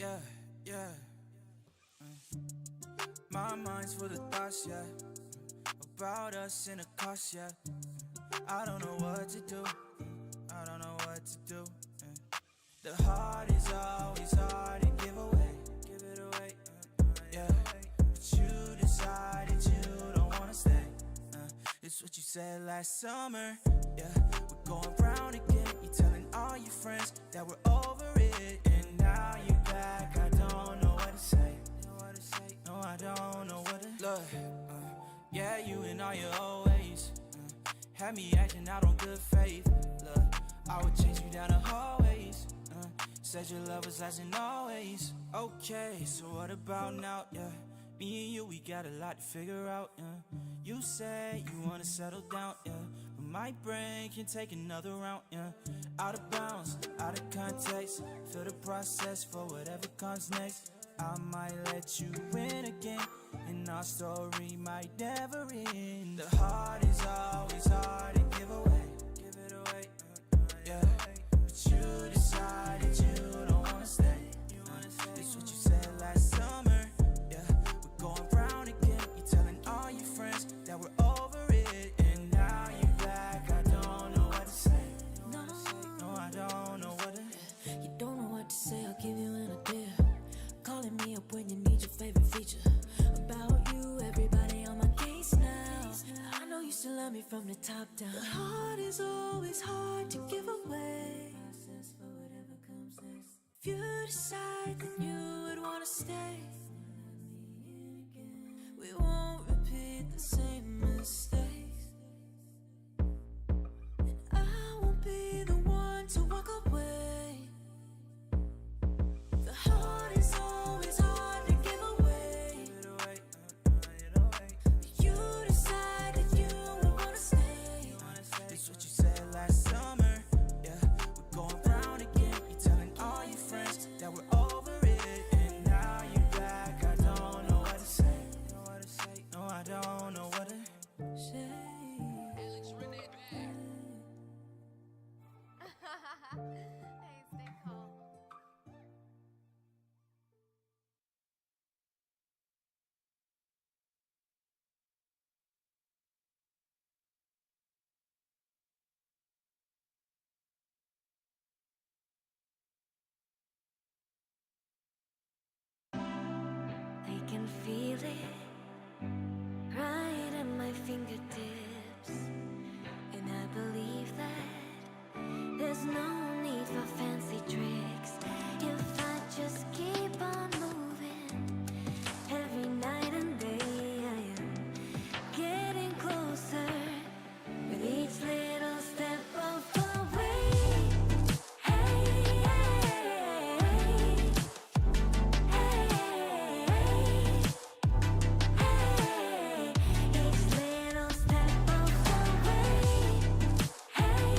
yeah, yeah. My mind's full of thoughts, yeah, about us in a cost, yeah. I don't know what to do, I don't know what to do. The heart is always hard to give away, give it away, yeah. But you decided you don't wanna stay. It's what you said last summer, yeah. We're going round again, you're telling all your friends that we're over it. And now you're back, I don't know what to say. No, I don't know what to look. Yeah, you and all your old ways had me acting out on good faith. Look, I would chase you down the hallways. Said your love was lasting always. Okay, so what about now, yeah? Me and you, we got a lot to figure out, yeah. You say you wanna settle down, yeah, but my brain can take another round, yeah. Out of bounds, out of context, feel the process for whatever comes next. I might let you win again, and our story might never end. The heart is always hard to give away, give it away, yeah. But you decided you don't wanna stay. It's what you said last summer, yeah. We're going round again, you're telling all your friends that we're over it. And now you're back, I don't know what to say. No, I don't know what to. You don't know what to say, I'll give you an idea. Calling me up when you need your favorite feature. About you, everybody on my case now. I know you still love me from the top down. The heart is always hard to give away. If you decide that you would wanna stay, we won't repeat the same mistakes. And I won't be the one to walk away. The heart is always hard to give away. You decide that you would wanna stay. It's what you said last summer, yeah. We're going round again, you're telling all your friends that we're over it. And now you're back, I don't know what to say. No, I don't know what to Say. Hey, stay calm. I can feel it right at my fingertips, and I believe that there's no need for fancy tricks if I just keep on moving. Every night and day I am getting closer with each little step of the way. Hey, hey, hey, each little step of the way. Hey,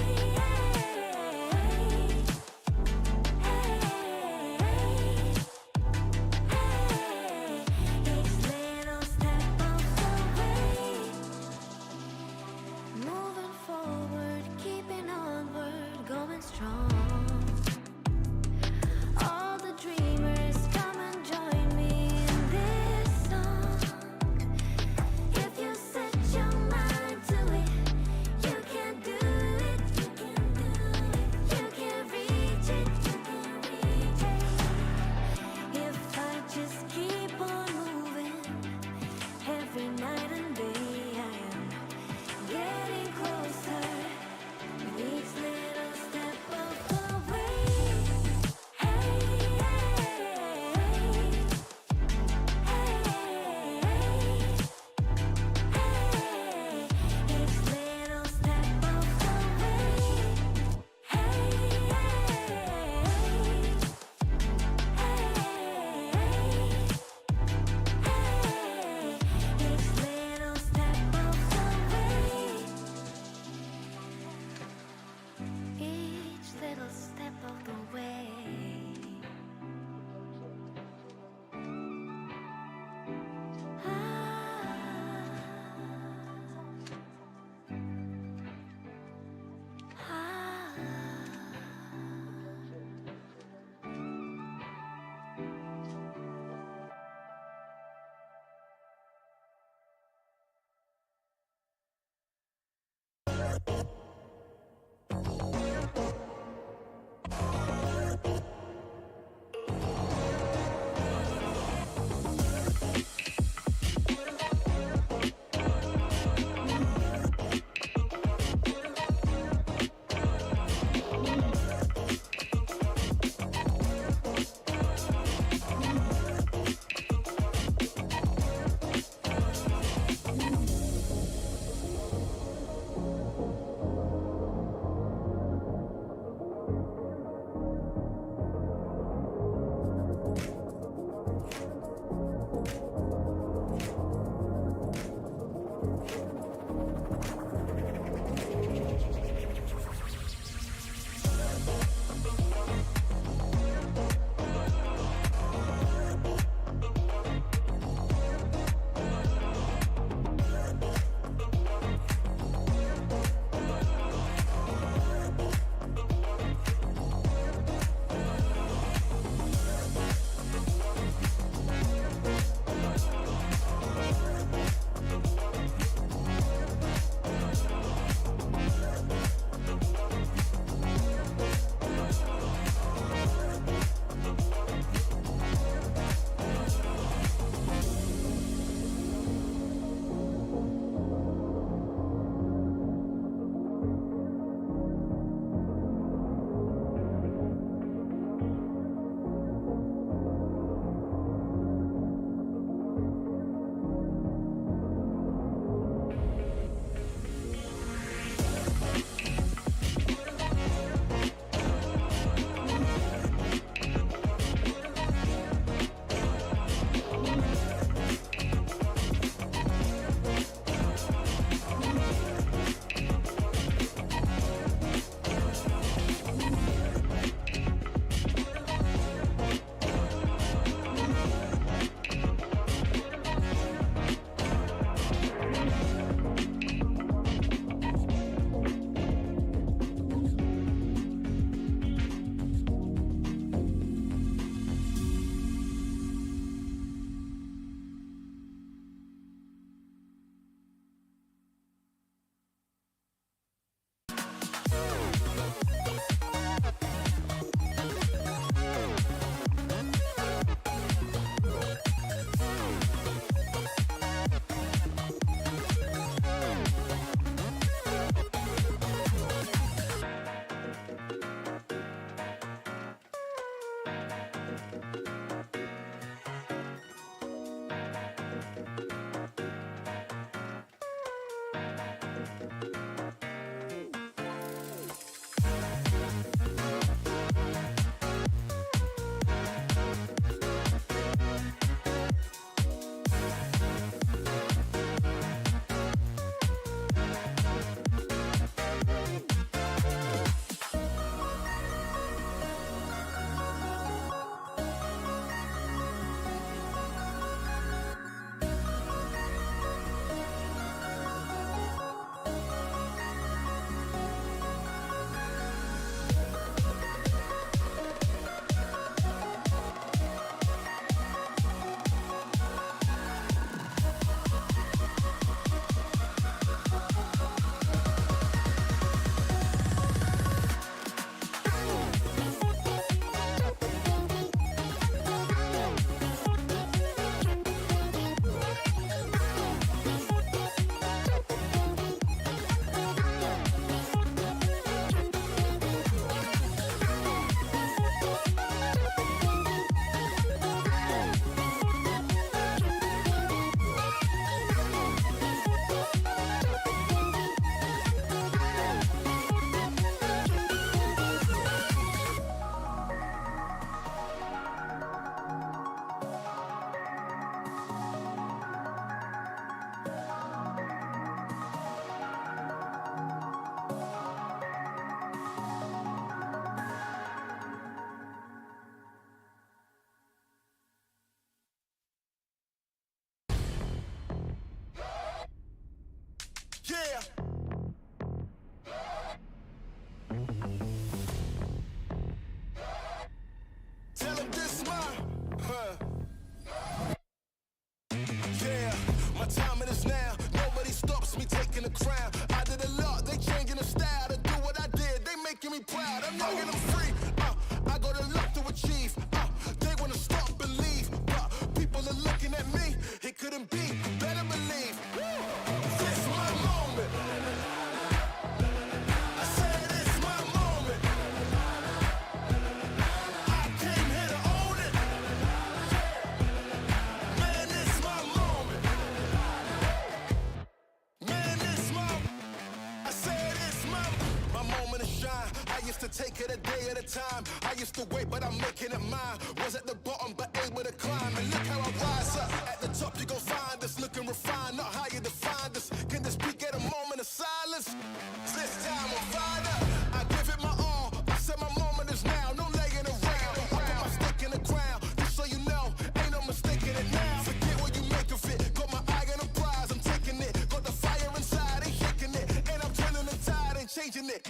take it a day at a time. I used to wait, but I'm making it mine. Was at the bottom, but able to climb. And look how I rise up. At the top, you gon' find us. Looking refined, not how you define us. Can this beat get a moment of silence? This time I'm fired up. I give it my all. I said my moment is now. No laying around. I put my stick in the ground. Just so you know, ain't no mistaking it now. Forget what you make of it. Got my eye on the prize, I'm taking it. Got the fire inside, ain't shaking it. And I'm turning the tide, ain't changing it.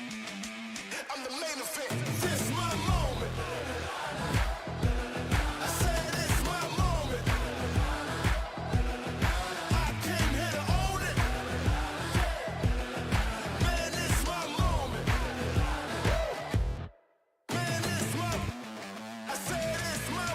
I'm the main event. This my moment. I said it's my moment. I came here to own it. Man, it's my moment. Man, it's my. I said it's my.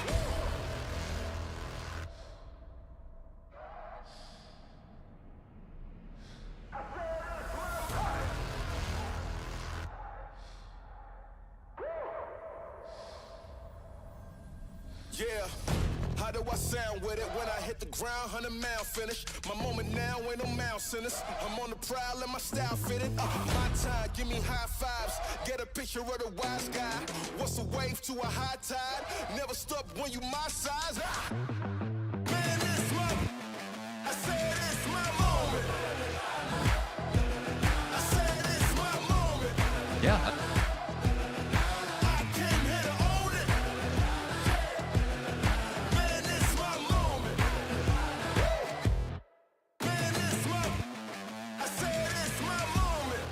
Yeah, how do I sound with it when I hit the ground? 100-mile finish. My moment now ain't no mouse in us. I'm on the prowl and my style fitted. My time, give me high fives. Get a picture of the wise guy. What's a wave to a high tide? Never stop when you my size. Man, it's my. I said it's my moment. I said it's my moment. Yeah. I came here to own it. Man, it's my moment. Man, it's my. I said it's my moment.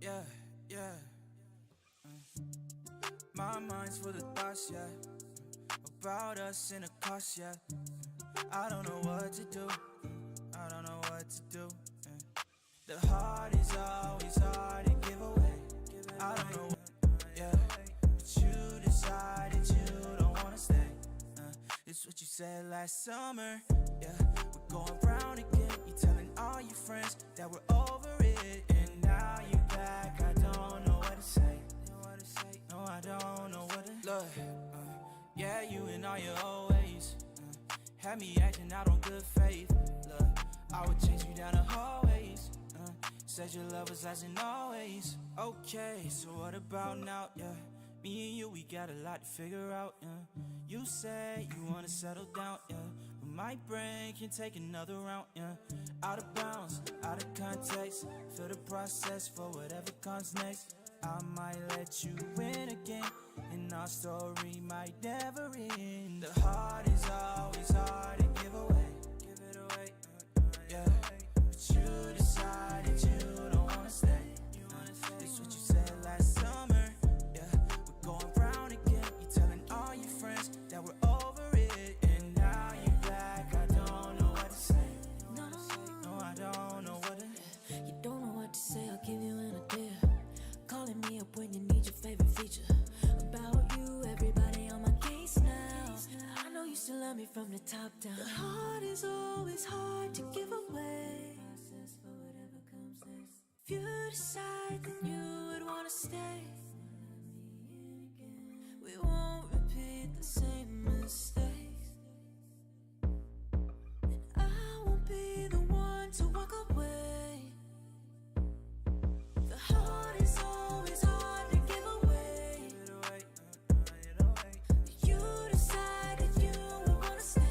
Yeah, yeah. My mind's full of thoughts, yeah. About us in a cost, yeah. I don't know what to do. I don't know what to do. The heart is always hard to give away. I don't know, yeah. But you decided you don't wanna stay. It's what you said last summer, yeah. We're going round again. You telling all your friends that we're over it, and now you're back. I don't know what to say. No, I don't know what to look. Yeah, you and all your old ways had me acting out on good faith. Look, I would chase you down the hallways. Said your love was lasting always. Okay, so what about now? Yeah, me and you, we got a lot to figure out. Yeah, you say you wanna settle down. Yeah, but my brain can take another round. Yeah, out of bounds, out of context. Feel the process for whatever comes next. I might let you win again, and our story might never end. The heart is always hard to give away. Give it away, yeah. But you decided you don't wanna stay. It's what you said last summer, yeah. We're going round again. You telling all your friends that we're over it, and now you're back. I don't know what to say. No, I don't know what to. You don't know what to say, I'll give you an idea. Calling me up when you need your favorite feature. About you, everybody on my case now. from the top down. The heart is always hard to give away. If you decide that you would wanna stay, we won't repeat the same mistakes. And I won't be the one to walk away. The heart is always hard to give away. You decide that you would wanna stay.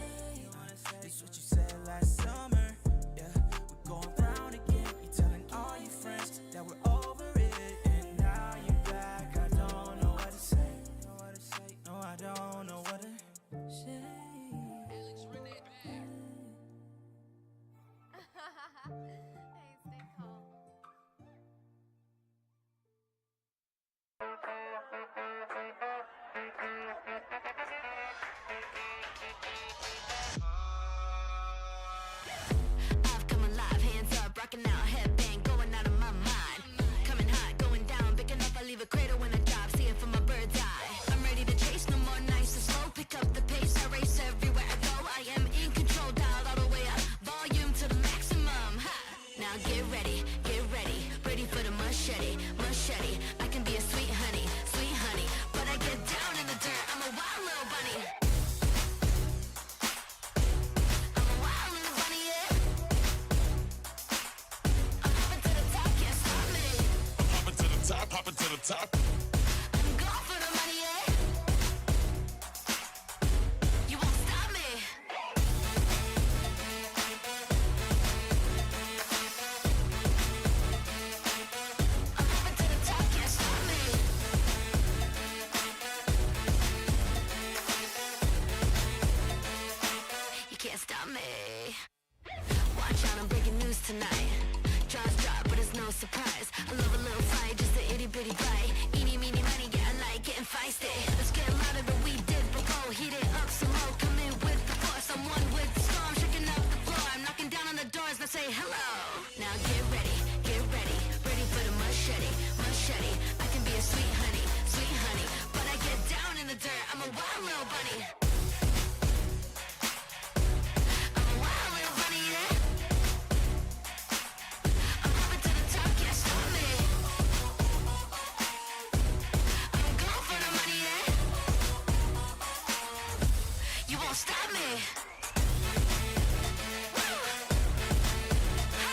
It's what you said last summer. Yeah, we're going round again. You're telling all your friends that we're over it, and now you're back. I don't know what to say. No, I don't know what to Say. Hey, stay calm. I've come alive, hands up, rocking out, headbang, going out of my mind. Coming hot, going down, big enough, I leave a crater when I drop, see it from a bird's eye. I'm ready to chase, no more nice and slow, pick up the pace, I race everywhere I go. I am in control, dialed all the way up, volume to the maximum. Ha! Now get ready, ready for the machete, machete. I can be a sweet honey, but I get down in the dirt, I'm a wild little bunny. I'm a wild little bunny, yeah. I'm hopping to the top, can't stop me. Hopping to the top, hopping to the top. I'm going for the money, yeah. You won't stop me. I'm hopping to the top, can't stop me. You can't stop me. Watch out, I'm breaking news tonight. Jaws drop, but it's no surprise. I love a little fight, just an itty bitty bite. Eeny, meeny, miny, yeah, I like getting feisty. Let's get louder than we did before. Heat it up some more, come in with the force. I'm one with the storm, shaking up the floor. I'm knocking down on the doors, now say hello. Now get ready, ready for the machete, machete. I can be a sweet honey, but I get down in the dirt. I'm a wild little bunny. I'm a wild little bunny, yeah. I'm hopping to the top, can't stop me. I'm going for the money, yeah. You won't stop me. Woo! Ha!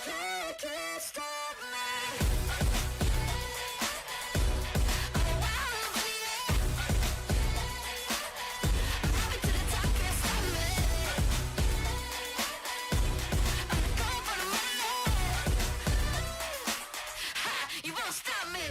You can't stop me. I'm a wild little bunny, yeah. I'm hopping to the top, can't stop me. I'm going for the money, yeah. Ha! You won't stop me.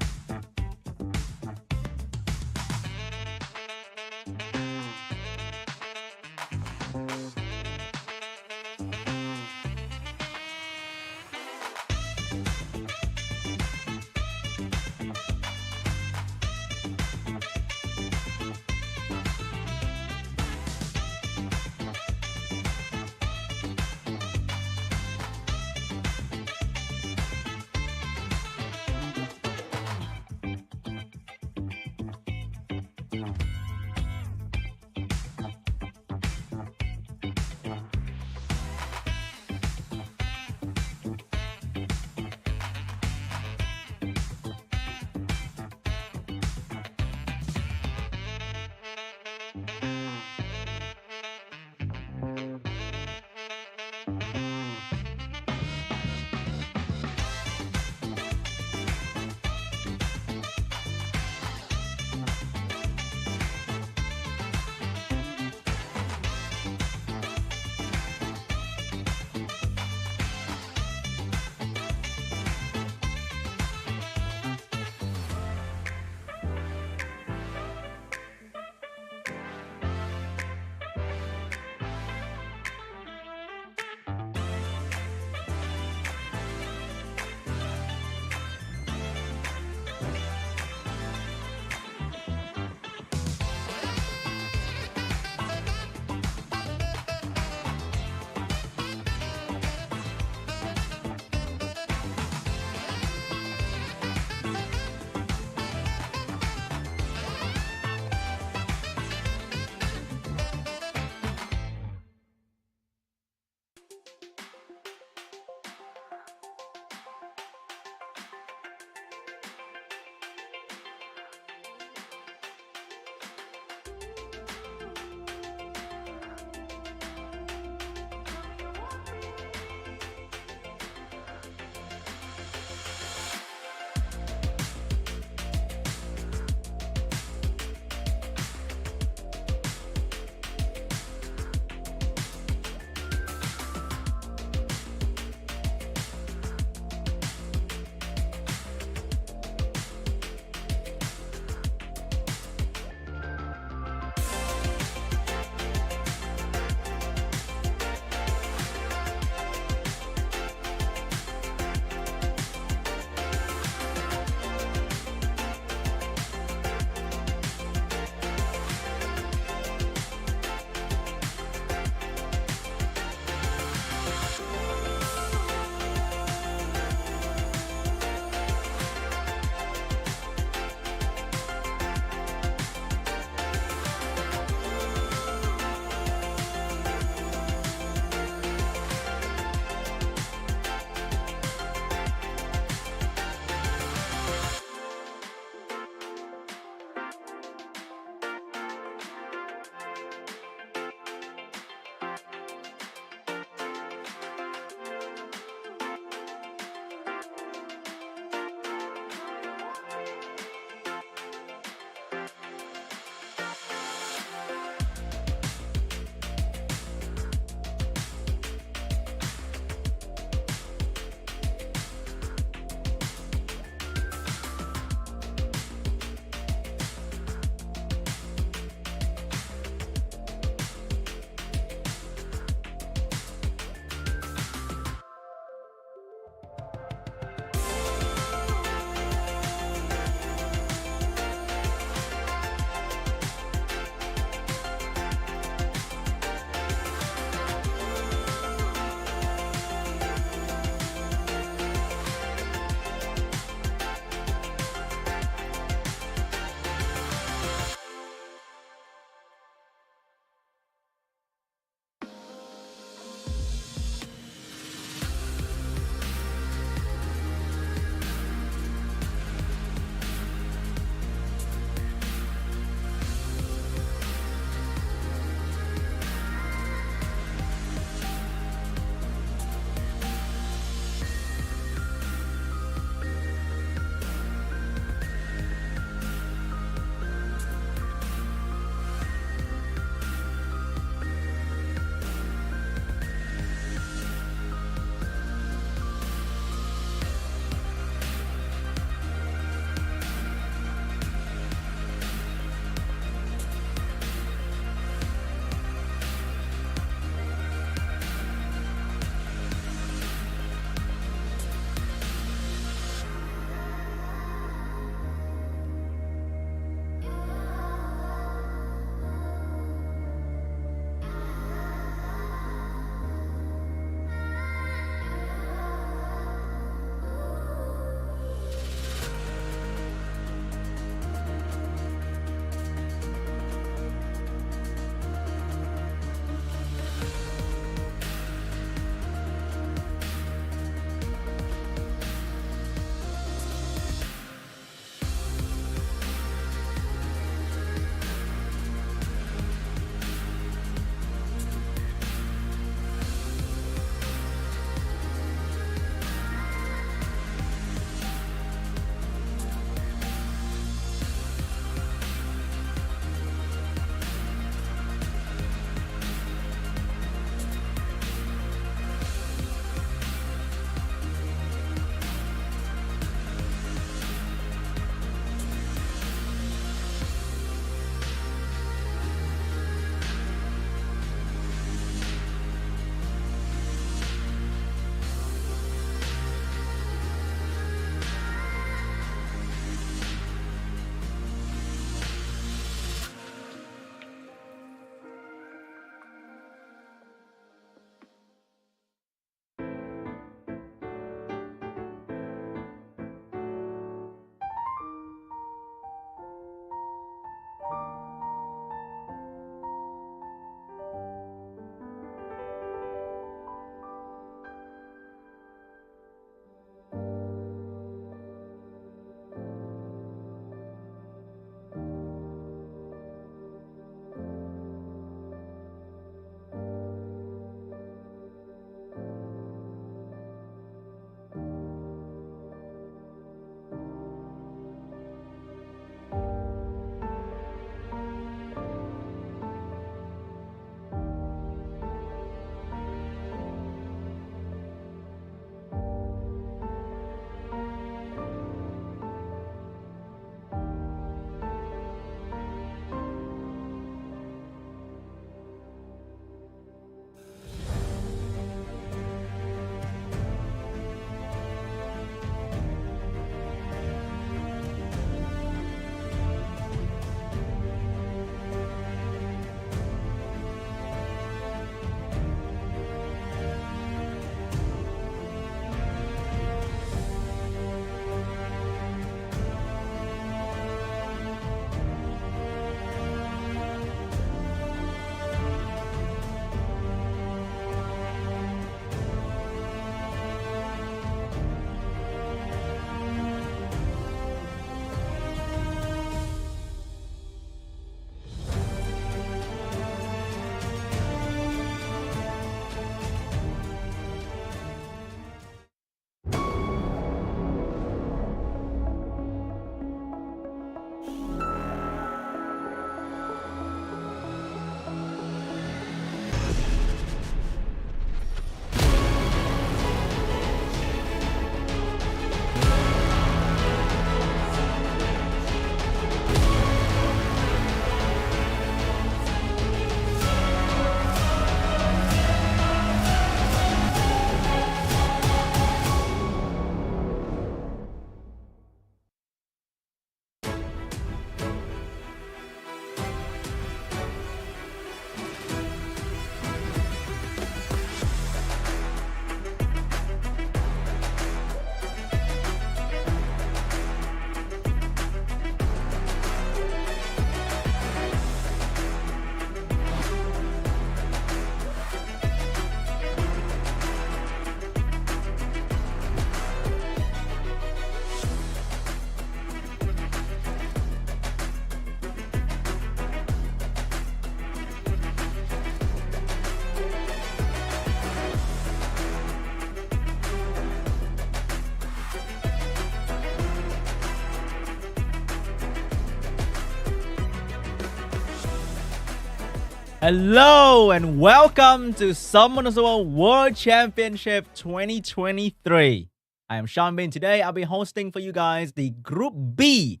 Hello and welcome to Semifinals World Championship 2023. I am Sean Bin. Today I'll be hosting for you guys the Group B,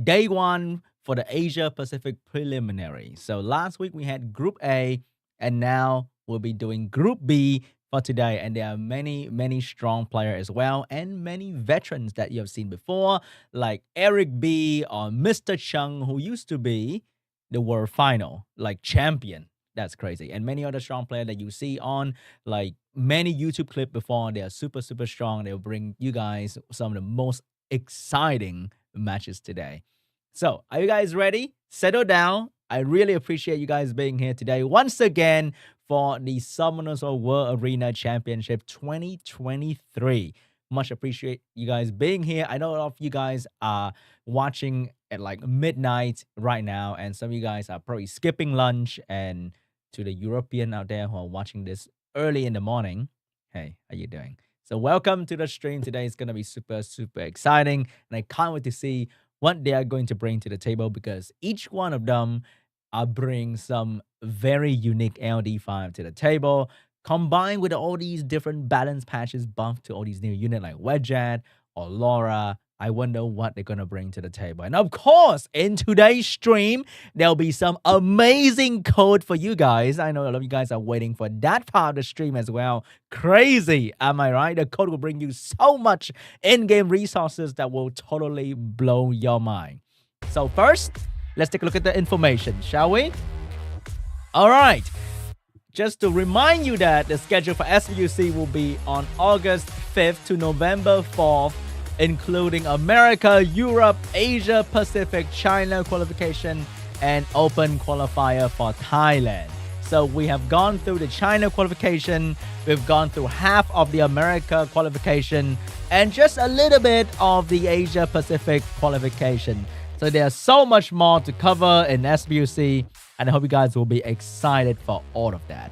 Day 1 for the Asia Pacific Preliminary. So last week we had Group A and now we'll be doing Group B for today. And there are many strong players as well and many veterans that you have seen before like ERIC.B or Mr. Chung, who used to be the world final like champion. That's crazy. And many other strong players that you see on like many YouTube clips before. They are super strong. They'll bring you guys some of the most exciting matches today. So are you guys ready? Settle down. I really appreciate you guys being here today once again for the Summoners World Arena Championship 2023. Much appreciate you guys being here. I know a lot of you guys are watching at like midnight right now, and some of you guys are probably skipping lunch. And to the European out there who are watching this early in the morning, hey, how you doing? So welcome to the stream. Today is going to be super exciting, and I can't wait to see what they are going to bring to the table, because each one of them are bringing some very unique LD5 to the table, combined with all these different balance patches buffed to all these new units like Wedget or Laura. I wonder what they're going to bring to the table. And of course, in today's stream, there'll be some amazing code for you guys. I know a lot of you guys are waiting for that part of the stream as well. Crazy, am I right? The code will bring you so much in-game resources that will totally blow your mind. So first, let's take a look at the information, shall we? All right. Just to remind you that the schedule for SWC will be on August 5th to November 4th, including America, Europe, Asia, Pacific, China qualification, and open qualifier for Thailand. So we have gone through the China qualification, we've gone through half of the America qualification, and just a little bit of the Asia Pacific qualification. So there's so much more to cover in SWC, and I hope you guys will be excited for all of that.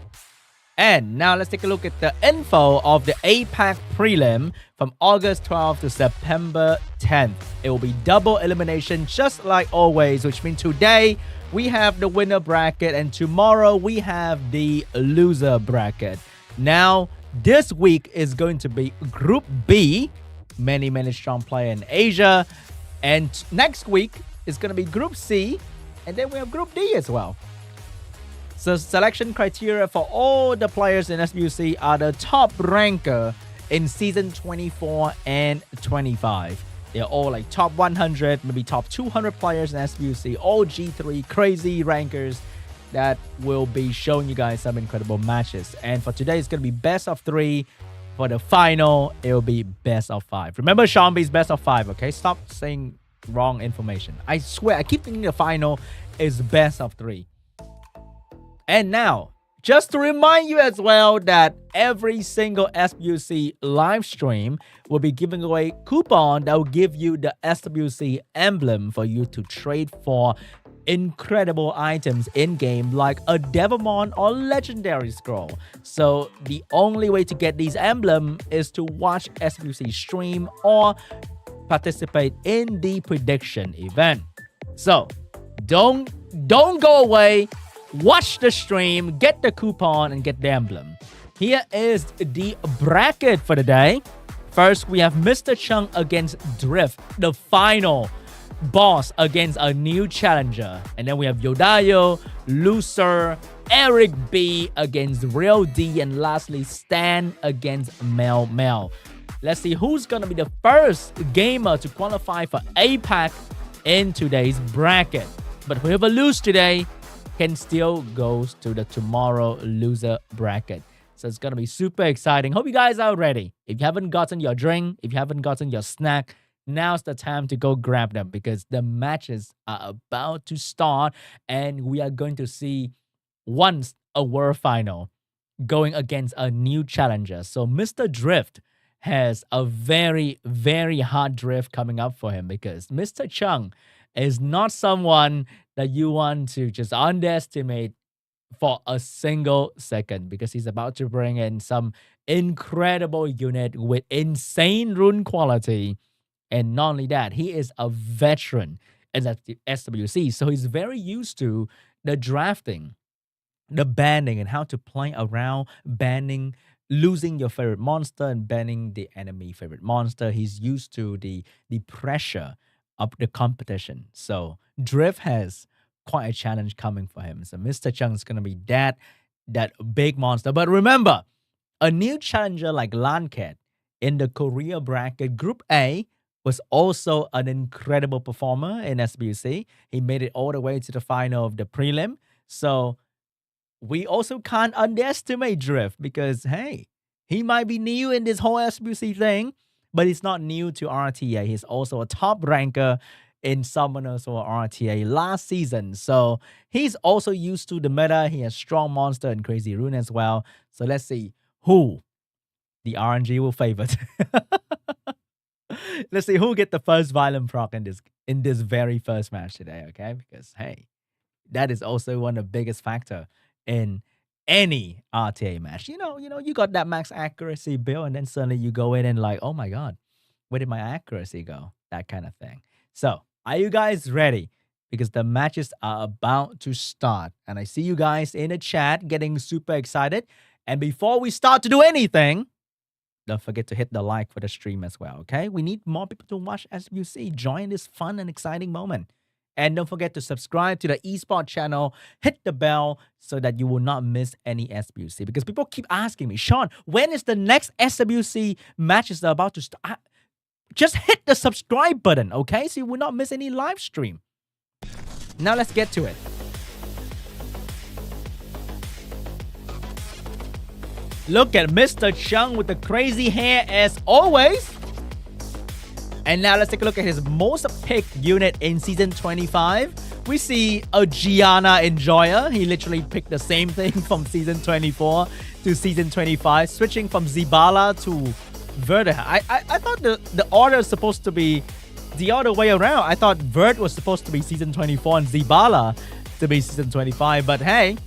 And now let's take a look at the info of the APAC prelim from August 12th to September 10th. It will be double elimination just like always, which means today we have the winner bracket and tomorrow we have the loser bracket. Now, this week is going to be Group B, many strong players in Asia. And next week is going to be Group C, and then we have Group D as well. So selection criteria for all the players in SWC are the top ranker in season 24 and 25. They're all like top 100, maybe top 200 players in SWC, all G3 crazy rankers that will be showing you guys some incredible matches. And for today, it's going to be best of 3. For the final, it will be best of 5. Remember, Sean B's best of 5, okay? Stop saying wrong information. I swear, I keep thinking the final is best of 3. And now, just to remind you as well that every single SWC live stream will be giving away coupon that will give you the SWC emblem for you to trade for incredible items in-game like a Devamon or Legendary Scroll. So the only way to get these emblem is to watch SWC stream or participate in the prediction event. So don't go away. Watch the stream, get the coupon, and get the emblem. Here is the bracket for the day. First, we have Mr. Chung against Drift, the final boss against a new challenger. And then we have YODAYO, LUSIR, ERIC.B against REAL.D, and lastly, Stan against MEOWMEOW. Let's see who's going to be the first gamer to qualify for APAC in today's bracket. But whoever loses today can still go to the tomorrow loser bracket. So it's going to be super exciting. Hope you guys are ready. If you haven't gotten your drink, if you haven't gotten your snack, now's the time to go grab them, because the matches are about to start and we are going to see once a world final going against a new challenger. So Mr. Drift has a very hard drift coming up for him, because Mr. Chung is not someone that you want to just underestimate for a single second, because he's about to bring in some incredible unit with insane rune quality. And not only that, he is a veteran in SWC, so he's very used to the drafting. the banning and how to play around banning, losing your favorite monster and banning the enemy favorite monster. He's used to the pressure of the competition. So Drift has quite a challenge coming for him. So Mr. Chung is gonna be that big monster. But remember, a new challenger like Lancat in the Korea bracket Group A was also an incredible performer in SWC. He made it all the way to the final of the prelim. So we also can't underestimate Drift because, hey, he might be new in this whole SWC thing, but he's not new to RTA. He's also a top ranker in Summoners or RTA last season. So he's also used to the meta. He has Strong Monster and Crazy Rune as well. So let's see who the RNG will favor. Let's see who get the first violent proc in this very first match today, okay? Because, hey, that is also one of the biggest factor in any RTA match. You know, you got that max accuracy build, and then suddenly you go in and like, oh my God, where did my accuracy go? That kind of thing. So, are you guys ready? Because the matches are about to start. And I see you guys in the chat getting super excited. And before we start to do anything, don't forget to hit the like for the stream as well, okay? We need more people to watch SWC. Join this fun and exciting moment. And don't forget to subscribe to the Esports channel. Hit the bell so that you will not miss any SWC. Because people keep asking me, Sean, when is the next SWC matches about to start? Just hit the subscribe button, okay? So you will not miss any live stream. Now let's get to it. Look at Mr. Chung with the crazy hair as always. And now let's take a look at his most picked unit in Season 25. We see a Gianna Enjoyer. He literally picked the same thing from Season 24 to Season 25, switching from Zibala to Vert. I thought the order is supposed to be the other way around. I thought Vert was supposed to be Season 24 and Zibala to be Season 25. But hey,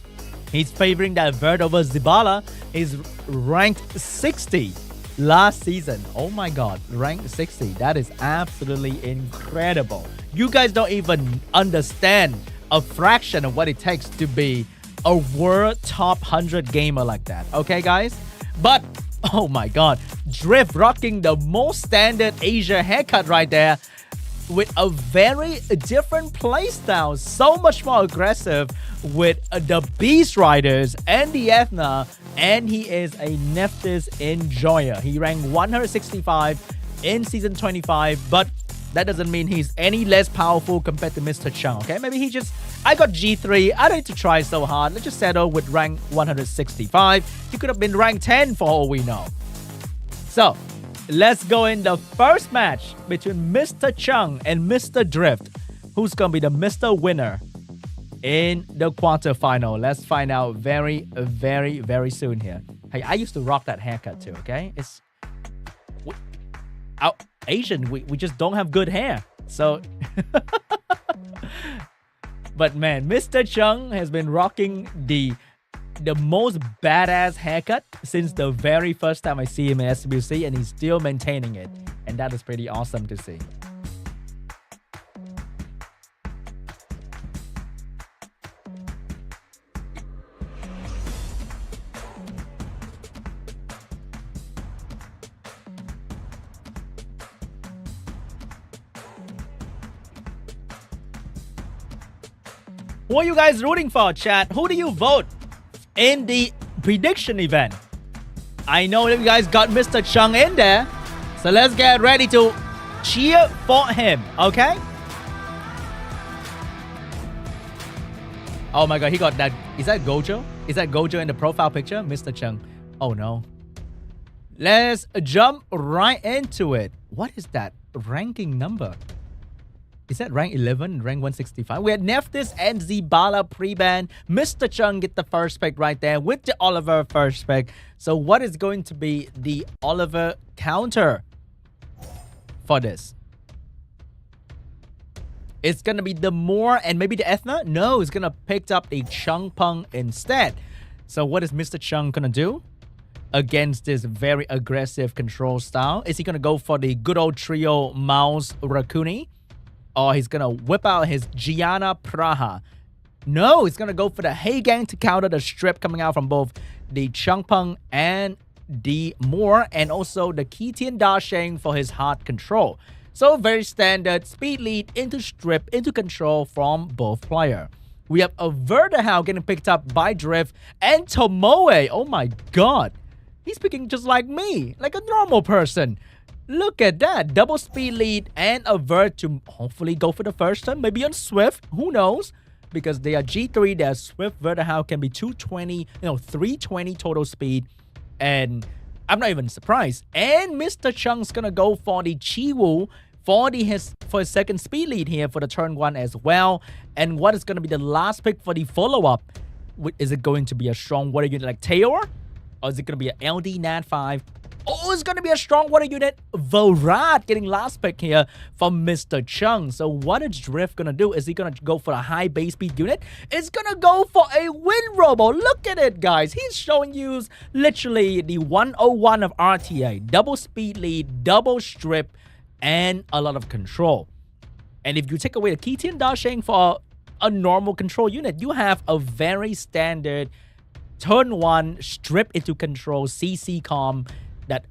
he's favoring that Vert over Zibala. He's ranked 60 last season. Oh my God, ranked 60. That is absolutely incredible. You guys don't even understand a fraction of what it takes to be a world top 100 gamer like that. Okay, guys? But, oh my God, Drift rocking the most standard Asia haircut right there with a very different playstyle. So much more aggressive with the Beast Riders and the Ethna. And he is a Nephthys Enjoyer. He ranked 165 in Season 25, but that doesn't mean he's any less powerful compared to Mr. Chung, okay? Maybe he just, I got G3, I don't need to try so hard. Let's just settle with rank 165. He could have been ranked 10 for all we know. So, let's go in the first match between Mr. Chung and Mr. Drift. Who's gonna be the Mr. Winner in the quarterfinal? Let's find out very, very, very soon here. Hey, I used to rock that haircut too, okay? It's Asian, we just don't have good hair. So, but man, Mr. Chung has been rocking the most badass haircut since the very first time I see him in SWC, and he's still maintaining it. And that is pretty awesome to see. Who are you guys rooting for, chat? Who do you vote in the prediction event? I know that you guys got Mr. Chung in there, so let's get ready to cheer for him, okay? Oh my God, he got that. Is that Gojo? Is that Gojo in the profile picture? Mr. Chung. Oh no. Let's jump right into it. What is that ranking number? Is that rank 11, rank 165? We had Nephthys and Zibala pre-ban. Mr. Chung get the first pick right there with the Oliver first pick. So what is going to be the Oliver counter for this? It's going to be the Moore and maybe the Ethna? No, it's going to pick up the Chung Pung instead. So what is Mr. Chung going to do against this very aggressive control style? Is he going to go for the good old trio Mouse Rakuni? Or he's going to whip out his Gianna Praha No, he's gonna go for the Heigang to counter the strip coming out from both the Changpeng and the Moore, and also the Kitian Dasheng for his hard control. So very standard speed lead into strip into control from both players. We have a Verdahau getting picked up by Drift and Tomoe. Oh my god. He's picking just like me, like a normal person. Look at that. Double speed lead and a Vert to hopefully go for the first turn. Maybe on Swift. Who knows? Because they are G3. Their Swift Verdahau can be 220, 320 total speed. And I'm not even surprised. And Mr. Chung's gonna go for the Chiwu for his second speed lead here for the turn 1 as well. And what is gonna be the last pick for the follow-up? Is it going to be a strong water unit like Taeor? Or is it gonna be an LD Nat 5? Oh, it's gonna be a strong water unit. Vorat getting last pick here from Mr. Chung. So what is Drift gonna do? Is he gonna go for a high base speed unit? It's gonna go for a Wind Robo. Look at it, guys. He's showing you literally the 101 of RTA. Double speed lead, double strip, and a lot of control. And if you take away the Kitian Dasheng for a normal control unit, you have a very standard turn 1 strip into control CC com that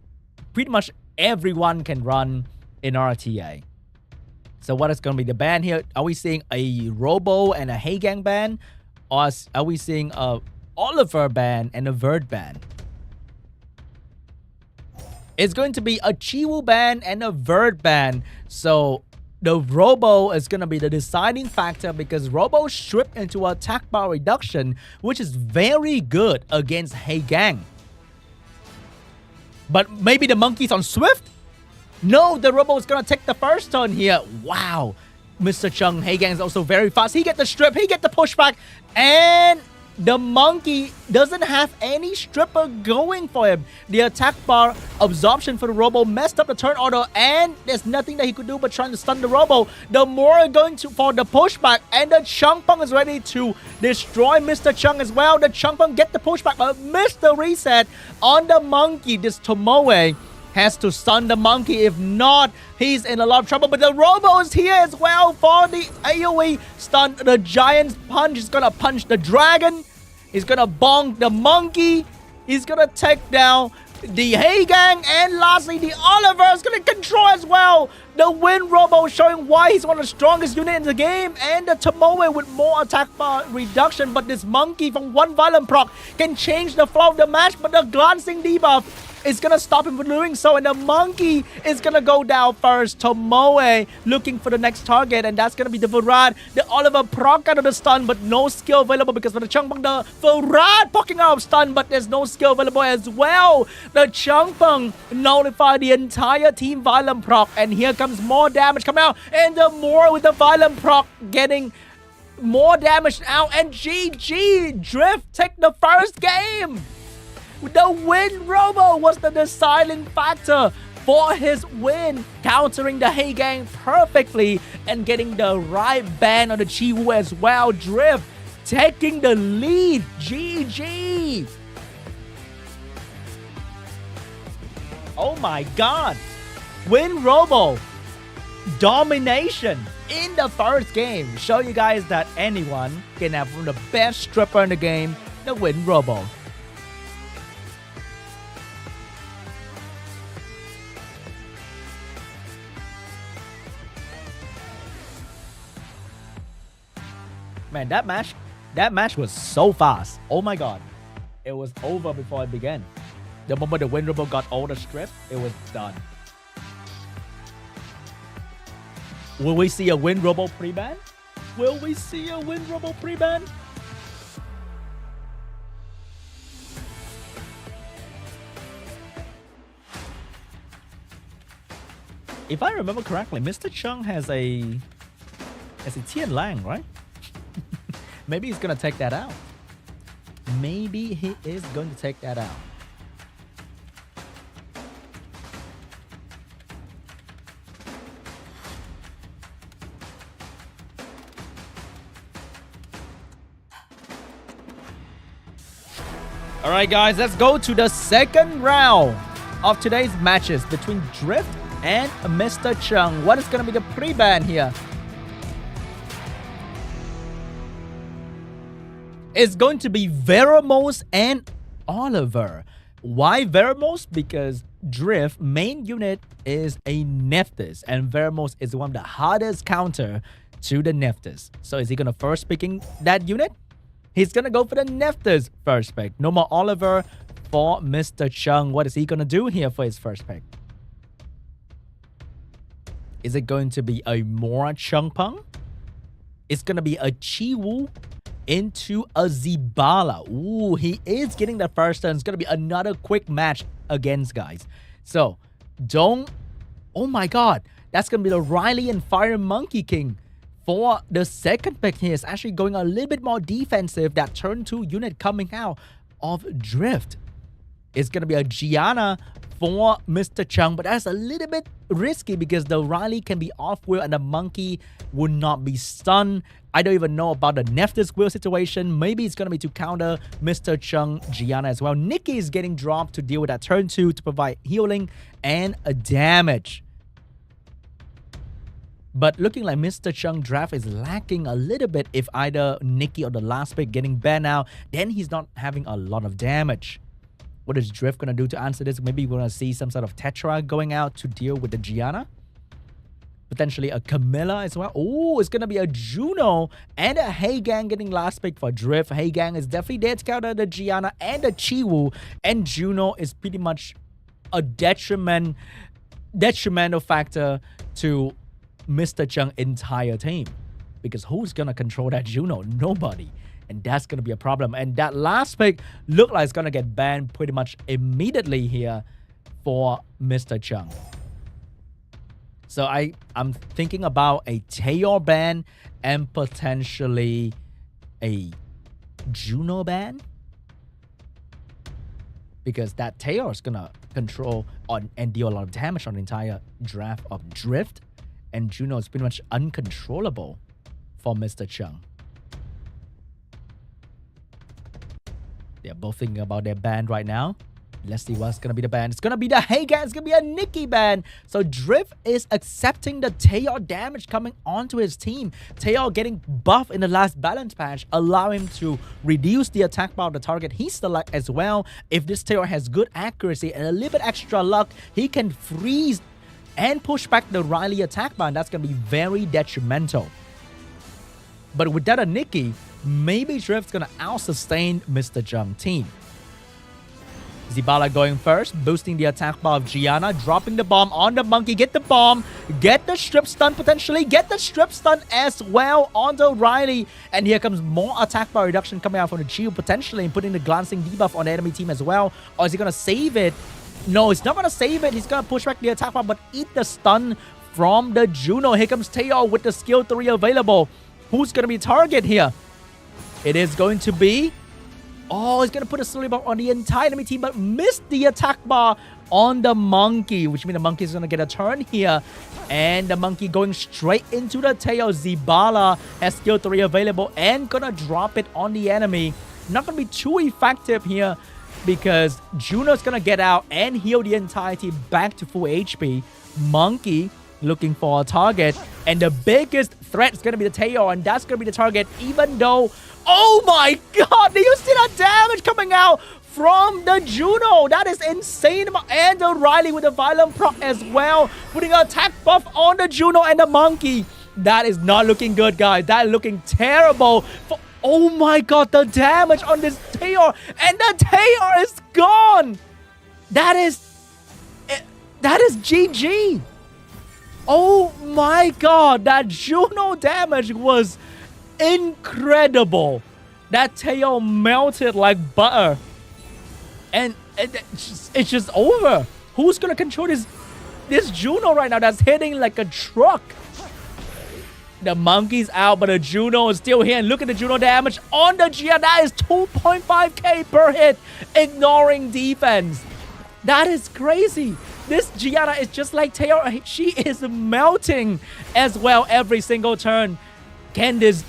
pretty much everyone can run in RTA. So what is going to be the ban here? Are we seeing a Robo and a Heigang ban? Or are we seeing a Oliver ban and a Vert ban? It's going to be a Chiwu ban and a Vert ban. So the Robo is going to be the deciding factor because Robo stripped into attack bar reduction, which is very good against Heigang. But maybe the monkey's on Swift? No, the Robo is going to take the first turn here. Wow. Mr. Chung, Heigang is also very fast. He get the strip, he get the pushback, and the monkey doesn't have any stripper going for him. The attack bar absorption for the Robo messed up the turn order, and there's nothing that he could do but trying to stun the Robo. The Moore going for the pushback, and the Changpeng is ready to destroy Mr. Chung as well. The Changpeng get the pushback, but missed the reset on the monkey. This Tomoe has to stun the monkey. If not, he's in a lot of trouble. But the Robo is here as well for the AoE stun. The Giant's punch is gonna punch the dragon. He's gonna bonk the monkey. He's gonna take down the Heigang. And lastly, the Oliver is gonna control as well. The Wind Robo showing why he's one of the strongest units in the game. And the Tomoe with more attack bar reduction. But this monkey from one violent proc can change the flow of the match. But the glancing debuff is gonna stop him from doing so, and the monkey is gonna go down first. Tomoe looking for the next target, and that's gonna be the Varad. The Oliver proc out of the stun, but no skill available because for the Changpeng, the Varad poking out of stun, but there's no skill available as well. The Changpeng nullify the entire team violent proc, and here comes more damage coming out, and the Moore with the violent proc getting more damage out, and GG Drift take the first game. The Wind Robo was the deciding factor for his win, countering the Heigang perfectly and getting the right ban on the Chiwu as well. Drift taking the lead. GG. Oh my god. Wind Robo domination in the first game. Show you guys that anyone can have one of the best stripper in the game, the Wind Robo. Man, that match was so fast. Oh my god. It was over before it began. The moment the Wind Robo got all the strip, it was done. Will we see a Wind Robo pre-ban? Will we see a Wind Robo pre-ban? If I remember correctly, Mr. Chung has a Tian Lang, right? Maybe he's gonna take that out. Maybe he is going to take that out. Alright guys, let's go to the second round of today's matches between Drift and Mr. Chung. What is gonna be the pre-ban here? is going to be Veramos and Oliver. Why Veramos? Because Drift main unit is a Nephthys, and Veramos is one of the hardest counter to the Nephthys. So is he gonna first picking that unit? He's gonna go for the Nephthys first pick. No more Oliver for Mr. Chung. What is he gonna do here for his first pick? Is it going to be a more Chung Pung? It's gonna be a Chiwu into a Zibala. Ooh, he is getting the first turn. It's gonna be another quick match against, guys. So don't, oh my god, that's gonna be the Riley and Fire Monkey King for the second pick here. Is actually going a little bit more defensive. That turn 2 unit coming out of Drift is gonna be a Gianna for Mr. Chung, but that's a little bit risky because the Riley can be off wheel and the monkey would not be stunned. I don't even know about the Nephthys wheel situation. Maybe it's going to be to counter Mr. Chung Gianna as well. Nikki is getting dropped to deal with that turn 2 to provide healing and a damage. But looking like Mr. Chung draft is lacking a little bit. If either Nikki or the last pick getting banned now, then he's not having a lot of damage. What is Drift going to do to answer this? Maybe we're going to see some sort of Tetra going out to deal with the Gianna. Potentially a Camilla as well. Oh, it's going to be a Juno and a Heigang getting last pick for Drift. Heigang is definitely there to counter the Gianna and the Chiwu. And Juno is pretty much a detrimental factor to Mr. Chung's entire team. Because who's going to control that Juno? Nobody. And that's going to be a problem. And that last pick looked like it's going to get banned pretty much immediately here for Mr. Chung. So I'm thinking about a Taeyor ban and potentially a Juno ban. Because that Taeyor is going to control on and deal a lot of damage on the entire draft of Drift. And Juno is pretty much uncontrollable for Mr. Chung. They're both thinking about their ban right now. Let's see what's going to be the ban. It's going to be the Heigang. It's going to be a Nikki ban. So Drift is accepting the Taeyor damage coming onto his team. Taeyor getting buff in the last balance patch, allow him to reduce the attack power of the target he select as well. If this Taeyor has good accuracy and a little bit extra luck, he can freeze and push back the Riley attack bar. And that's going to be very detrimental. But without a Nikki, maybe Drift's gonna out-sustain Mr. Chung team. Zibala going first, boosting the attack bar of Gianna, dropping the bomb on the monkey, get the bomb, get the strip stun potentially, get the strip stun as well on the Riley. And here comes more attack bar reduction coming out from the Chiu potentially and putting the glancing debuff on the enemy team as well. Or is he gonna save it? No, he's not gonna save it. He's gonna push back the attack bar but eat the stun from the Juno. Here comes Taeyor with the skill 3 available. Who's gonna be target here? It is going to be... Oh, he's going to put a slowly bar on the entire enemy team, but missed the attack bar on the monkey, which means the monkey is going to get a turn here. And the monkey going straight into the tail. Zibala has skill 3 available and going to drop it on the enemy. Not going to be too effective here because Juno's going to get out and heal the entire team back to full HP. Monkey looking for a target, and the biggest threat is going to be the Taeyor, and that's going to be the target, even though... Oh my god! Do you see that damage coming out from the Juno? That is insane. And the Riley with the violent proc as well, putting an attack buff on the Juno and the monkey. That is not looking good, guys. That is looking terrible. Oh my god, the damage on this Taeyor, and the Taeyor is gone. That is GG. Oh my god, that Juno damage was incredible. That Taeyor melted like butter. And it's just over. Who's gonna control this Juno right now that's hitting like a truck? The monkey's out, but the Juno is still here. And look at the Juno damage on the Gia. That is 2.5k per hit, ignoring defense. That is crazy. This Gianna is just like Taeyor. She is melting as well every single turn. Can this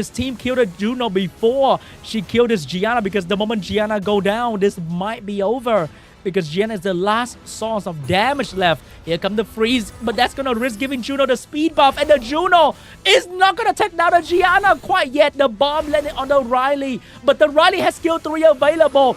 team kill the Juno before she killed this Gianna? Because the moment Gianna go down, this might be over. because Gianna is the last source of damage left. Here come the freeze, but that's gonna risk giving Juno the speed buff, and the Juno is not gonna take down the Gianna quite yet. The bomb landed on the Riley, but the Riley has skill 3 available.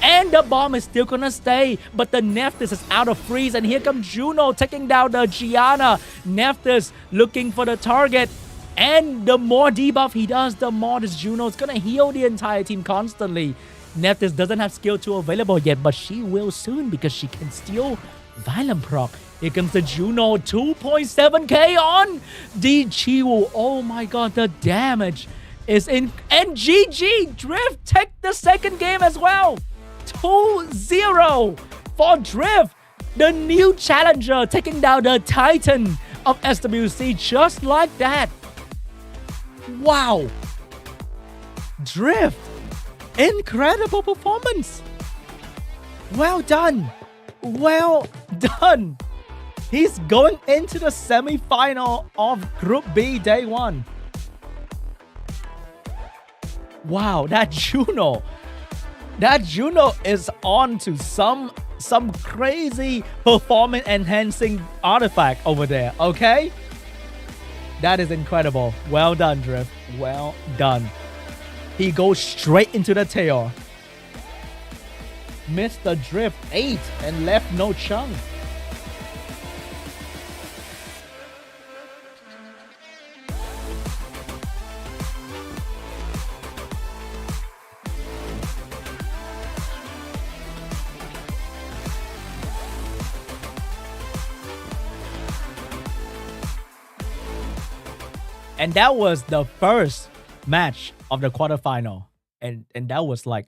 And the bomb is still gonna stay, but the Nephthys is out of freeze, and here comes Juno taking down the Gianna. Nephthys looking for the target, and the more debuff he does, the more this Juno is gonna heal the entire team constantly. Nephthys doesn't have skill 2 available yet, but she will soon because she can steal Violent proc. Here comes the Juno, 2.7k on the Chiwu. Oh my god, the damage is in, and GG, Drift take the second game as well. 2-0 for Drift, the new challenger, taking down the Titan of SWC just like that. Wow. Drift, incredible performance. Well done. Well done. He's going into the semi-final of Group B day 1. Wow, that Juno is on to some crazy performance enhancing artifact over there, okay? That is incredible. Well done, Drift. Well done. He goes straight into the tail. Missed the Drift 8 and left no Chung. And that was the first match of the quarterfinal. And that was like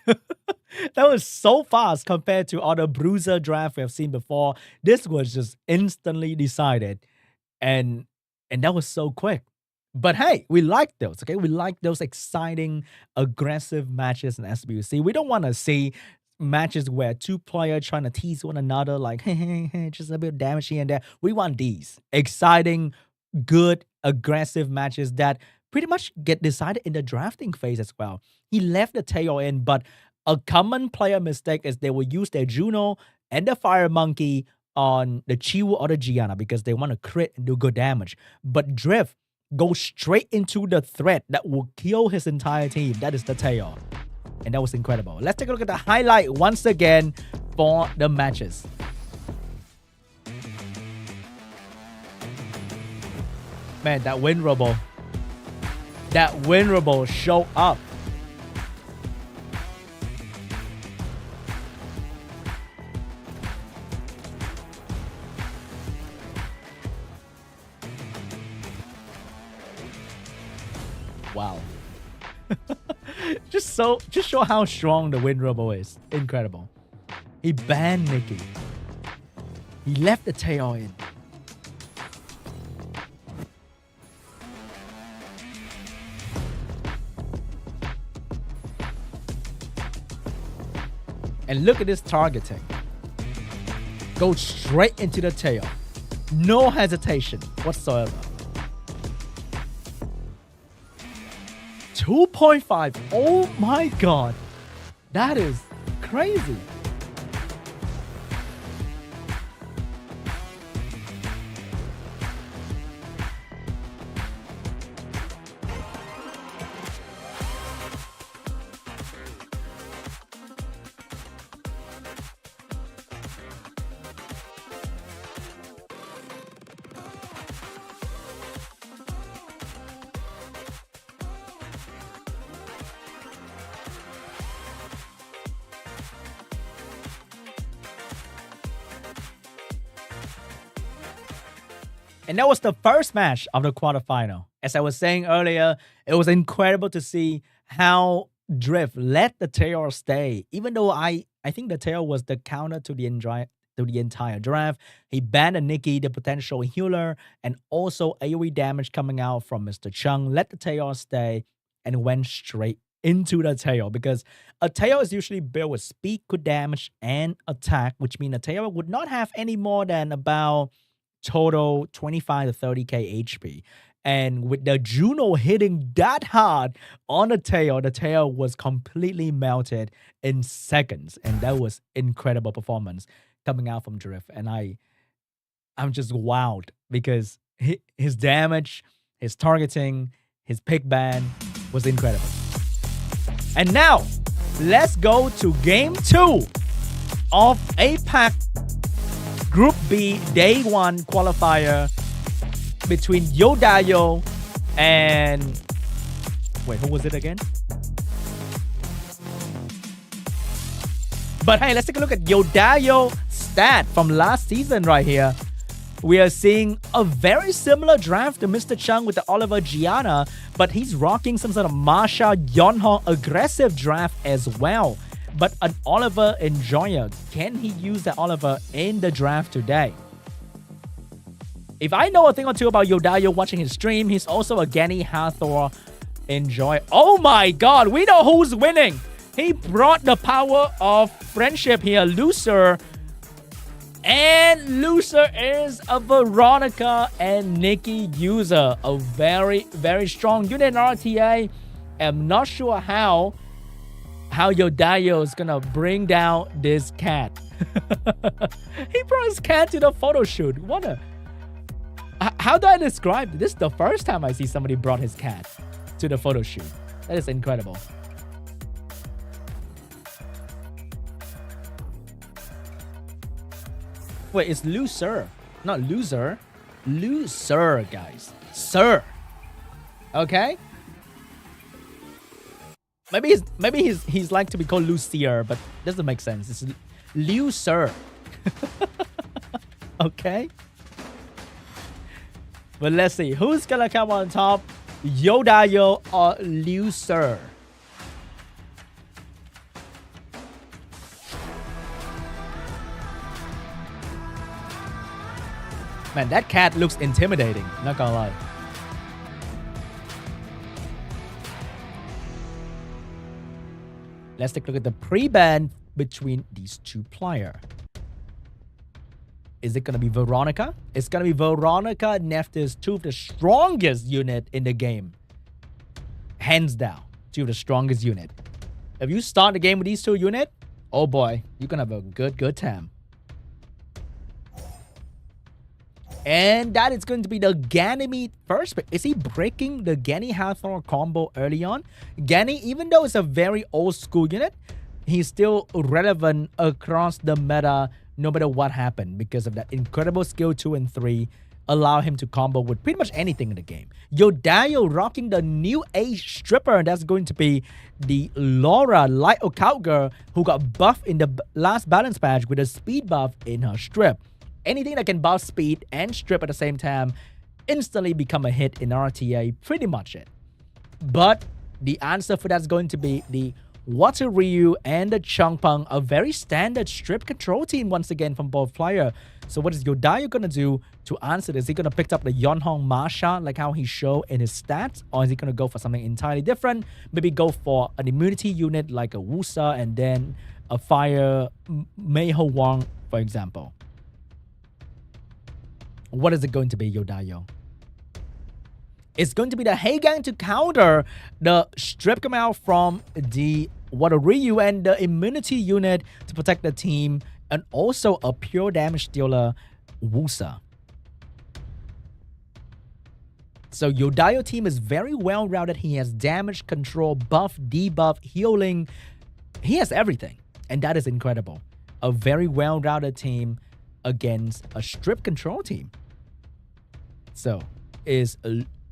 that was so fast compared to other bruiser draft we have seen before. This was just instantly decided. And that was so quick. But hey, we like those, okay? We like those exciting, aggressive matches in SWC. We don't want to see matches where two players trying to tease one another, like, hey, just a bit of damage here and there. We want these exciting, good, aggressive matches that pretty much get decided in the drafting phase as well. He left the tail in, but a common player mistake is they will use their Juno and the Fire Monkey on the Chiwu or the Gianna because they want to crit and do good damage. But Drift goes straight into the threat that will kill his entire team. That is the tail. And that was incredible. Let's take a look at the highlight once again for the matches. Man, that win robo. That win robo show up. Wow. just show how strong the win robo is. Incredible. He banned Nikki. He left the tail in. And look at this targeting. Go straight into the tail. No hesitation whatsoever. 2.5. Oh my god. That is crazy. And that was the first match of the quarterfinal. As I was saying earlier, it was incredible to see how Drift let the tail stay. Even though I think the tail was the counter to the entire draft. He banned a Nikki, the potential healer, and also AoE damage coming out from Mr. Chung. Let the tail stay and went straight into the tail because a tail is usually built with speed, good damage, and attack, which means a tail would not have any more than about total 25 to 30k HP. And with the Juno hitting that hard on the tail was completely melted in seconds. And that was incredible performance coming out from Drift. And I'm just wowed because his damage, his targeting, his pick ban was incredible. And now, let's go to game 2 of APAC Group B Day 1 qualifier between YODAYO and... Wait, who was it again? But hey, let's take a look at YODAYO stat from last season right here. We are seeing a very similar draft to Mr. Chung with the Oliver Gianna, but he's rocking some sort of Masha Yeonhong aggressive draft as well. But an Oliver Enjoyer, can he use that Oliver in the draft today? If I know a thing or two about YODAYO watching his stream, he's also a Genny Hathor Enjoy. Oh my god, we know who's winning. He brought the power of friendship here, LUSIR. And LUSIR is a Veronica and Nikki user. A very, very strong unit in RTA. I'm not sure how YODAYO is gonna bring down this cat. He brought his cat to the photo shoot. What a... How do I describe it? This is the first time I see somebody brought his cat to the photo shoot. That is incredible. Wait, it's LUSIR, not loser. LUSIR, guys. Sir. Okay? Maybe he's like to be called LUSIR, but doesn't make sense. It's LUSIR. Okay? But let's see. Who's gonna come on top? YODAYO or LUSIR? Man, that cat looks intimidating. Not gonna lie. Let's take a look at the pre-ban between these two players. Is it going to be Veronica? It's going to be Veronica Neftis, two of the strongest unit in the game. Hands down, two of the strongest unit. If you start the game with these two units, oh boy, you're going to have a good time. And that is going to be the Ganymede first pick. Is he breaking the Genny Hathor combo early on? Genny, even though it's a very old school unit, he's still relevant across the meta no matter what happened because of that incredible skill 2 and 3 allow him to combo with pretty much anything in the game. YODAYO rocking the new age stripper, and that's going to be the Laura Light Occult girl who got buffed in the last balance patch with a speed buff in her strip. Anything that can buff speed and strip at the same time instantly become a hit in RTA, pretty much it. But the answer for that is going to be the YODAYO and the CHUNG, a very standard strip control team once again from both players. So what is YODAYO going to do to answer this? Is he going to pick up the Yeonhong Masha like how he showed in his stats? Or is he going to go for something entirely different? Maybe go for an immunity unit like a Wusa and then a Fire Meiho Wang, for example. What is it going to be, YODAYO? It's going to be the Haegang to counter the strip come out from the YODAYO and the immunity unit to protect the team, and also a pure damage dealer, Wusa. So YODAYO team is very well routed. He has damage control, buff, debuff, healing. He has everything, and that is incredible. A very well routed team against a strip control team. So is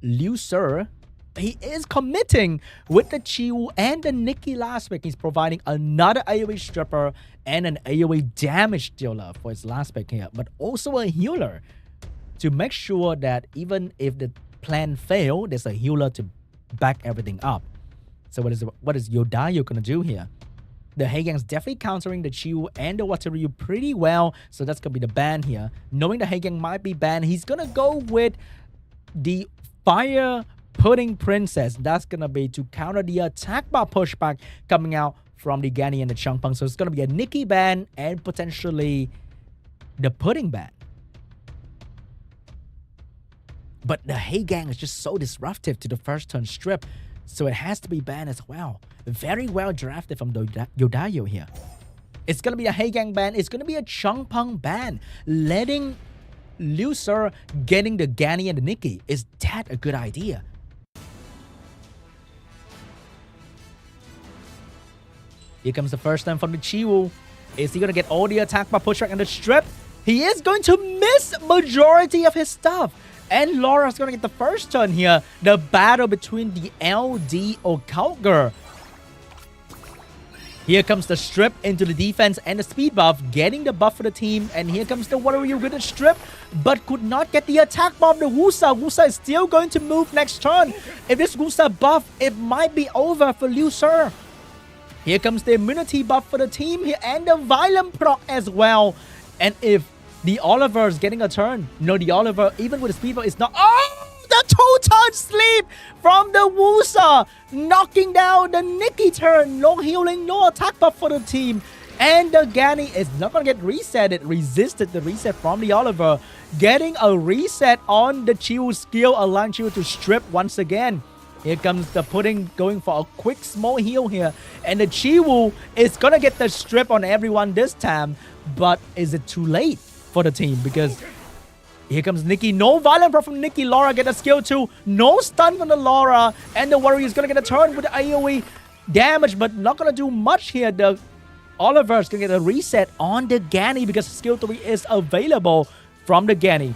LUSIR, he is committing with the Chiwoo and the Nikki last pick. He's providing another AoE stripper and an AoE damage dealer for his last pick here, but also a healer to make sure that even if the plan fails, there's a healer to back everything up. So what is YODAYO gonna do here? The Haegang's definitely countering the Chiwoo and the YODAYO pretty well, so that's gonna be the ban here. Knowing the Haegang might be banned, he's gonna go with the Fire Pudding Princess. That's gonna be to counter the attack bar pushback coming out from the Ganny and the CHUNG. So it's gonna be a Nikki ban and potentially the Pudding ban. But the Heigang is just so disruptive to the first turn strip, so it has to be banned as well. Very well drafted from the YODAYO here. It's gonna be a Heigang ban. It's gonna be a CHUNG ban. Letting LUSIR getting the Ganny and the Nikki. Is that a good idea? Here comes the first time from the Chiwu. Is he gonna get all the attack by pushback and the strip? He is going to miss majority of his stuff. And Laura's gonna get the first turn here. The battle between the LD Occult Girl. Here comes the strip into the defense and the speed buff, getting the buff for the team. And here comes the YODAYO with the strip, but could not get the attack buff. The Wusa. Wusa is still going to move next turn. If this Wusa buff, it might be over for LUSIR. Here comes the immunity buff for the team here and the violent proc as well. And if the Oliver is getting a turn, no, the Oliver, even with the speed buff, is not. Oh! The two-turn sleep from the Wusa, knocking down the Nikki turn. No healing, no attack buff for the team. And the Ganny is not going to get reset. It resisted the reset from the Oliver. Getting a reset on the Chiwu skill, allowing Chiwu to strip once again. Here comes the pudding, going for a quick small heal here. And the Chiwu is going to get the strip on everyone this time. But is it too late for the team? Because here comes Nikki. No violent prop from Nikki. Laura get a skill too. No stun from the Laura. And the Warrior is going to get a turn with the AoE damage, but not going to do much here. The Oliver is going to get a reset on the Ganny because skill 3 is available from the Ganny.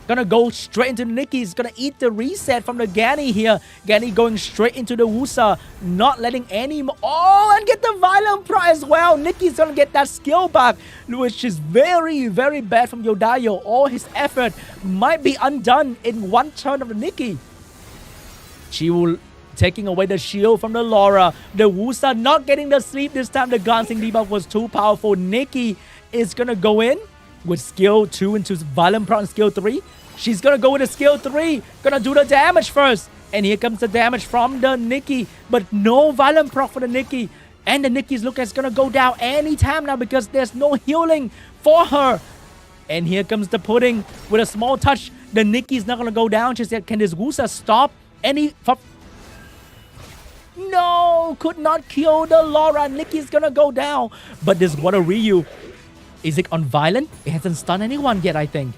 Gonna go straight into Nikki. He's gonna eat the reset from the Ganny here. Ganny going straight into the Wusa. Not letting any more. Oh, and get the violent pro as well. Nikki's gonna get that skill back, which is very, very bad from YODAYO. All his effort might be undone in one turn of the Nikki. Chiwu taking away the shield from the Laura. The Wusa not getting the sleep this time. The glancing debuff was too powerful. Nikki is gonna go in with skill 2 into violent pro and skill 3. She's gonna go with a skill 3. Gonna do the damage first. And here comes the damage from the Nikki. But no violent proc for the Nikki. And the Nikki's look is gonna go down anytime now because there's no healing for her. And here comes the pudding with a small touch. The Nikki's not gonna go down just yet. Can this Wusa stop any... No! Could not kill the Laura. Nikki's gonna go down. But this YODAYO, is it on violent? It hasn't stunned anyone yet, I think.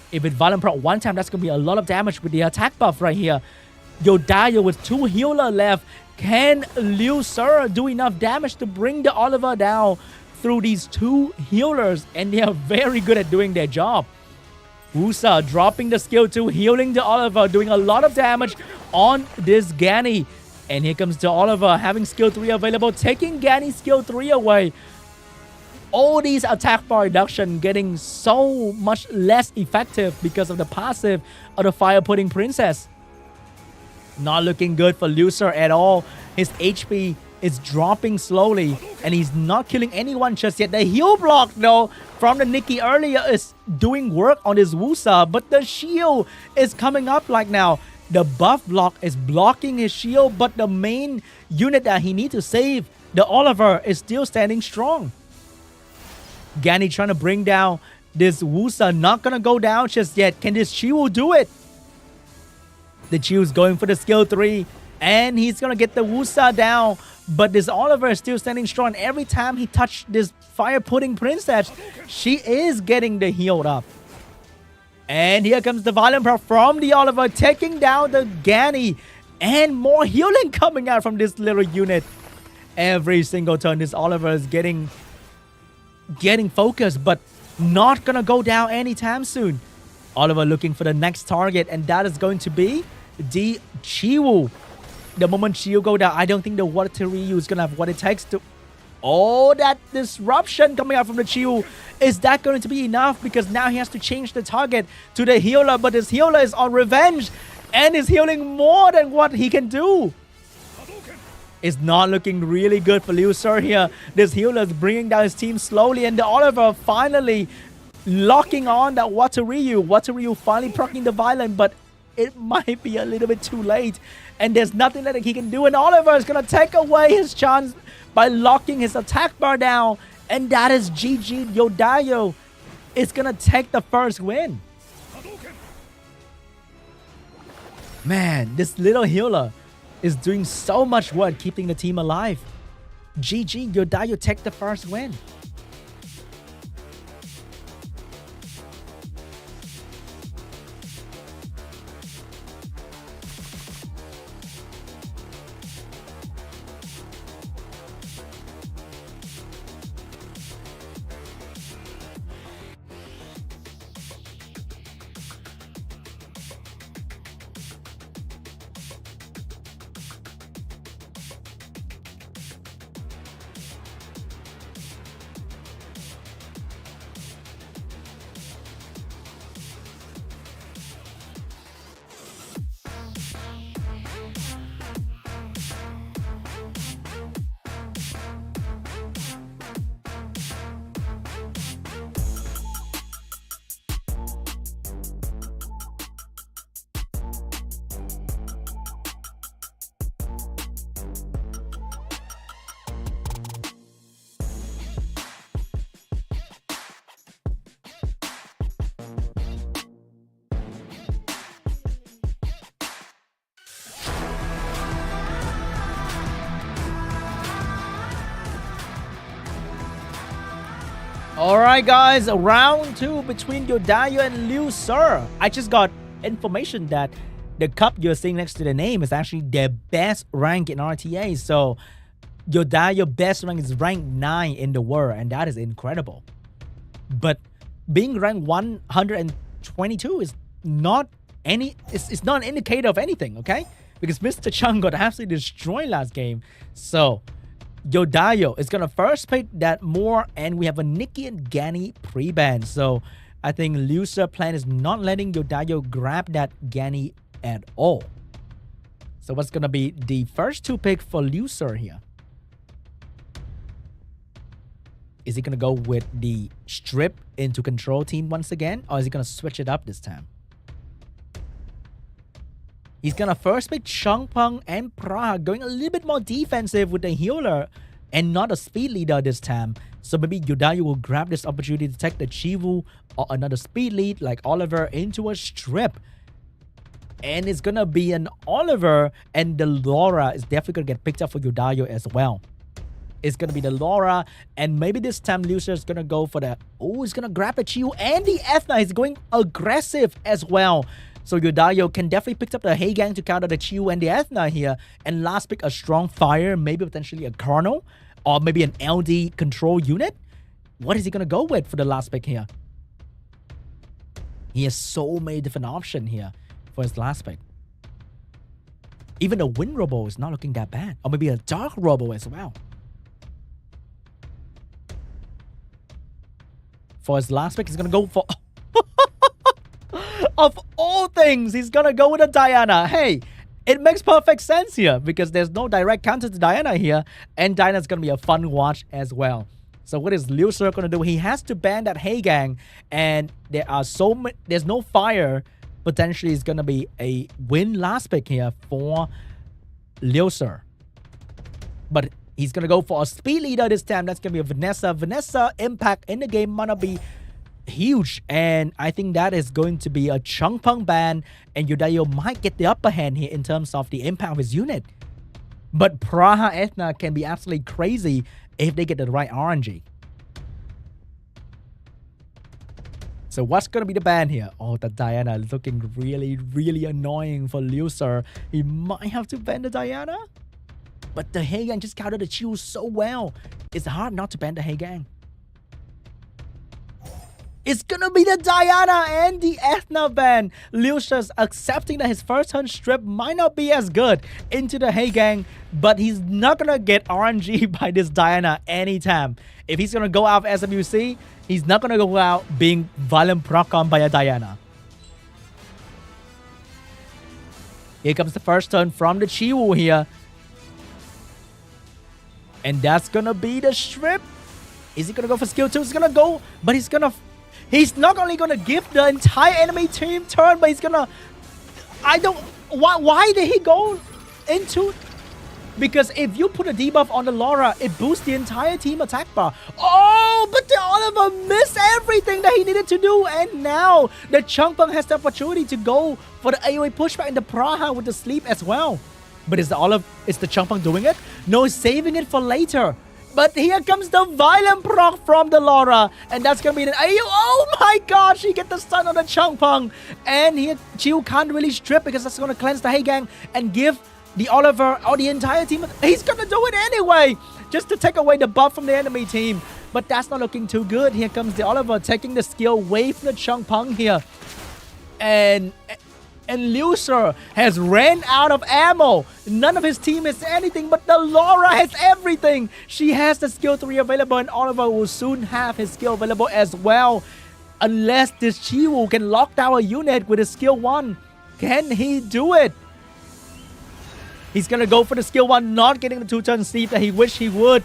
If it violent proc one time, that's going to be a lot of damage with the attack buff right here. YODAYO with 2 healer left. Can LUSIR do enough damage to bring the Oliver down through these 2 healers? And they are very good at doing their job. Wusa dropping the skill 2, healing the Oliver, doing a lot of damage on this Ganny. And here comes the Oliver having skill 3 available, taking Ganny's skill 3 away. All these attack bar reduction getting so much less effective because of the passive of the Fire Pudding Princess. Not looking good for LUSIR at all. His HP is dropping slowly and he's not killing anyone just yet. The heal block though from the Nikki earlier is doing work on his Wusa, but the shield is coming up like now. The buff block is blocking his shield, but the main unit that he needs to save, the Oliver, is still standing strong. Ganny trying to bring down this Wusa. Not gonna go down just yet. Can this Chiwu do it? The Chiwu's going for the skill 3. And he's gonna get the Wusa down. But this Oliver is still standing strong. Every time he touched this Fire Pudding Princess, she is getting the healed up. And here comes the violent proc from the Oliver, taking down the Ganny. And more healing coming out from this little unit. Every single turn, this Oliver is getting focused, but not gonna go down anytime soon. Oliver looking for the next target, and that is going to be the Chiwu. The moment Chiwu go down, I don't think the YODAYO is gonna have what it takes to... Oh, that disruption coming out from the Chiwu. Is that going to be enough? Because now he has to change the target to the healer, but this healer is on revenge and is healing more than what he can do. It's not looking really good for LUSIR here. This healer is bringing down his team slowly, and the Oliver finally locking on that YODAYO. YODAYO finally proccing the violent, but it might be a little bit too late. And there's nothing that he can do, and Oliver is going to take away his chance by locking his attack bar down. And that is GG. YODAYO is going to take the first win. Man, this little healer is doing so much work keeping the team alive. GG, YODAYO take the first win. Alright guys, round 2 between YODAYO and LUSIR. I just got information that the cup you're seeing next to the name is actually their best rank in RTA. So YODAYO best rank is rank 9 in the world, and that is incredible. But being ranked 122 is not it's not an indicator of anything, okay? Because Mr. Chung got absolutely destroyed last game. So YODAYO is gonna first pick that more, and we have a Nikki and Gani pre-ban. So I think LUSIR plan is not letting YODAYO grab that Gani at all. So what's gonna be the first 2 pick for LUSIR here? Is he gonna go with the strip into control team once again, or is he gonna switch it up this time? He's gonna first pick CHUNG and Praha, going a little bit more defensive with the healer and not a speed leader this time. So maybe YODAYO will grab this opportunity to take the Chivu or another speed lead like Oliver into a strip. And it's gonna be an Oliver, and the Laura is definitely gonna get picked up for YODAYO as well. It's gonna be the Laura, and maybe this time LUSIR is gonna go for the... Oh, he's gonna grab the Chivu and the Ethna. He's going aggressive as well. So YODAYO can definitely pick up the Heigang to counter the Chiu and the Ethna here. And last pick a strong fire, maybe potentially a Colonel, or maybe an LD control unit. What is he going to go with for the last pick here? He has so many different options here for his last pick. Even the Wind Robo is not looking that bad. Or maybe a Dark Robo as well. For his last pick, he's going to go for... Of all things, he's gonna go with a Diana. Hey, it makes perfect sense here because there's no direct counter to Diana here, and Diana's gonna be a fun watch as well. So what is LUSIR gonna do? He has to ban that Heigang, and there's no fire. Potentially, it's gonna be a win last pick here for LUSIR. But he's gonna go for a speed leader this time. That's gonna be a Vanessa. Vanessa impact in the game might not be huge, and I think that is going to be a CHUNG ban, and YODAYO might get the upper hand here in terms of the impact of his unit. But Praha Ethna can be absolutely crazy if they get the right RNG. So what's going to be the ban here? Oh, the Diana is looking really, really annoying for LUSIR. He might have to ban the Diana, but the Heigang just countered the Chiu so well. It's hard not to ban the Heigang. It's gonna be the Diana and the Ethna ban. LUSIR's accepting that his first turn strip might not be as good into the Heigang, but he's not gonna get RNG by this Diana anytime. If he's gonna go out of SWC, he's not gonna go out being violent proc-on by a Diana. Here comes the first turn from the Chiwu here. And that's gonna be the strip. Is he gonna go for skill 2? He's gonna go, but he's not only gonna give the entire enemy team turn, but he's gonna... Why did he go into... Because if you put a debuff on the Laura, it boosts the entire team attack bar. Oh, but the Oliver missed everything that he needed to do. And now the CHUNG has the opportunity to go for the AoE pushback in the Praha with the sleep as well. But is the CHUNG doing it? No, he's saving it for later. But here comes the violent proc from the Laura. And that's going to be an AoE. Oh my gosh, he gets the stun on the CHUNG. And here, Chiu can't really strip because that's going to cleanse the Heigang and give the Oliver or the entire team. He's going to do it anyway, just to take away the buff from the enemy team. But that's not looking too good. Here comes the Oliver taking the skill away from the CHUNG here. And LUSIR has ran out of ammo. None of his team has anything, but the Laura has everything. She has the skill 3 available, and Oliver will soon have his skill available as well. Unless this Chiwu can lock down a unit with his skill 1. Can he do it? He's going to go for the skill 1, not getting the 2-turn sleep that he wished he would.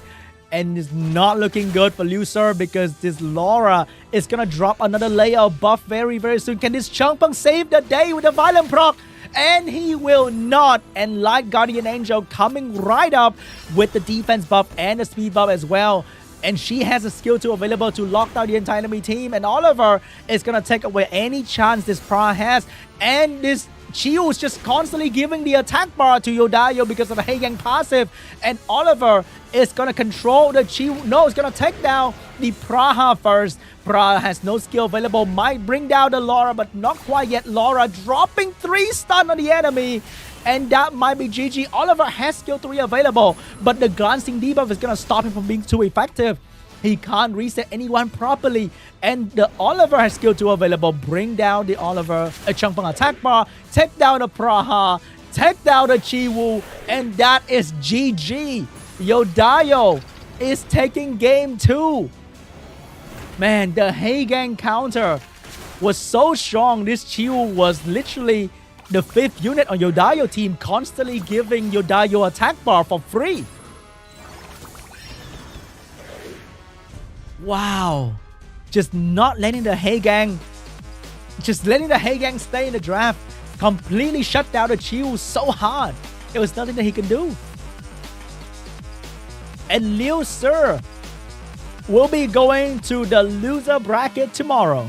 And it's not looking good for LUSIR because this Laura is going to drop another layer of buff very, very soon. Can this CHUNG save the day with a violent proc? And he will not. And like Guardian Angel coming right up with the defense buff and the speed buff as well. And she has a skill 2 available to lock down the entire enemy team. And Oliver is going to take away any chance this Pra has. And this Chiu is just constantly giving the attack bar to YODAYO because of the Heigang passive. And Oliver is going to control the Chiu. No, he's going to take down the Praha first. Praha has no skill available. Might bring down the Laura, but not quite yet. Laura dropping 3 stun on the enemy. And that might be GG. Oliver has skill 3 available, but the glancing debuff is going to stop him from being too effective. He can't reset anyone properly. And the Oliver has skill 2 available. Bring down the Oliver, a CHUNG attack bar. Take down the Praha. Take down the Chiwu. And that is GG. YODAYO is taking game 2. Man, the Heigang counter was so strong. This Chiwu was literally the 5th unit on YODAYO team, constantly giving YODAYO attack bar for free. Wow. Just not letting the Heigang, stay in the draft. Completely shut down the Chiu so hard. It was nothing that he can do. And LUSIR will be going to the loser bracket tomorrow.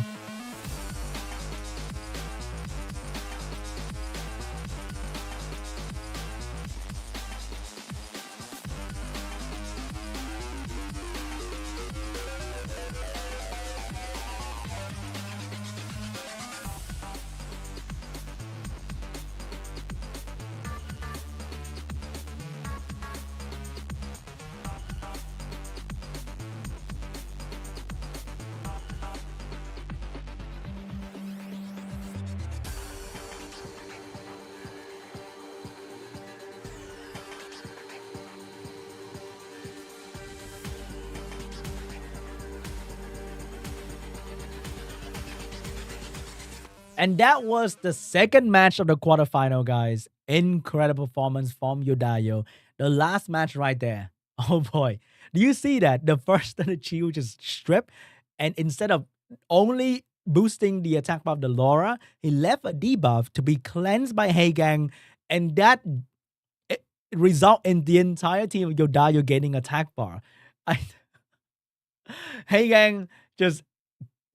And that was the second match of the quarterfinal, guys. Incredible performance from YODAYO. The last match right there. Oh boy. Do you see that? The first the Chiu just stripped. And instead of only boosting the attack buff of the Laura, he left a debuff to be cleansed by Heigang. And that result in the entire team of YODAYO getting attack bar. Heigang just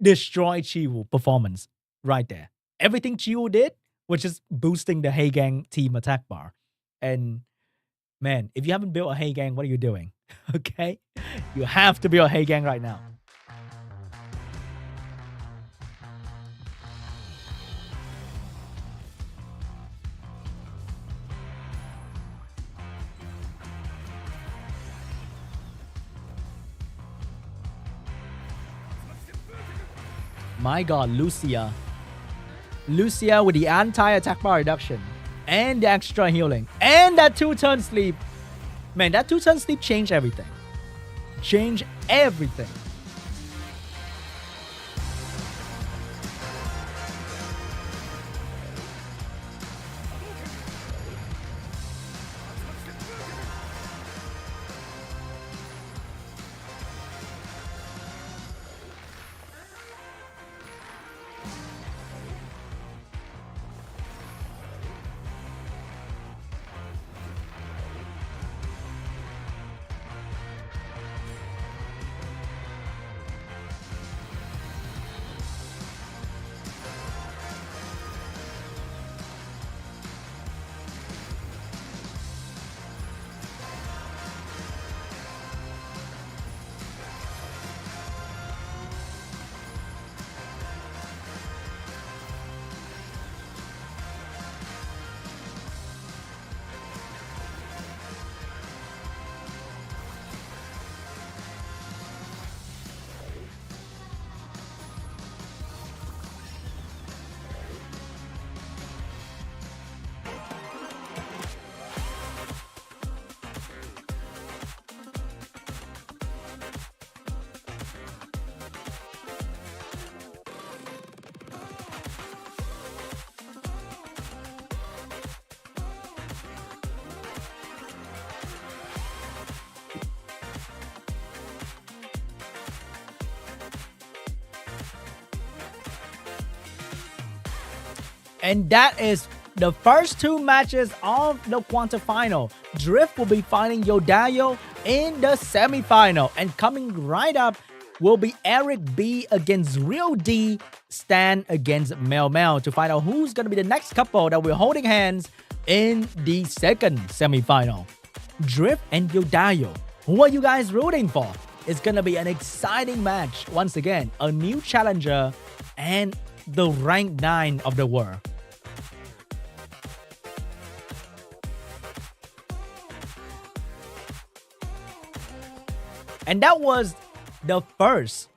destroyed Chiu performance right there. Everything Chiu did was just boosting the Heigang team attack bar. And man, if you haven't built a Heigang, what are you doing? Okay? You have to build a Heigang right now. My god, LUSIR. LUSIR with the anti-attack bar reduction. And the extra healing. And that 2-turn sleep. Man, that 2-turn sleep changed everything. Changed everything. And that is the first two matches of the quarterfinal. Drift will be fighting YODAYO in the semifinal. And coming right up will be ERIC.B against REAL.D, Stan against MEOWMEOW to find out who's going to be the next couple that we're holding hands in the second semifinal. Drift and YODAYO. Who are you guys rooting for? It's going to be an exciting match. Once again, a new challenger and the rank 9 of the world. And that was the first,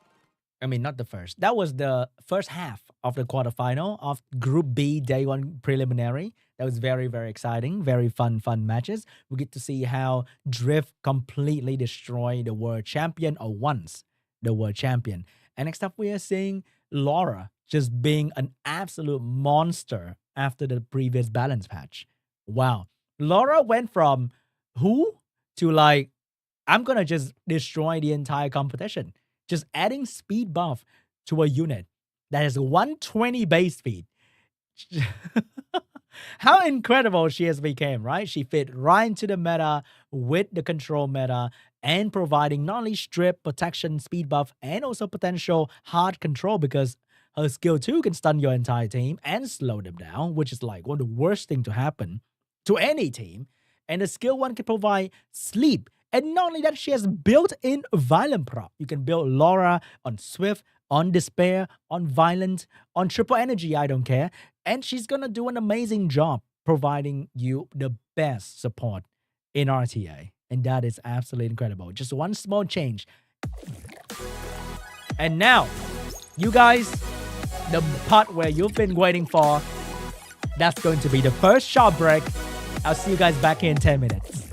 that was the first half of the quarterfinal of Group B Day 1 preliminary. That was very, very exciting, very fun matches. We get to see how Drift completely destroyed the world champion, or once the world champion. And next up, we are seeing Laura just being an absolute monster after the previous balance patch. Wow. Laura went from who to like, I'm going to just destroy the entire competition. Just adding speed buff to a unit that has 120 base speed. How incredible she has become, right? She fit right into the meta with the control meta and providing not only strip, protection, speed buff, and also potential hard control, because her skill 2 can stun your entire team and slow them down, which is like one of the worst things to happen to any team. And the skill 1 can provide sleep. And not only that, she has built-in Violent prop. You can build Laura on Swift, on Despair, on Violent, on Triple Energy, I don't care. And she's going to do an amazing job providing you the best support in RTA. And that is absolutely incredible. Just one small change. And now, you guys, the part where you've been waiting for, that's going to be the first short break. I'll see you guys back here in 10 minutes.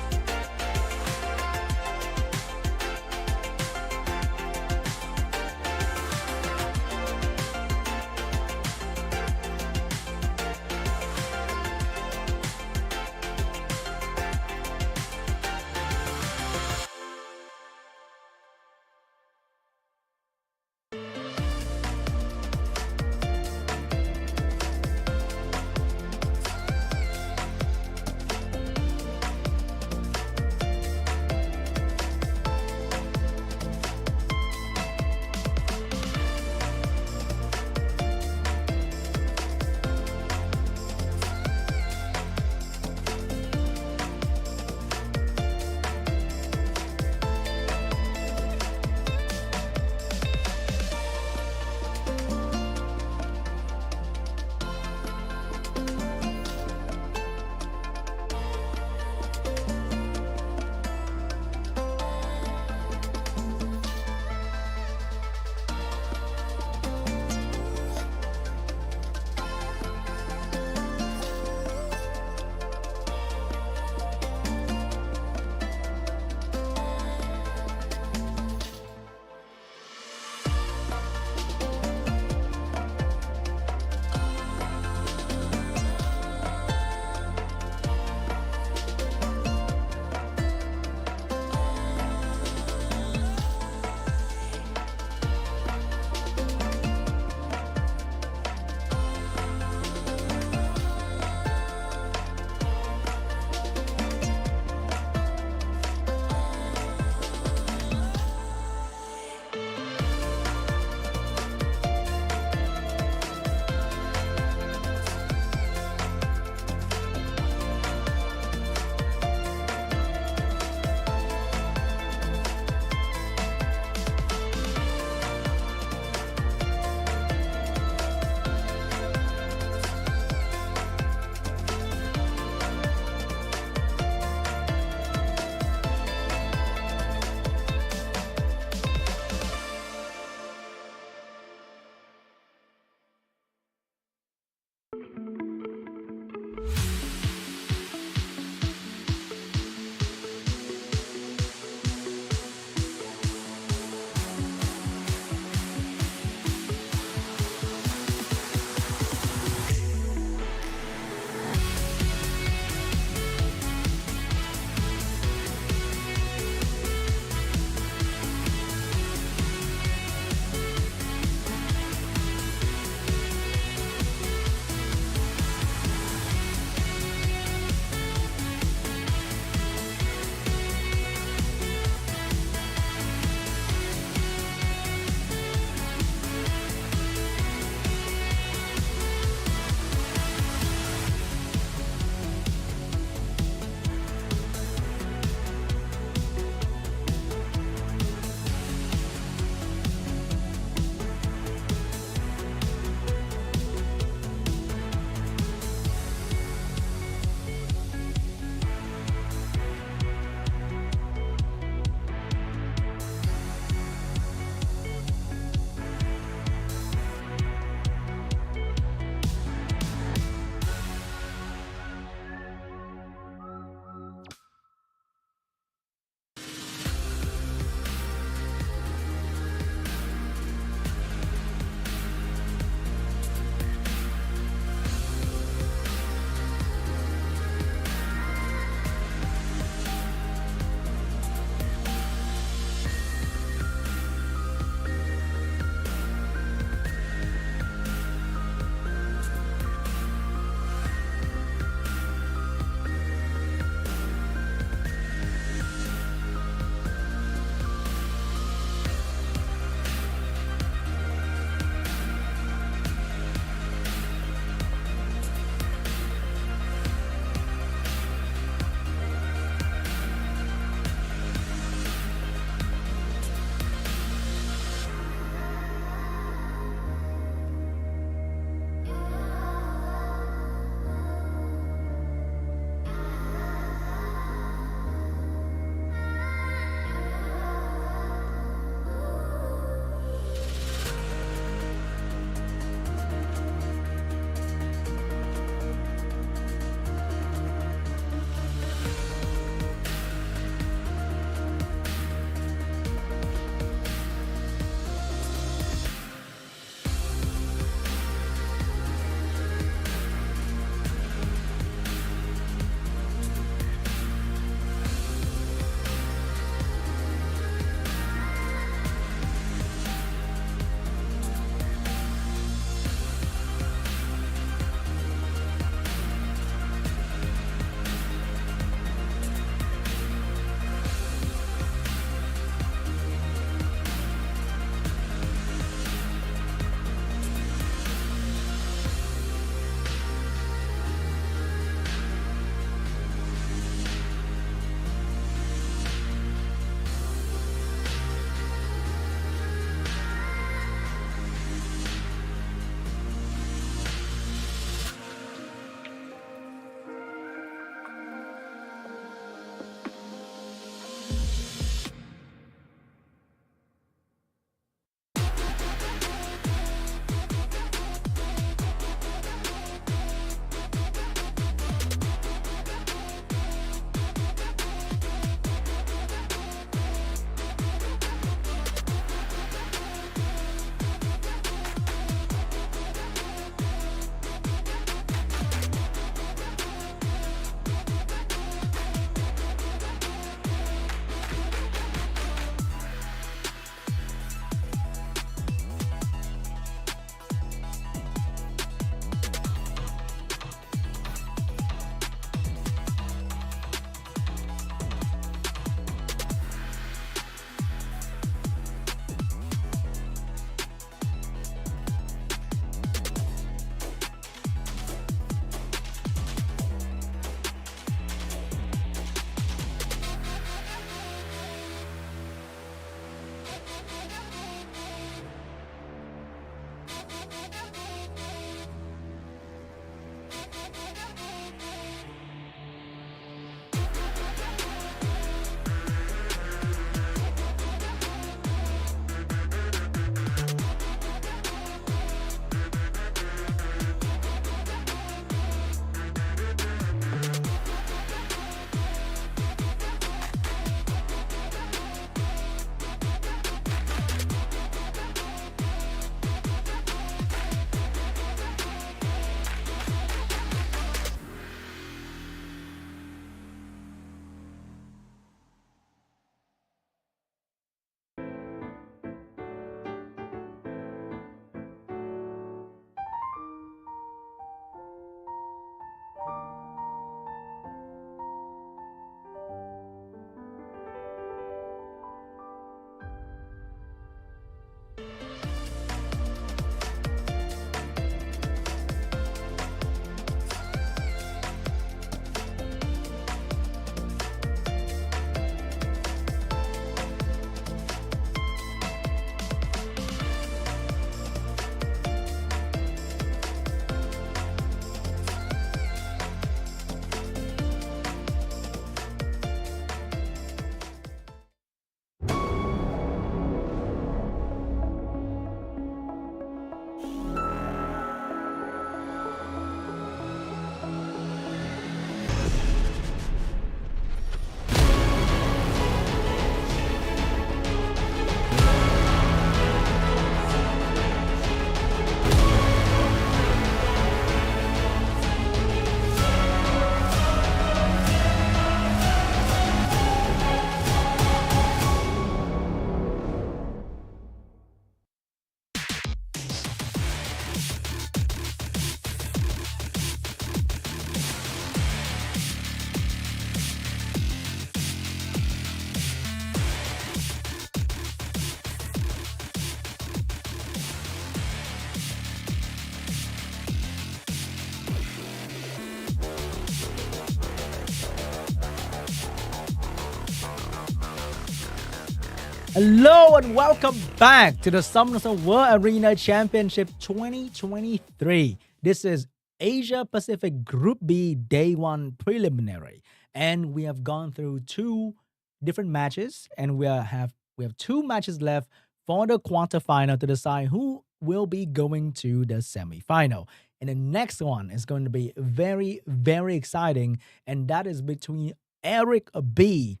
Hello and welcome back to the Semifinals World Arena Championship 2023. This is Asia Pacific Group B Day 1 Preliminary. And we have gone through 2 different matches. And we have 2 matches left for the quarterfinal to decide who will be going to the semifinal. And the next one is going to be very, very exciting. And that is between ERIC.B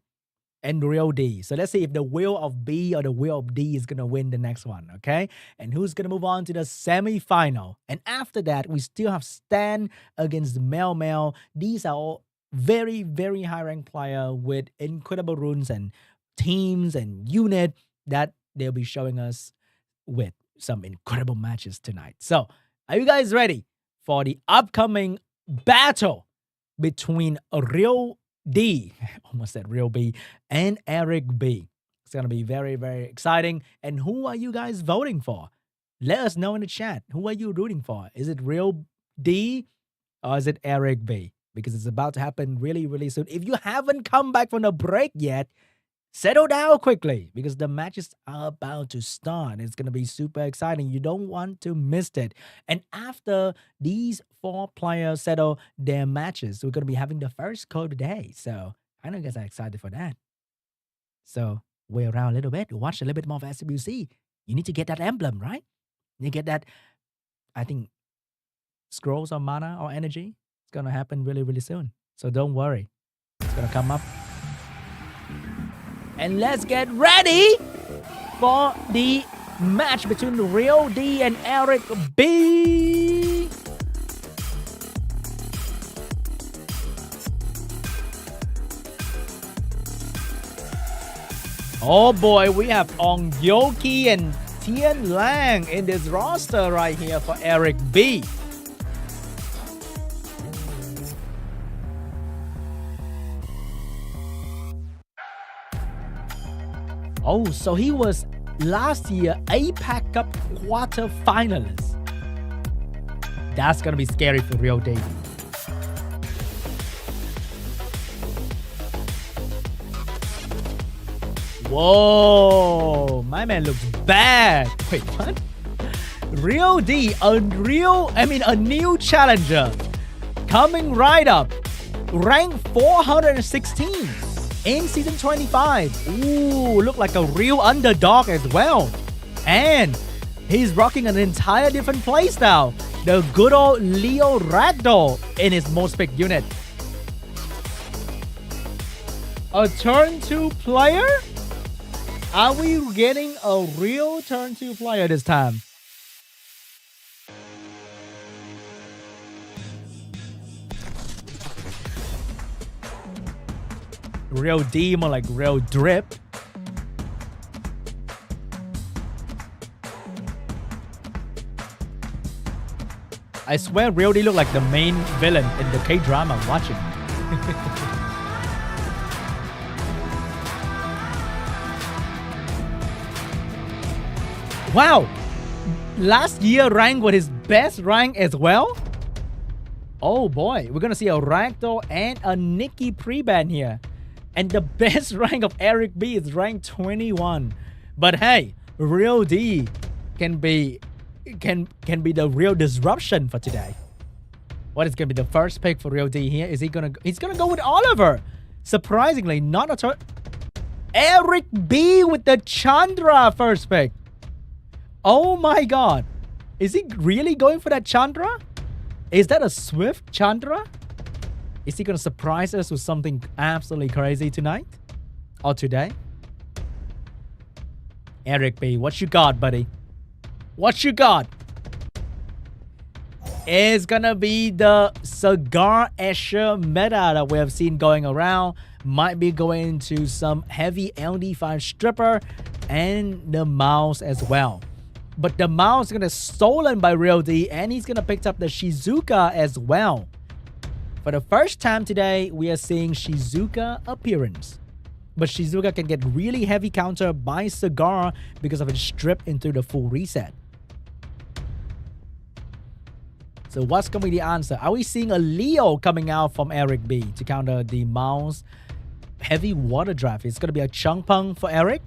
and REAL.D. So let's see if the will of B or the will of D is going to win the next one, okay? And who's going to move on to the semifinal. And after that, we still have Stan against MEOWMEOW. These are all very, very high-ranked players with incredible runes and teams and unit that they'll be showing us with some incredible matches tonight. So, are you guys ready for the upcoming battle between REAL.D, almost said REAL.B, and ERIC.B? It's going to be very, very exciting. And who are you guys voting for? Let us know in the chat. Who are you rooting for? Is it REAL.D or is it ERIC.B? Because it's about to happen really, really soon. If you haven't come back from the break yet, settle down quickly because the matches are about to start. It's going to be super exciting. You don't want to miss it. And after these 4 players settle their matches, we're going to be having the first code today. So I know you guys are excited for that. So wait around a little bit. Watch a little bit more of SWC. You need to get that emblem, right? You get that, I think, scrolls or mana or energy. It's going to happen really, really soon. So don't worry. It's going to come up. And let's get ready for the match between REAL.D and ERIC.B. Oh boy, we have Ong Yoki and Tian Lang in this roster right here for ERIC.B. Oh, so he was last year APAC Cup quarterfinalist. That's gonna be scary for REAL.D. Whoa, my man looks bad. Wait, what? REAL.D, a new challenger, coming right up, ranked 416. In season 25. Ooh, look like a real underdog as well. And he's rocking an entire different playstyle. The good old Leo Ragdoll in his most picked unit. A turn 2 player? Are we getting a real turn 2 player this time? REAL.D more like real drip. I swear REAL.D look like the main villain in the K-drama I'm watching. Wow! Last year rank was his best rank as well? Oh boy, we're gonna see a Ragdoll and a Nikki pre-ban here. And the best rank of ERIC.B is rank 21. But hey, REAL.D can be the real disruption for today. What is gonna be the first pick for REAL.D here? He's gonna go with Oliver. Surprisingly, not a turn. ERIC.B with the Chandra first pick. Oh my god. Is he really going for that Chandra? Is that a Swift Chandra? Is he going to surprise us with something absolutely crazy tonight? Or today? ERIC.B, what you got, buddy? What you got? It's going to be the Cigar Escher meta that we have seen going around. Might be going to some heavy LD5 stripper and the mouse as well. But the mouse is going to stolen by REAL.D and he's going to pick up the Shizuka as well. For the first time today, we are seeing Shizuka appearance. But Shizuka can get really heavy counter by Cigar because of its strip into the full reset. So what's going to be the answer? Are we seeing a Leo coming out from ERIC.B to counter the mouse heavy water draft? It's going to be a Chung for ERIC.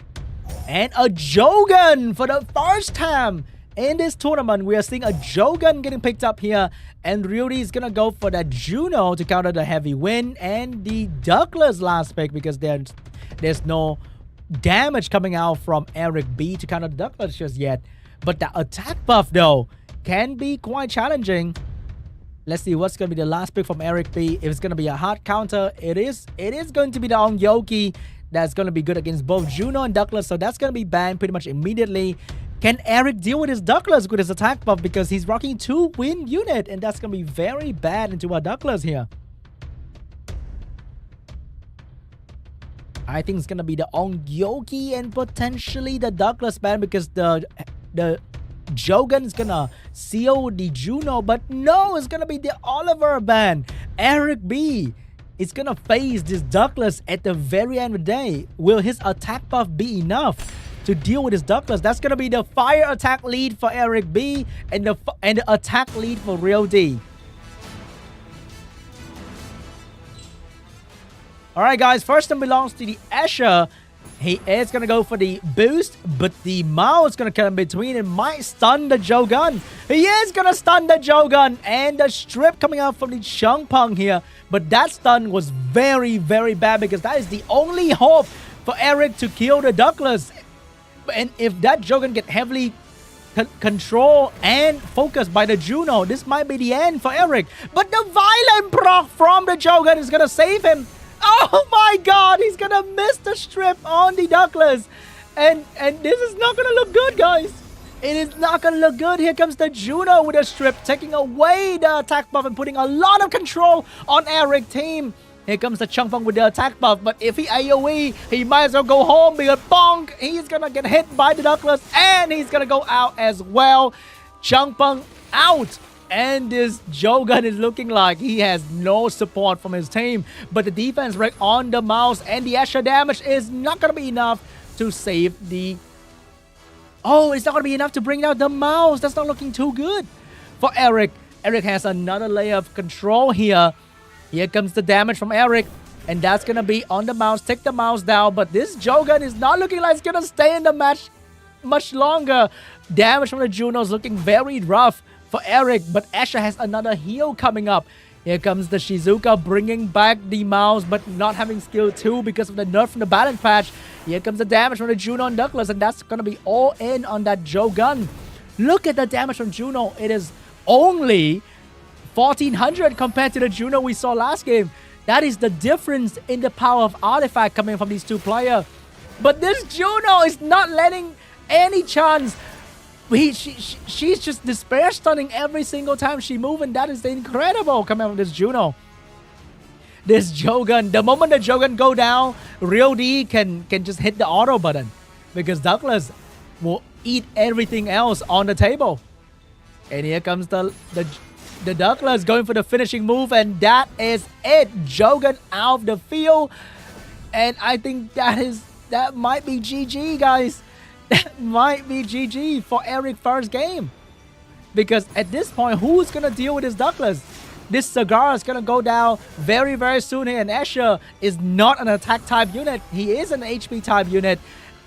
And a Jogan for the first time in this tournament. We are seeing a Jogan getting picked up here. And REAL.D is going to go for that Juno to counter the heavy wind and the Douglas last pick because there's no damage coming out from ERIC.B to counter the Douglas just yet. But the attack buff though can be quite challenging. Let's see what's going to be the last pick from ERIC.B. If it's going to be a hard counter, it is going to be the Ongyoki that's going to be good against both Juno and Douglas. So that's going to be banned pretty much immediately. Can ERIC deal with his Douglas with his attack buff? Because he's rocking 2 wind unit. And that's going to be very bad into our Douglas here. I think it's going to be the Ongyoki and potentially the Douglas ban because the Jogan is going to seal the Juno. But no, it's going to be the Oliver ban. ERIC.B is going to face this Douglas at the very end of the day. Will his attack buff be enough to deal with his Douglas? That's going to be the fire attack lead for ERIC.B and the attack lead for REAL.D. Alright guys, first one belongs to the Asher. He is going to go for the boost, but the Mao is going to come in between and might stun the Jogan. He is going to stun the Jogan and the strip coming out from the CHUNG here. But that stun was very, very bad because that is the only hope for ERIC to kill the Douglas. And if that Jogan get heavily controlled and focused by the Juno, this might be the end for ERIC. But the violent proc from the Jogan is going to save him. Oh my god, he's going to miss the strip on the Douglas. And this is not going to look good, guys. It is not going to look good. Here comes the Juno with a strip, taking away the attack buff and putting a lot of control on ERIC team. Here comes the Chung with the attack buff, but if he AoE, he might as well go home because bonk, he's gonna get hit by the Douglas and he's gonna go out as well. Chung out, and this Jogan is looking like he has no support from his team. But the defense wreck on the mouse and the extra damage is not gonna be enough to save the... Oh, it's not gonna be enough to bring out the mouse. That's not looking too good for ERIC. ERIC has another layer of control here. Here comes the damage from ERIC, and that's going to be on the mouse. Take the mouse down, but this Jogan is not looking like it's going to stay in the match much longer. Damage from the Juno is looking very rough for ERIC, but Asher has another heal coming up. Here comes the Shizuka bringing back the mouse, but not having skill 2 because of the nerf from the balance patch. Here comes the damage from the Juno and Douglas, and that's going to be all in on that Jogan. Look at the damage from Juno. It is only 1400 compared to the Juno we saw last game. That is the difference in the power of artifact coming from these two players. But this Juno is not letting any chance. She's just despair stunning every single time she moves, and that is incredible coming from this Juno. This Jogan, the moment the Jogan go down, REAL.D can just hit the auto button because Douglas will eat everything else on the table. And here comes the Douglas going for the finishing move, and that is it. Jogan out of the field, and I think that might be GG, guys. That might be GG for ERIC first game, because at this point, who's gonna deal with this Douglas? This Cigar is gonna go down very, very soon here, and Asher is not an attack type unit. He is an HP type unit,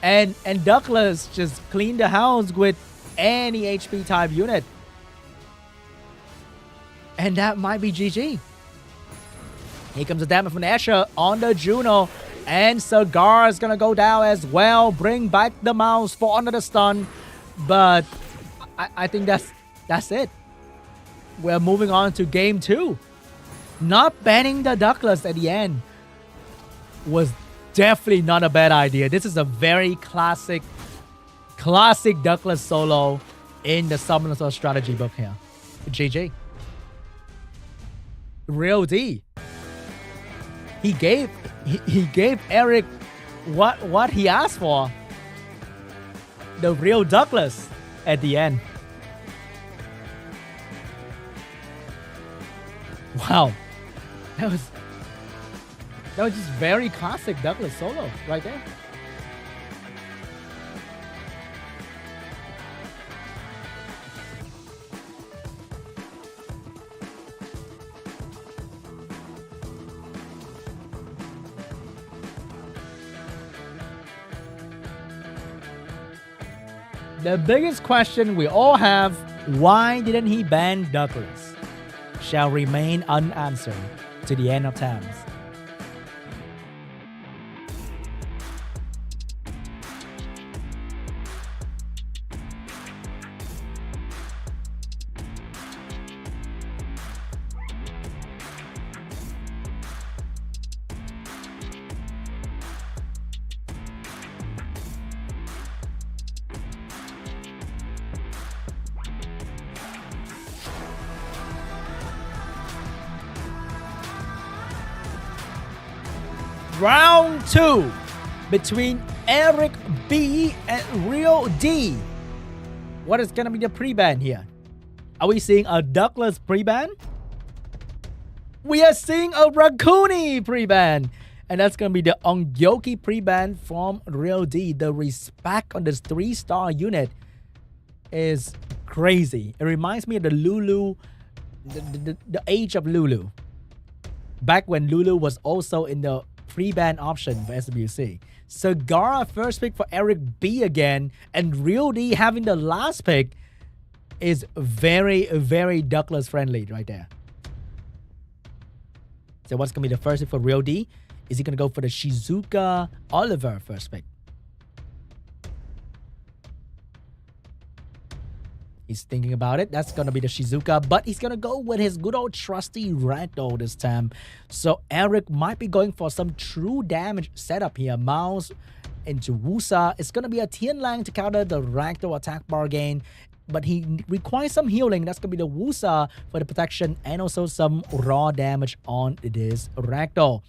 and Douglas just cleaned the house with any HP type unit. And that might be GG. Here comes the damage from Asher on the Juno. And Cigar is going to go down as well. Bring back the mouse for another stun. But I think that's it. We're moving on to game 2. Not banning the Douglas at the end was definitely not a bad idea. This is a very classic Douglas solo in the Summoner's War strategy book here. GG. REAL.D. He gave ERIC what he asked for. The real Douglas at the end. Wow. That was just very classic Douglas solo right there. The biggest question we all have, why didn't he ban Douglas? Shall remain unanswered to the end of times. Round 2 between ERIC.B and REAL.D. What is going to be the pre-ban here? Are we seeing a Douglas pre-ban? We are seeing a Raccoony pre-ban. And that's going to be the Ongyoki pre-ban from REAL.D. The respect on this 3-star unit is crazy. It reminds me of the Lulu, the age of Lulu. Back when Lulu was also in the pre-ban option for SWC. Sagara first pick for ERIC.B again, and REAL.D having the last pick is very, very Douglas friendly right there. So what's going to be the first pick for REAL.D? Is he going to go for the Shizuka Oliver first pick? He's thinking about it. That's going to be the Shizuka, but he's going to go with his good old trusty Ragdoll this time. So Eric might be going for some true damage setup here. Mouse into Wusa. It's going to be a Tianlang to counter the Ragdoll attack bar gain, but he requires some healing. That's going to be the Wusa for the protection and also some raw damage on this Ragdoll.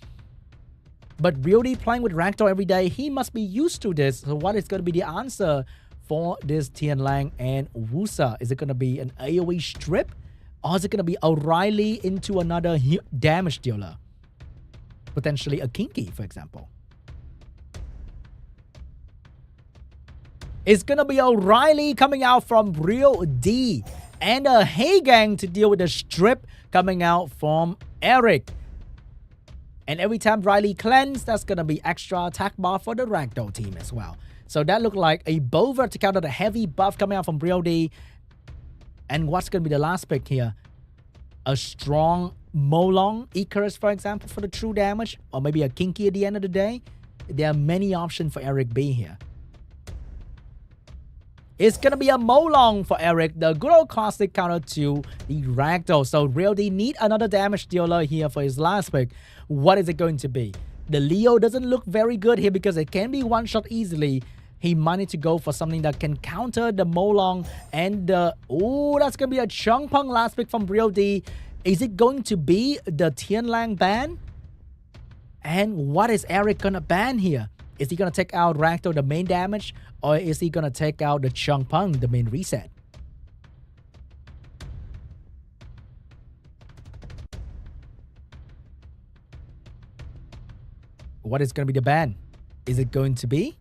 But REAL.D playing with Ragdoll every day, he must be used to this. So what is going to be the answer for this Tianlang and Wusa? Is it going to be an AoE strip? Or is it going to be O'Reilly into another damage dealer? Potentially a Kinky, for example. It's going to be O'Reilly coming out from REAL.D. And a Heigang to deal with the strip coming out from Eric. And every time Riley cleanse, that's going to be extra attack bar for the Ragdoll team as well. So that looked like a Bover to counter the heavy buff coming out from REAL.D. And what's going to be the last pick here? A strong Molong, Icarus, for example, for the true damage. Or maybe a Kinky at the end of the day. There are many options for ERIC.B here. It's going to be a Molong for Eric, the good old classic counter to the Ragdoll. So REAL.D need another damage dealer here for his last pick. What is it going to be? The Leo doesn't look very good here because it can be one-shot easily. He might need to go for something that can counter the Molong and the... Oh, that's going to be a CHUNG last pick from REAL.D. Is it going to be the Tianlang ban? And what is Eric going to ban here? Is he going to take out Ragdoll, the main damage? Or is he going to take out the CHUNG, the main reset? What is going to be the ban? Is it going to be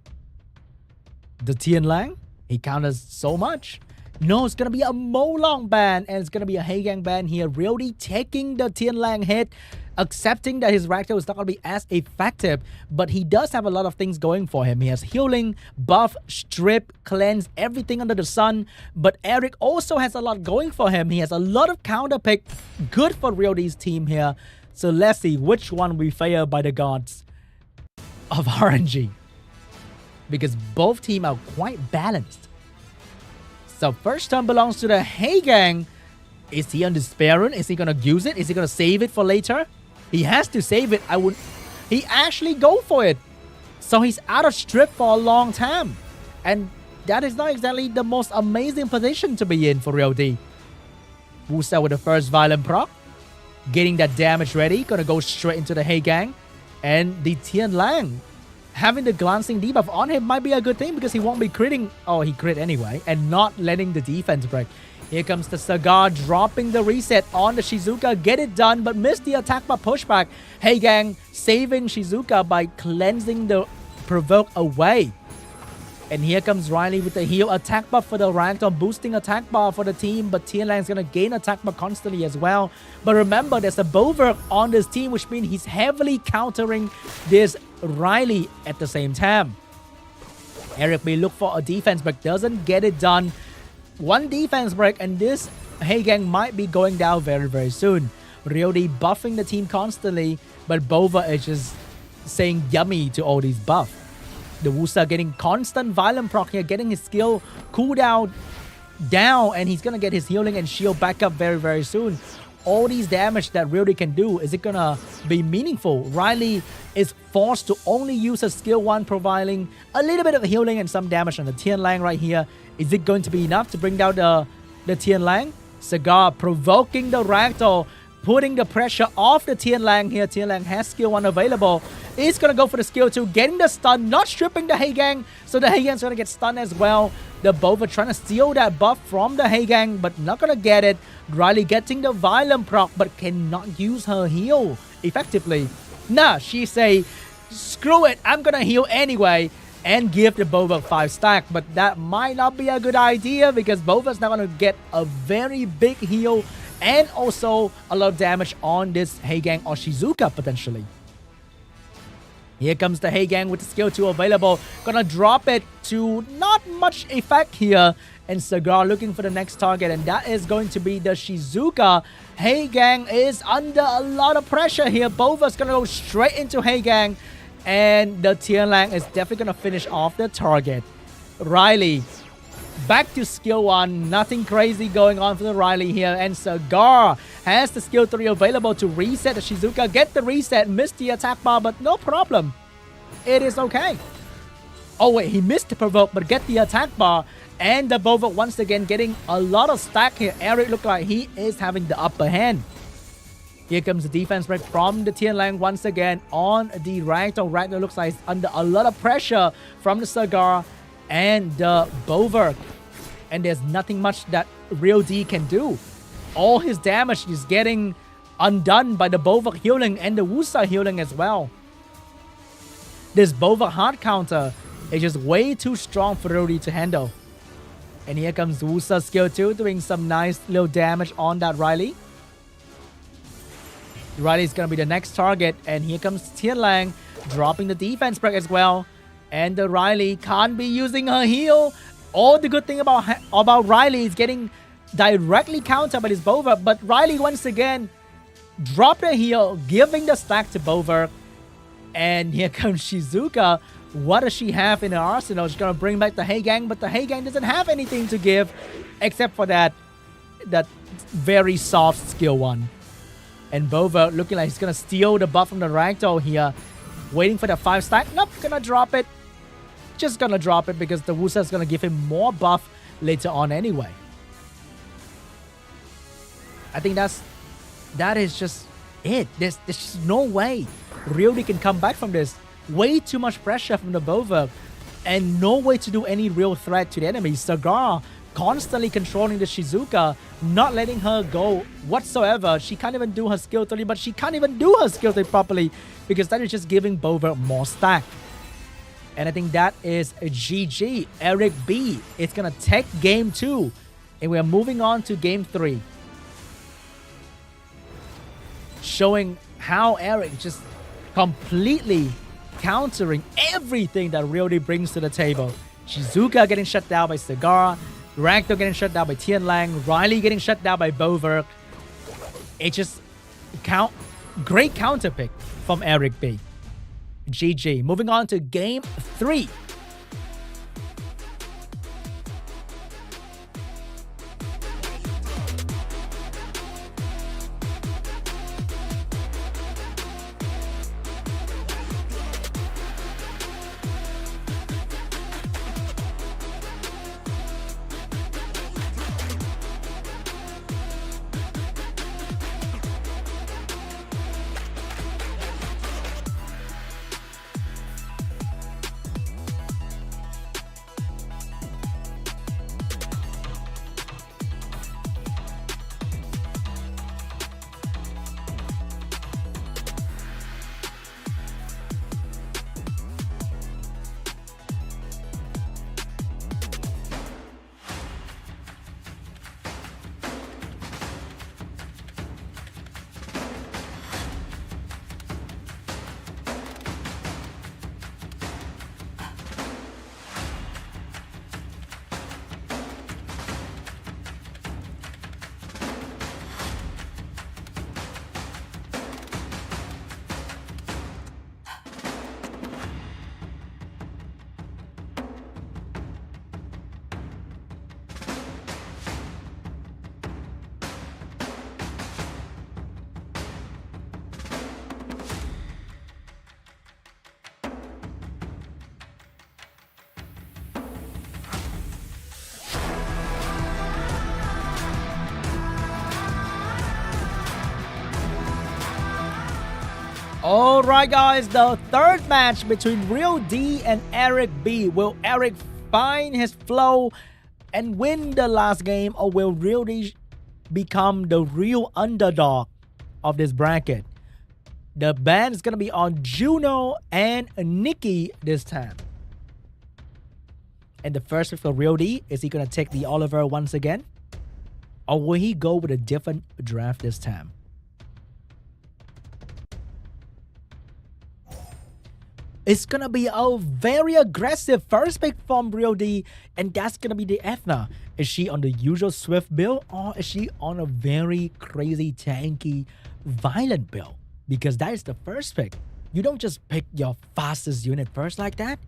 the Tianlang? He counters so much. No, it's going to be a Molong ban. And it's going to be a Heigang ban here. REAL.D taking the Tianlang hit. Accepting that his Ragdoll is not going to be as effective. But he does have a lot of things going for him. He has healing, buff, strip, cleanse, everything under the sun. But Eric also has a lot going for him. He has a lot of counter pick. Good for REAL.D's team here. So let's see which one we favor by the gods of RNG, because both teams are quite balanced. So first turn belongs to the Heigang. Is he on the spare rune? Is he gonna use it? Is he gonna save it for later? He has to save it. He actually go for it. So he's out of strip for a long time, and that is not exactly the most amazing position to be in for REAL.D. Wusa with the first violent proc, getting that damage ready, gonna go straight into the Heigang. And the Tianlang having the glancing debuff on him might be a good thing because he won't be critting. Oh, he crit anyway. And not letting the defense break. Here comes the Sagar dropping the reset on the Shizuka. Get it done, but missed the attack by pushback. Heigang saving Shizuka by cleansing the provoke away. And here comes Riley with the heal attack buff for the Ragdoll, boosting attack bar for the team, but Tianlang's gonna gain attack bar constantly as well. But remember, there's a Bover on this team, which means he's heavily countering this Riley at the same time. ERIC.B look for a defense break, doesn't get it done. One defense break and this Haegang might be going down very, very soon. REAL.D buffing the team constantly, but Bova is just saying yummy to all these buffs. The Wusa getting constant violent proc here, getting his skill cooldown down, and he's gonna get his healing and shield back up very, very soon. All these damage that REAL.D can do, is it gonna be meaningful? Riley is forced to only use her skill 1, providing a little bit of healing and some damage on the Tian Lang right here. Is it going to be enough to bring down the Tian Lang? Cigar provoking the Ragdoll, putting the pressure off the Tian Lang here. Tian Lang has skill 1 available. Is gonna go for the skill 2, getting the stun, not stripping the Haegang, so the Haegang's gonna get stunned as well. The Bova trying to steal that buff from the Haegang, but not gonna get it. Riley getting the violent proc, but cannot use her heal effectively. Nah, she say, screw it, I'm gonna heal anyway, and give the Bova 5 stack. But that might not be a good idea, because Bova's not gonna get a very big heal and also a lot of damage on this Haegang or Shizuka potentially. Here comes the Haegang with the skill 2 available. Gonna drop it to not much effect here. And Cigar looking for the next target, and that is going to be the Shizuka. Haegang is under a lot of pressure here. Bova's gonna go straight into Haegang, and the Tian Lang is definitely gonna finish off the target. Riley back to skill 1, nothing crazy going on for the Riley here, and Cigar has the skill 3 available to reset the Shizuka, get the reset, missed the attack bar, but no problem. It is okay. Oh wait, he missed the provoke, but get the attack bar, and the Bova once again getting a lot of stack here. Eric look like he is having the upper hand. Here comes the defense break from the Tian Lang once again on the Ragdoll. Ragdoll looks like he's under a lot of pressure from the Cigar and the Bova, and there's nothing much that REAL.D can do. All his damage is getting undone by the Bova healing and the Wusa healing as well. This Bova hard counter is just way too strong for REAL.D to handle. And here comes Wusa skill 2 doing some nice little damage on that Riley. Riley's gonna be the next target, and here comes Tian Lang dropping the defense break as well. And the Riley can't be using her heal. All the good thing about Riley is getting directly countered by this Bova, but Riley once again dropped the heal, giving the stack to Bova. And here comes Shizuka. What does she have in her arsenal? She's gonna bring back the Haegang, but the Haegang doesn't have anything to give except for that very soft skill 1. And Bova looking like he's gonna steal the buff from the Ragdoll here. Waiting for the 5 stack. Nope, gonna drop it. Just gonna drop it because the Wusa is gonna give him more buff later on anyway. I think that is just it. There's just no way REAL.D can come back from this. Way too much pressure from the Bova, and no way to do any real threat to the enemy. Cigar constantly controlling the Shizuka, not letting her go whatsoever. She can't even do her skill 3, but she can't even do her skill 3 properly because that is just giving Bova more stack. And I think that is a GG. ERIC.B is gonna take game 2, and we are moving on to game 3. Showing how ERIC just completely countering everything that REAL.D brings to the table. Shizuka getting shut down by Cigar, Ragdoll getting shut down by Tian Lang, Riley getting shut down by Bova. It just great counter pick from ERIC.B. GG. Moving on to game 3. Alright guys, the third match between REAL.D and ERIC.B. Will ERIC find his flow and win the last game, or will REAL.D become the real underdog of this bracket? The ban is going to be on Juno and Nikki this time. And the first pick for REAL.D, is he going to take the Oliver once again? Or will he go with a different draft this time? It's going to be a very aggressive first pick from REAL.D, and that's going to be the Ethna. Is she on the usual Swift build, or is she on a very crazy, tanky, violent build? Because that is the first pick. You don't just pick your fastest unit first like that.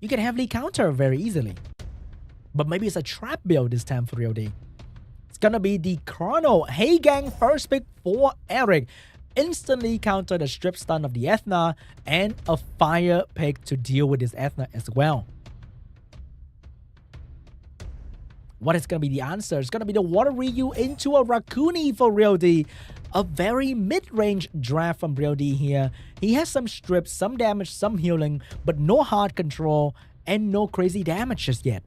You can heavily counter very easily. But maybe it's a trap build this time for REAL.D. It's going to be the Chrono Hey Gang first pick for ERIC. Instantly counter the strip stun of the Ethna, and a fire pick to deal with this Ethna as well. What is going to be the answer? It's going to be the Water Ryu into a Rakuni for REAL.D. A very mid-range draft from REAL.D here. He has some strips, some damage, some healing, but no hard control and no crazy damage just yet.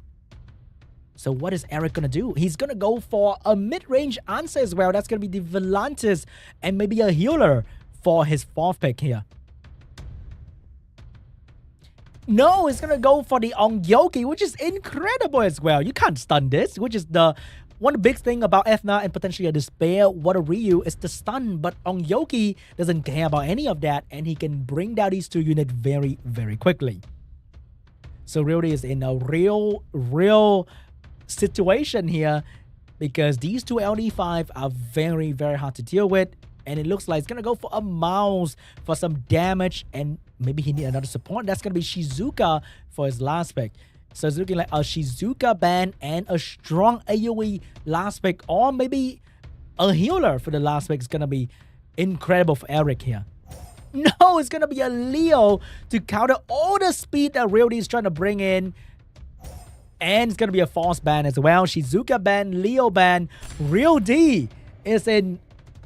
So what is ERIC going to do? He's going to go for a mid-range answer as well. That's going to be the Volantis and maybe a healer for his fourth pick here. No, it's going to go for the Ongyoki, which is incredible as well. You can't stun this, which is the one big thing about Ethna and potentially a Despair Water Ryu is the stun. But Ongyoki doesn't care about any of that, and he can bring down these two units very, very quickly. So REAL.D is in a real situation here, because these two LD5 are very, very hard to deal with, and it looks like it's gonna go for a mouse for some damage, and maybe he needs another support. That's gonna be Shizuka for his last pick. So it's looking like a Shizuka ban and a strong AoE last pick, or maybe a healer for the last pick is gonna be incredible for ERIC here. No, it's gonna be a Leo to counter all the speed that REAL.D is trying to bring in. And it's going to be a false ban as well. Shizuka ban, Leo ban. REAL.D is in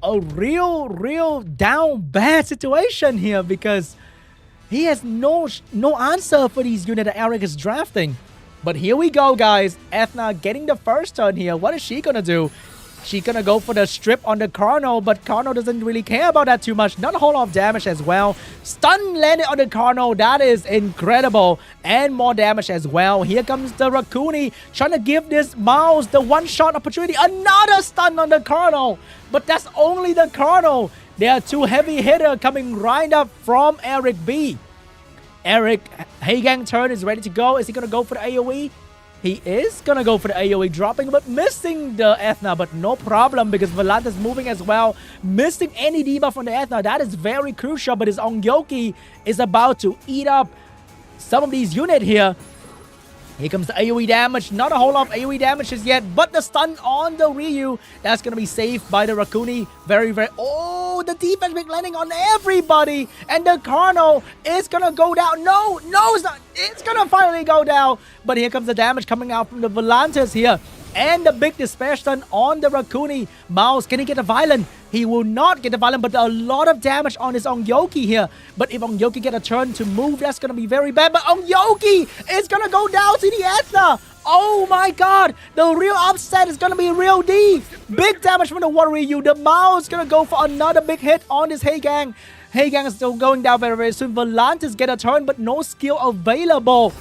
a real down bad situation here, because he has no answer for these units that ERIC is drafting. But here we go, guys. Ethna getting the first turn here. What is she going to do? She's going to go for the strip on the Chrono, but Chrono doesn't really care about that too much. Not a whole lot of damage as well. Stun landed on the Chrono. That is incredible. And more damage as well. Here comes the Rakuni, trying to give this mouse the one-shot opportunity. Another stun on the Chrono. But that's only the Chrono. There are two heavy hitters coming right up from ERIC.B. ERIC, Hey Gang turn is ready to go. Is he going to go for the AoE? He is going to go for the AoE, dropping but missing the Ethna, but no problem because Volantis is moving as well. Missing any debuff on the Ethna, that is very crucial, but his Ongyoki is about to eat up some of these units here. Here comes the AoE damage. Not a whole lot of AoE damages yet, but the stun on the Ryu, that's going to be saved by the Rakuni. Very, very... Oh, the defense big landing on everybody. And the Chrono is going to go down. No, it's not. It's going to finally go down. But here comes the damage coming out from the Volantis here. And the big despair stun on the Rakuni. Mouse, can he get a violent? He will not get the violent, but a lot of damage on his Ongyoki here. But if Ongyoki get a turn to move, that's going to be very bad. But Ongyoki is going to go down to the Ethna. Oh my god. The real upset is going to be REAL.D. Big damage from the Water Ryu. The Mouse is going to go for another big hit on this Hey Gang. Hey Gang is still going down very, very soon. Volantis get a turn, but no skill available.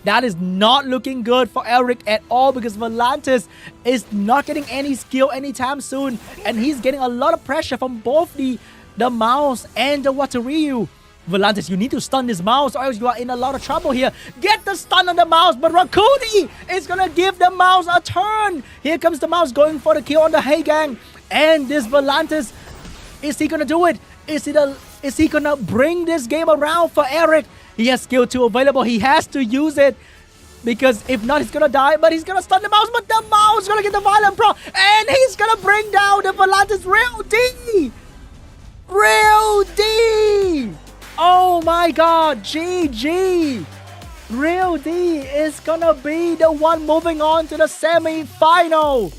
That is not looking good for ERIC at all, because Volantis is not getting any skill anytime soon. And he's getting a lot of pressure from both the Mouse and the Water Ryu. Volantis, you need to stun this Mouse, or else you are in a lot of trouble here. Get the stun on the Mouse, but Rakuni is going to give the Mouse a turn. Here comes the Mouse going for the kill on the Hey Gang. And this Volantis, is he going to do it? Is he going to bring this game around for ERIC? He has skill 2 available. He has to use it, because if not, he's going to die. But he's going to stun the Mouse. But the Mouse is going to get the violent pro. And he's going to bring down the Volantis. REAL.D. REAL.D. Oh my god. GG. REAL.D is going to be the one moving on to the semi-final.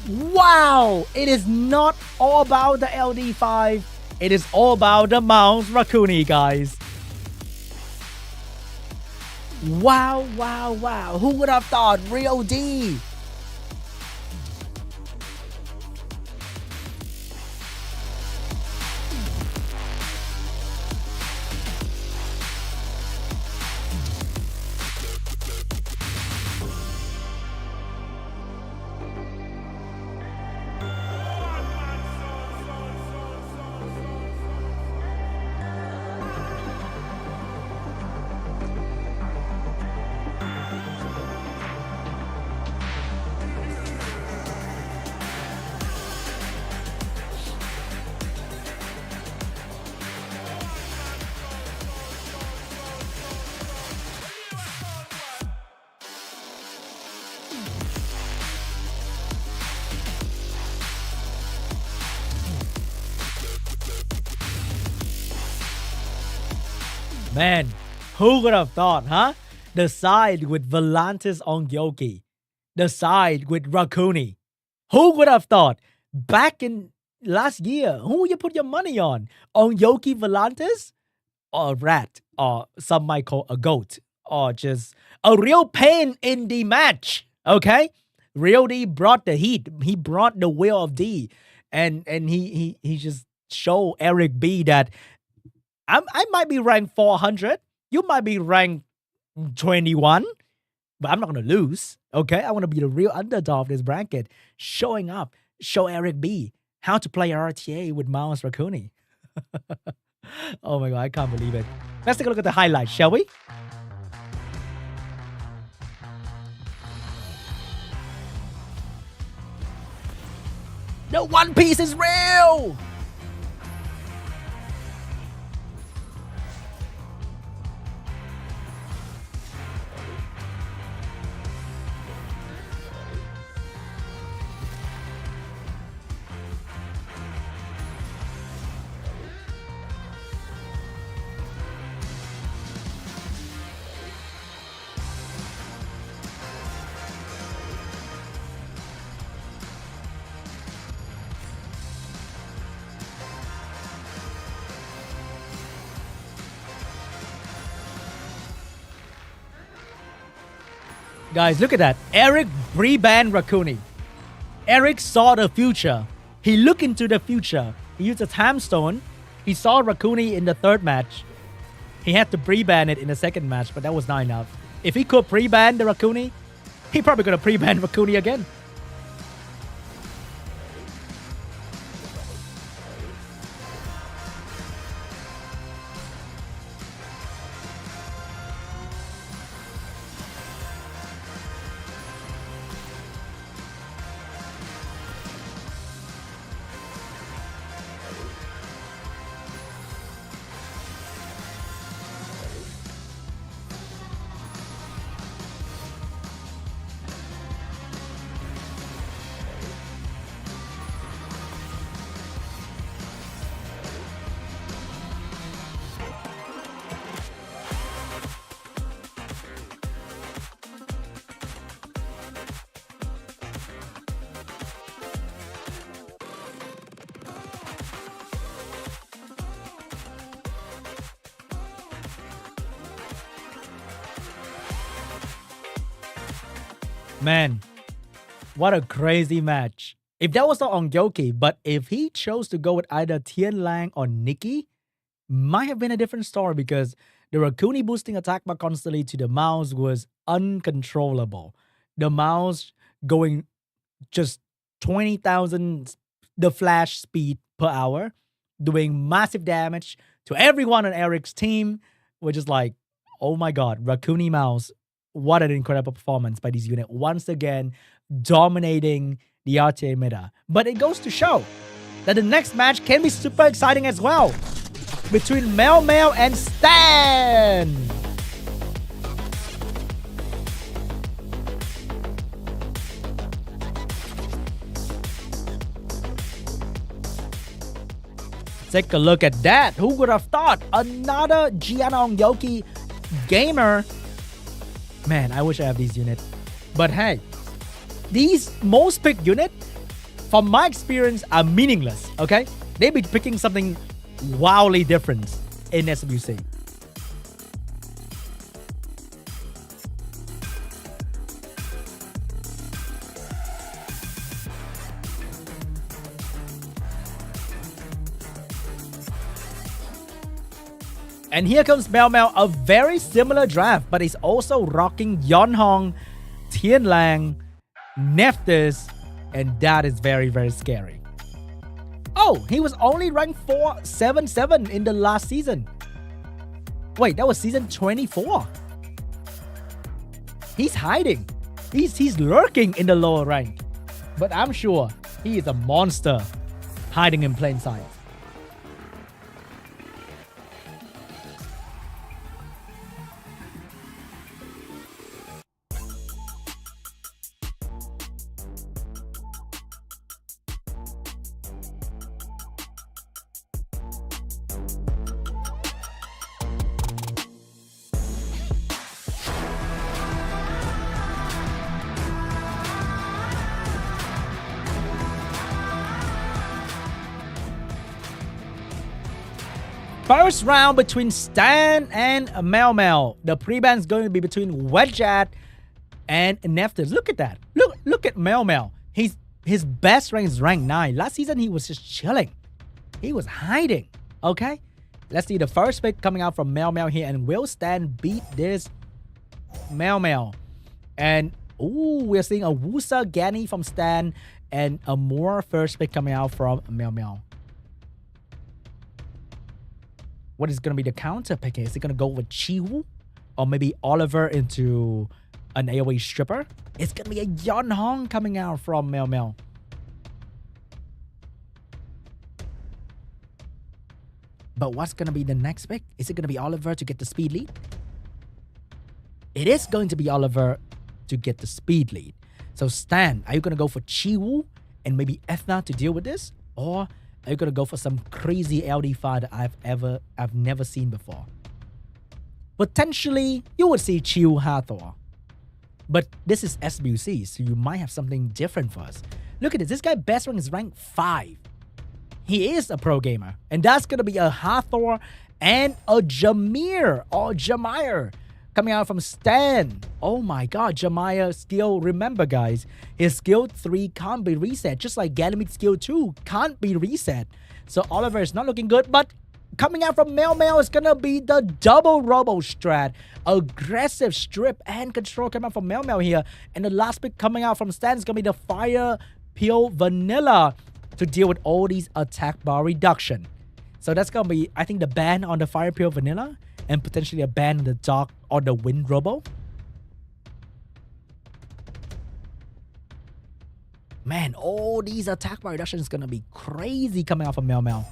Wow. It is not all about the LD5. It is all about the mouse Rakuni, guys. Wow, wow, wow. Who would have thought? REAL.D. Man, who would have thought, huh? The side with Volantis on Gyoki. The side with Rakuni. Who would have thought? Back in last year, who would you put your money on? On Yoki Volantis? Or Rat? Or some might call a goat? Or just a real pain in the match? Okay? REAL.D brought the heat. He brought the will of D. And he just showed ERIC.B that I might be ranked 400. You might be ranked 21. But I'm not going to lose. Okay? I want to be the real underdog of this bracket. Showing up. Show ERIC.B how to play RTA with Mouse Rakuni. Oh my god, I can't believe it. Let's take a look at the highlights, shall we? The One Piece is real! Guys, look at that. ERIC rebanned Rakuni. ERIC saw the future. He looked into the future. He used a time stone. He saw Rakuni in the third match. He had to pre-ban it in the second match, but that was not enough. If he could pre-ban the Rakuni, he probably could have pre-banned Rakuni again. Man, what a crazy match. If that was not on Gyoki, but if he chose to go with either Tian Lang or Nikki, might have been a different story because the Rakuni boosting attack bar constantly to the mouse was uncontrollable. The mouse going just 20,000 the flash speed per hour, doing massive damage to everyone on Eric's team, which is like, oh my god, Rakuni mouse. What an incredible performance by this unit. Once again, dominating the RTA meta. But it goes to show that the next match can be super exciting as well. Between MEOWMEOW and Stan. Take a look at that. Who would have thought? Another Gianna Ongyoki gamer. Man, I wish I have these units. But hey, these most picked units, from my experience, are meaningless, okay? They be picking something wildly different in SWC. And here comes MEOWMEOW, a very similar draft, but he's also rocking Yeonhong, Tianlang, Nephthys, and that is very, very scary. Oh, he was only ranked 477 in the last season. Wait, that was season 24. He's hiding. He's lurking in the lower rank. But I'm sure he is a monster hiding in plain sight. First round between Stan and MEOWMEOW. The pre-ban is going to be between Wedjat and Nephthys. Look at that. Look at MEOWMEOW. His best rank is rank 9. Last season, he was just chilling. He was hiding. Okay? Let's see the first pick coming out from MEOWMEOW here. And will Stan beat this MEOWMEOW? And, ooh, we're seeing a Wusa Gani from Stan and a more first pick coming out from MEOWMEOW. What is going to be the counter pick? Is it going to go with Chiwoo? Or maybe Oliver into an AoE stripper? It's going to be a Yeonhong coming out from MEOWMEOW. But what's going to be the next pick? Is it going to be Oliver to get the speed lead? It is going to be Oliver to get the speed lead. So Stan, are you going to go for Chiwoo and maybe Ethna to deal with this? Or are you going to go for some crazy LD fight that I've never seen before? Potentially, you would see Chiu Hathor. But this is SWC, so you might have something different for us. Look at this. This guy best rank is rank 5. He is a pro gamer. And that's going to be a Hathor and a Jameer or Jamier coming out from Stan. Oh my god, Jamier skill, remember guys, his skill 3 can't be reset, just like Ganymede's skill 2 can't be reset. So Oliver is not looking good, but coming out from MEOWMEOW is gonna be the double robo strat. Aggressive strip and control coming out from MEOWMEOW here. And the last pick coming out from Stan is gonna be the Fire Peel Vanilla to deal with all these attack bar reduction. So that's gonna be, I think, the ban on the Fire Peel Vanilla and potentially a ban on the Dark or the Wind Robo. Man, all these attack bar reductions is gonna be crazy coming out from MEOWMEOW.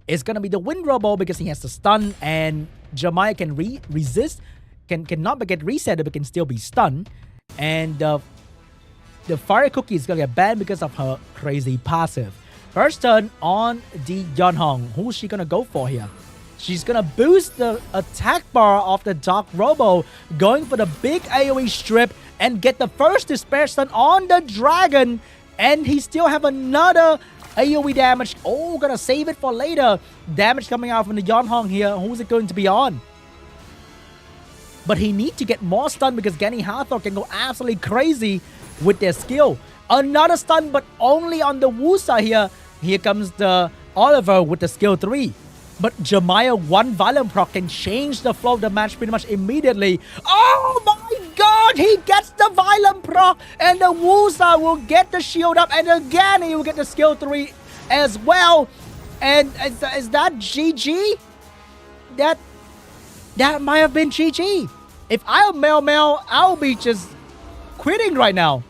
It's gonna be the Wind Robo because he has the stun, and Jamier can resist, cannot get reset but can still be stunned. And the Fire Cookie is gonna get banned because of her crazy passive. First turn on the Yeonhong. Who's she gonna go for here? She's gonna boost the attack bar of the Dark Robo, going for the big AoE strip and get the first Despair Stun on the Dragon. And he still have another AoE damage. Oh, gonna save it for later. Damage coming out from the Yeonhong here. Who's it going to be on? But he needs to get more stun because Gany Hathor can go absolutely crazy with their skill. Another stun, but only on the Wusa here. Here comes the Oliver with the skill 3. But Jamier, one Violent Proc can change the flow of the match pretty much immediately. Oh my god! He gets the Violent Proc and the Wusa will get the shield up, and again he will get the skill 3 as well. And is that GG? That might have been GG. If I'm MEOWMEOW, I'll be just quitting right now.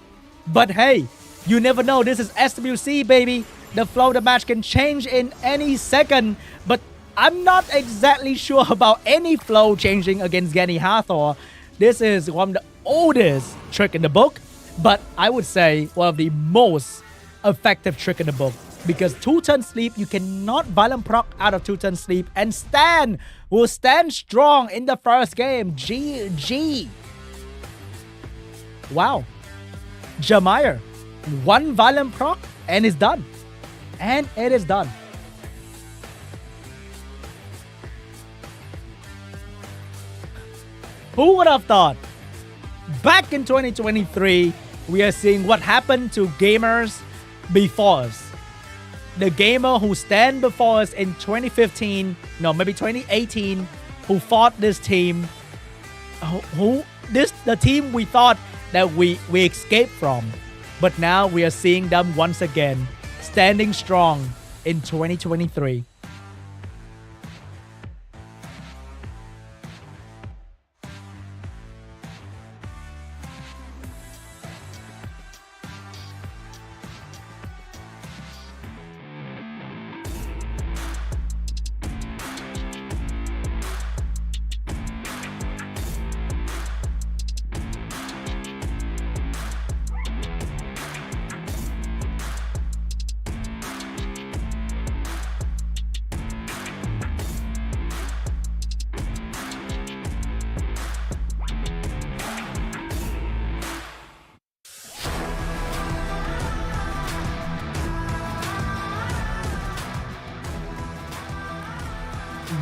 But hey, you never know. This is SWC, baby. The flow of the match can change in any second. But I'm not exactly sure about any flow changing against Gany Hathor. This is one of the oldest trick in the book, but I would say one of the most effective trick in the book. Because 2-turn sleep, you cannot Violent Proc out of 2-turn sleep. And Stan will stand strong in the first game. GG. Wow. Jamier, one Violent Proc and it's done. And it is done. Who would have thought? Back in 2023, we are seeing what happened to gamers before us. The gamer who stand before us in 2015, no, maybe 2018, who fought this team, the team we thought that we escaped from. But now we are seeing them once again, standing strong in 2023.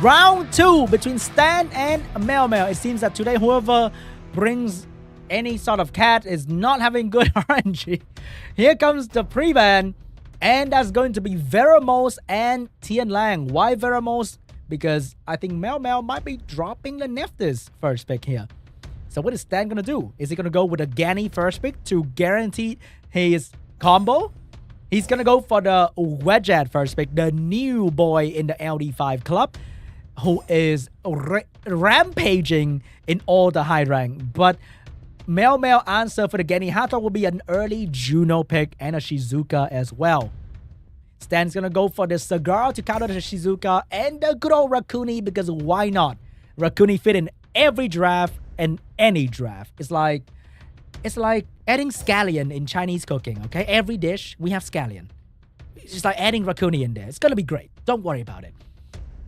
Round 2 between Stan and MEOWMEOW. It seems that today whoever brings any sort of cat is not having good RNG. Here comes the pre-ban, and that's going to be Veramos and Tian Lang. Why Veramos? Because I think MEOWMEOW might be dropping the Neftis first pick here. So what is Stan going to do? Is he going to go with a Ganny first pick to guarantee his combo? He's going to go for the Wedgeat first pick, the new boy in the LD5 club, who is rampaging in all the high rank. But MEOWMEOW answer for the Genny Hato will be an early Juno pick and a Shizuka as well. Stan's gonna go for the Cigar to counter the Shizuka and the good old Rakuni, because why not? Rakuni fit in every draft and any draft. It's like adding scallion in Chinese cooking, okay? Every dish, we have scallion. It's just like adding Rakuni in there. It's gonna be great. Don't worry about it.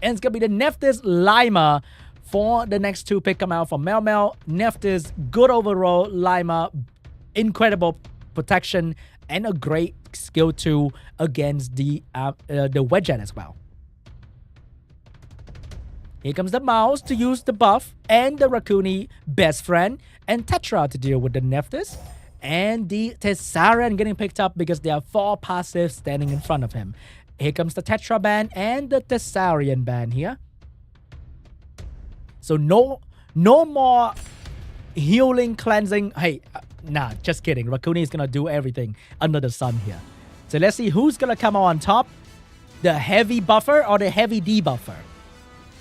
And it's going to be the Neftis Lima for the next two pick come out from MEOWMEOW. Neftis, good overall. Lima, incredible protection and a great skill 2 against the Wedgeat as well. Here comes the Mouse to use the buff and the Rakuni best friend, and Tetra to deal with the Neftis. And the Tessarian getting picked up because there are 4 passives standing in front of him. Here comes the Tetra ban and the Tessarian ban here. So no more healing, cleansing. Hey, nah, just kidding. Rakuni is going to do everything under the sun here. So let's see who's going to come out on top. The heavy buffer or the heavy debuffer.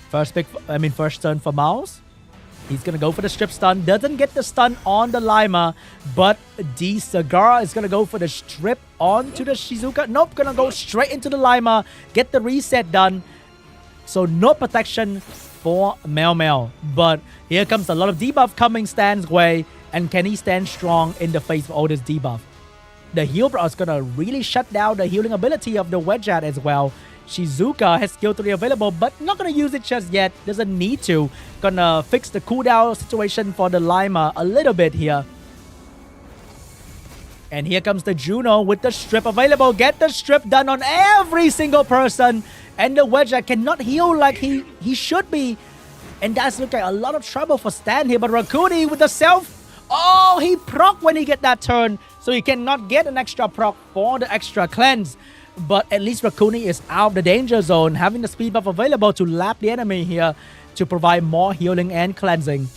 First turn for Mouse. He's going to go for the strip stun. Doesn't get the stun on the Lima, but the Cigar is going to go for the strip onto the Shizuka. Nope, going to go straight into the Lima. Get the reset done. So no protection for MEOWMEOW. But here comes a lot of debuff coming Stan's way. And can he stand strong in the face of all this debuff? The heal bro is going to really shut down the healing ability of the Wedgeat as well. Shizuka has skill 3 available, but not going to use it just yet. Doesn't need to. Gonna fix the cooldown situation for the Lima a little bit here. And here comes the Juno with the strip available. Get the strip done on every single person. And the Wedgeat cannot heal like he should be. And that's looking like a lot of trouble for Stan here. But Rakuni with the self. Oh, he proc when he get that turn. So he cannot get an extra proc for the extra cleanse. But at least Rakuni is out of the danger zone, having the speed buff available to lap the enemy here to provide more healing and cleansing.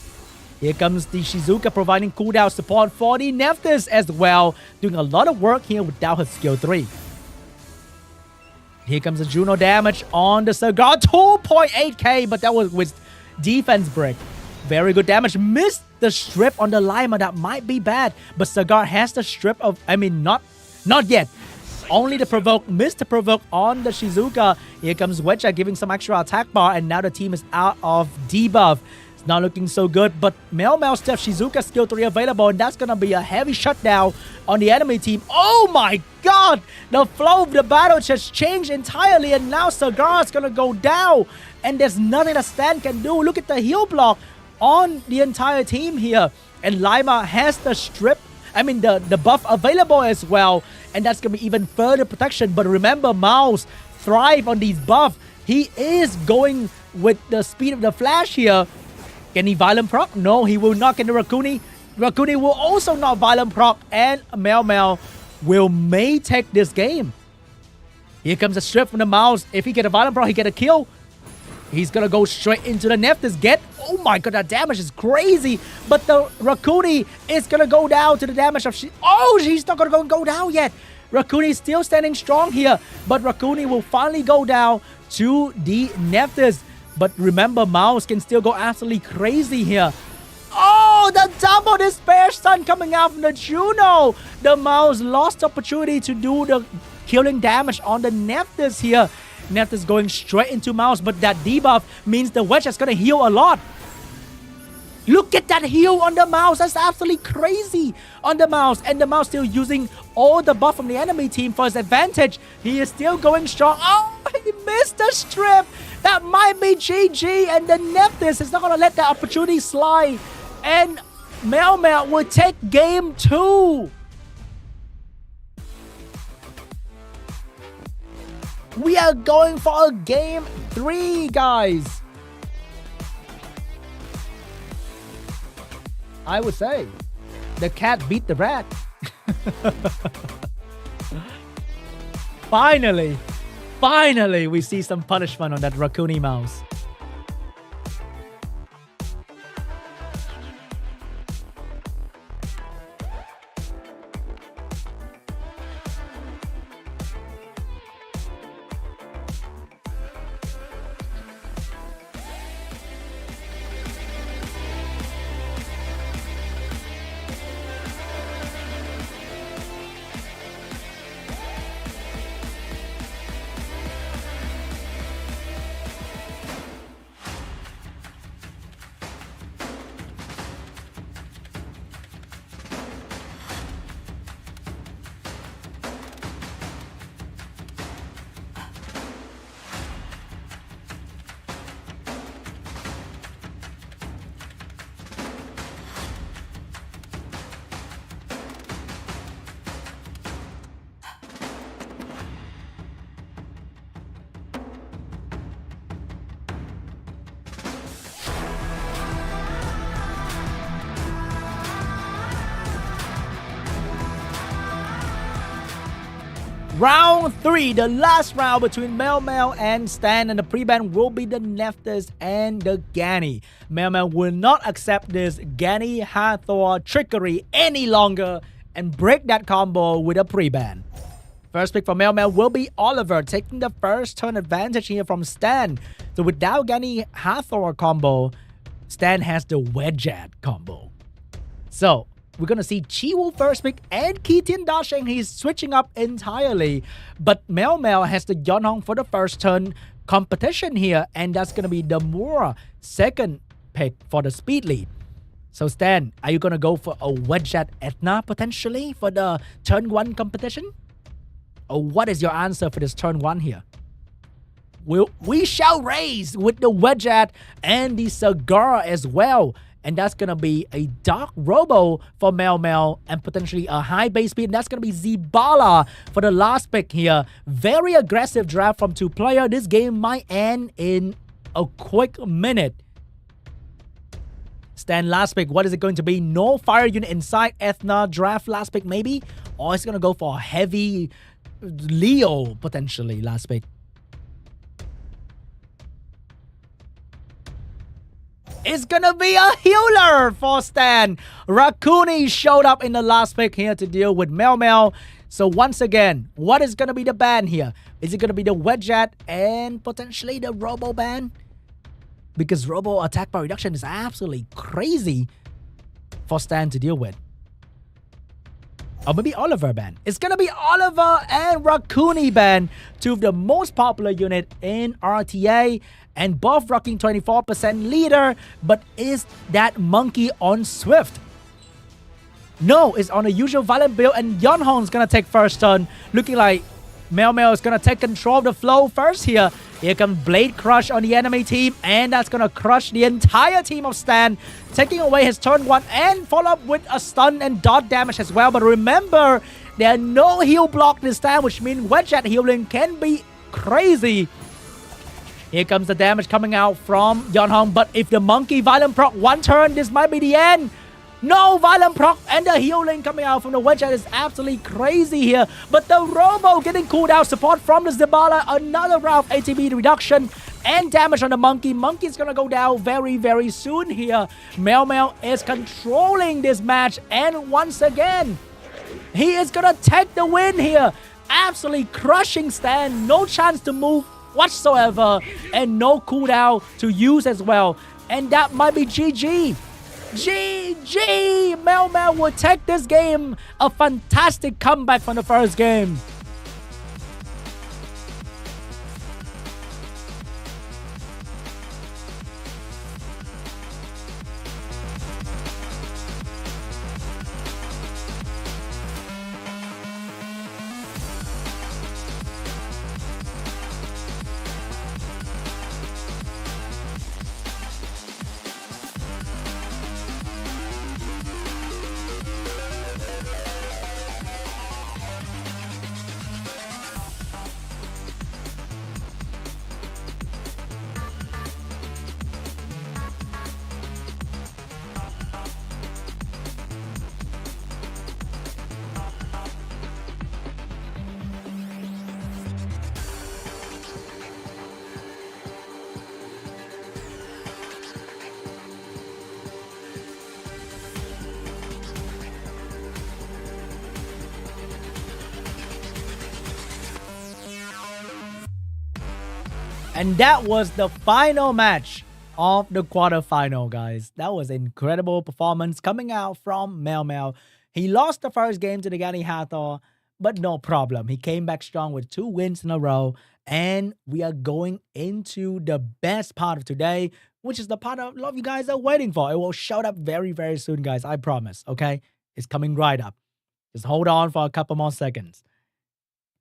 Here comes the Shizuka providing cooldown support for the Neftis as well, doing a lot of work here without his skill 3. Here comes the Juno damage on the Cigar, 2.8k, but that was with defense break. Very good damage. Missed the strip on the Lima, that might be bad, but Cigar has the strip of, not yet. Only the provoke, missed the provoke on the Shizuka. Here comes Wedgeat giving some extra attack bar, and now the team is out of debuff. It's not looking so good, but MEOWMEOW Steph Shizuka skill 3 available, and that's gonna be a heavy shutdown on the enemy team. Oh my god! The flow of the battle just changed entirely, and now Cigar is gonna go down, and there's nothing that Stan can do. Look at the heal block on the entire team here, and Lima has the strip, the buff available as well. And that's going to be even further protection. But remember, Mouse thrive on these buffs. He is going with the speed of the flash here. Can he violent proc? No, he will not get the Rakuni. Rakuni will also not violent proc, and MEOWMEOW may take this game. Here comes a strip from the mouse. If he get a violent proc, he get a kill. He's gonna go straight into the Nephthys. Oh my god, that damage is crazy. But the Rakuni is gonna go down to the damage of she's not gonna go down yet. Rakuni is still standing strong here, but Rakuni will finally go down to the Nephthys. But remember, Mouse can still go absolutely crazy here. Oh, the double despair stun coming out from the Juno. The Mouse lost the opportunity to do the killing damage on the Nephthys here. Nephthys going straight into Mouse, but that debuff means the Wedge is going to heal a lot. Look at that heal on the Mouse. That's absolutely crazy on the Mouse. And the Mouse still using all the buff from the enemy team for his advantage. He is still going strong. Oh, he missed the strip. That might be GG. And the Nephthys is not going to let that opportunity slide. And MEOWMEOW will take game 2. We are going for a game 3, guys. I would say the cat beat the rat. Finally, we see some punishment on that Rakuni Mouse. Round 3, the last round between MEOWMEOW and Stan, and the pre-ban will be the Nephthys and the Ganny. MEOWMEOW will not accept this Ganny Hathor trickery any longer and break that combo with a pre-ban. First pick for MEOWMEOW will be Oliver, taking the first turn advantage here from Stan. So without Ganny Hathor combo, Stan has the Wedgeat combo. So we're going to see Chiwoo first pick and Keaton dashing. He's switching up entirely. But MEOWMEOW has the Yeonhong for the first turn competition here. And that's going to be the Moore second pick for the speed lead. So Stan, are you going to go for a Wedgeat Etna potentially for the turn 1 competition? Or what is your answer for this turn 1 here? We shall raise with the Wedgeat and the Cigar as well. And that's going to be a Dark Robo for MEOWMEOW and potentially a high base speed. And that's going to be Zibala for the last pick here. Very aggressive draft from 2 players. This game might end in a quick minute. Stan last pick. What is it going to be? No fire unit inside. Ethna draft last pick maybe. Or it's going to go for a heavy Leo potentially last pick. It's gonna be a healer for Stan. Rakuni showed up in the last pick here to deal with MEOWMEOW. So once again, what is gonna be the ban here? Is it gonna be the Wedgeat and potentially the Robo ban? Because Robo attack power reduction is absolutely crazy for Stan to deal with. Or maybe Oliver ban. It's gonna be Oliver and Rakuni ban, 2 of the most popular unit in RTA. And both rocking 24% leader, but is that monkey on Swift? No, it's on a usual violent build, and Yeonhong's gonna take first turn. Looking like MEOWMEOW is gonna take control of the flow first here. Here comes Blade Crush on the enemy team, and that's gonna crush the entire team of Stan, taking away his turn 1 and follow up with a stun and dot damage as well. But remember, there are no heal block this time, which means Wedgeat healing can be crazy. Here comes the damage coming out from Yeonhong. But if the monkey Violent Proc one turn, this might be the end. No, Violent Proc and the healing coming out from the wedge is absolutely crazy here. But the Robo getting cooled out. Support from the Zibala. Another round of ATB reduction and damage on the monkey. Monkey's gonna go down very, very soon here. MEOWMEOW is controlling this match. And once again, he is gonna take the win here. Absolutely crushing stand. No chance to move whatsoever. And no cooldown to use as well. And that might be GG. GG! MEOWMEOW will take this game. A fantastic comeback from the first game. And that was the final match of the quarterfinal, guys. That was an incredible performance coming out from MEOWMEOW. He lost the first game to the Gani Hathor, but no problem. He came back strong with 2 wins in a row. And we are going into the best part of today, which is the part a lot of you guys are waiting for. It will show up very, very soon, guys. I promise, okay? It's coming right up. Just hold on for a couple more seconds.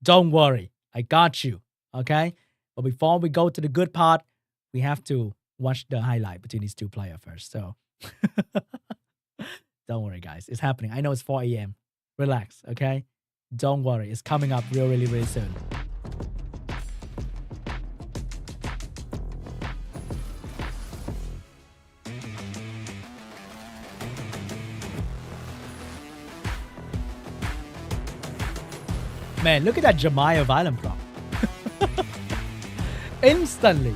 Don't worry. I got you, okay? But before we go to the good part, we have to watch the highlight between these two players first. So don't worry, guys. It's happening. I know it's 4 a.m. Relax, okay? Don't worry. It's coming up really, really soon. Man, look at that Jemiah Violent Proc. Instantly.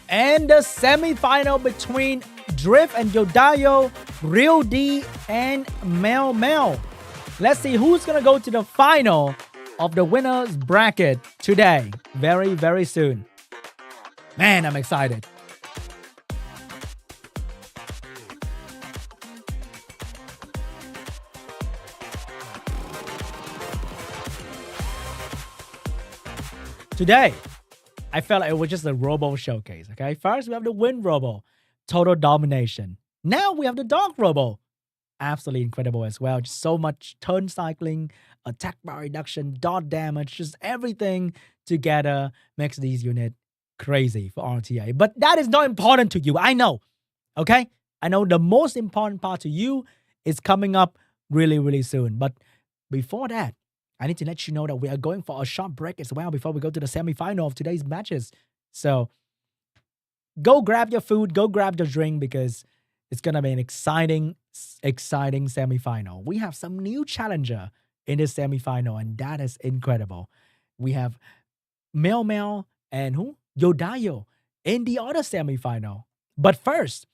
And the semi-final between Drift and YODAYO, REAL.D and MEOWMEOW. Let's see who's gonna go to the final of the winners bracket today. Very, very soon. Man, I'm excited. Today, I felt like it was just a Robo showcase, okay? First, we have the Wind Robo, Total Domination. Now we have the Dog Robo, absolutely incredible as well. Just so much turn cycling, attack bar reduction, dot damage, just everything together makes these units crazy for RTA. But that is not important to you. I know. Okay? I know the most important part to you is coming up really, really soon. But before that, I need to let you know that we are going for a short break as well before we go to the semifinal of today's matches. So go grab your food, go grab your drink, because it's going to be an exciting semifinal. We have some new challenger in this semifinal, and that is incredible. We have MEOWMEOW and who? YODAYO in the other semifinal. But first,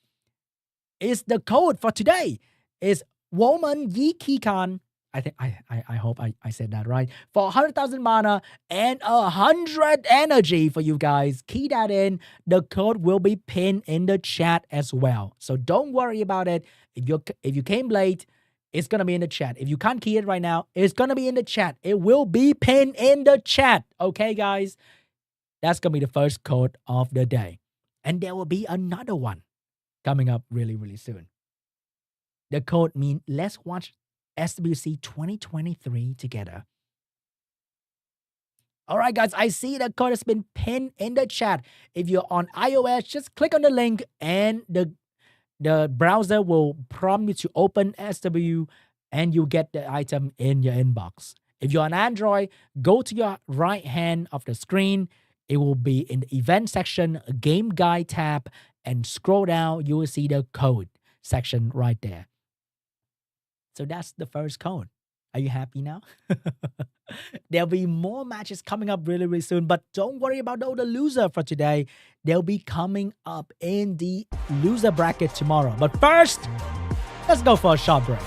is the code for today is Woman Yi Kikan. I think I hope I said that right. For 100,000 mana and 100 energy for you guys. Key that in. The code will be pinned in the chat as well. So don't worry about it. If you came late, it's gonna be in the chat. If you can't key it right now, it's gonna be in the chat. It will be pinned in the chat. Okay, guys? That's gonna be the first code of the day. And there will be another one coming up really, really soon. The code means let's watch SWC2023 together. All right, guys, I see the code has been pinned in the chat. If you're on iOS, just click on the link and the browser will prompt you to open SW and you get the item in your inbox. If you're on Android, go to your right hand of the screen. It will be in the event section, game guide tab, and scroll down, you will see the code section right there. So that's the first code. Are you happy now? There'll be more matches coming up really, really soon, but don't worry about the loser for today. They'll be coming up in the loser bracket tomorrow. But first, let's go for a short break.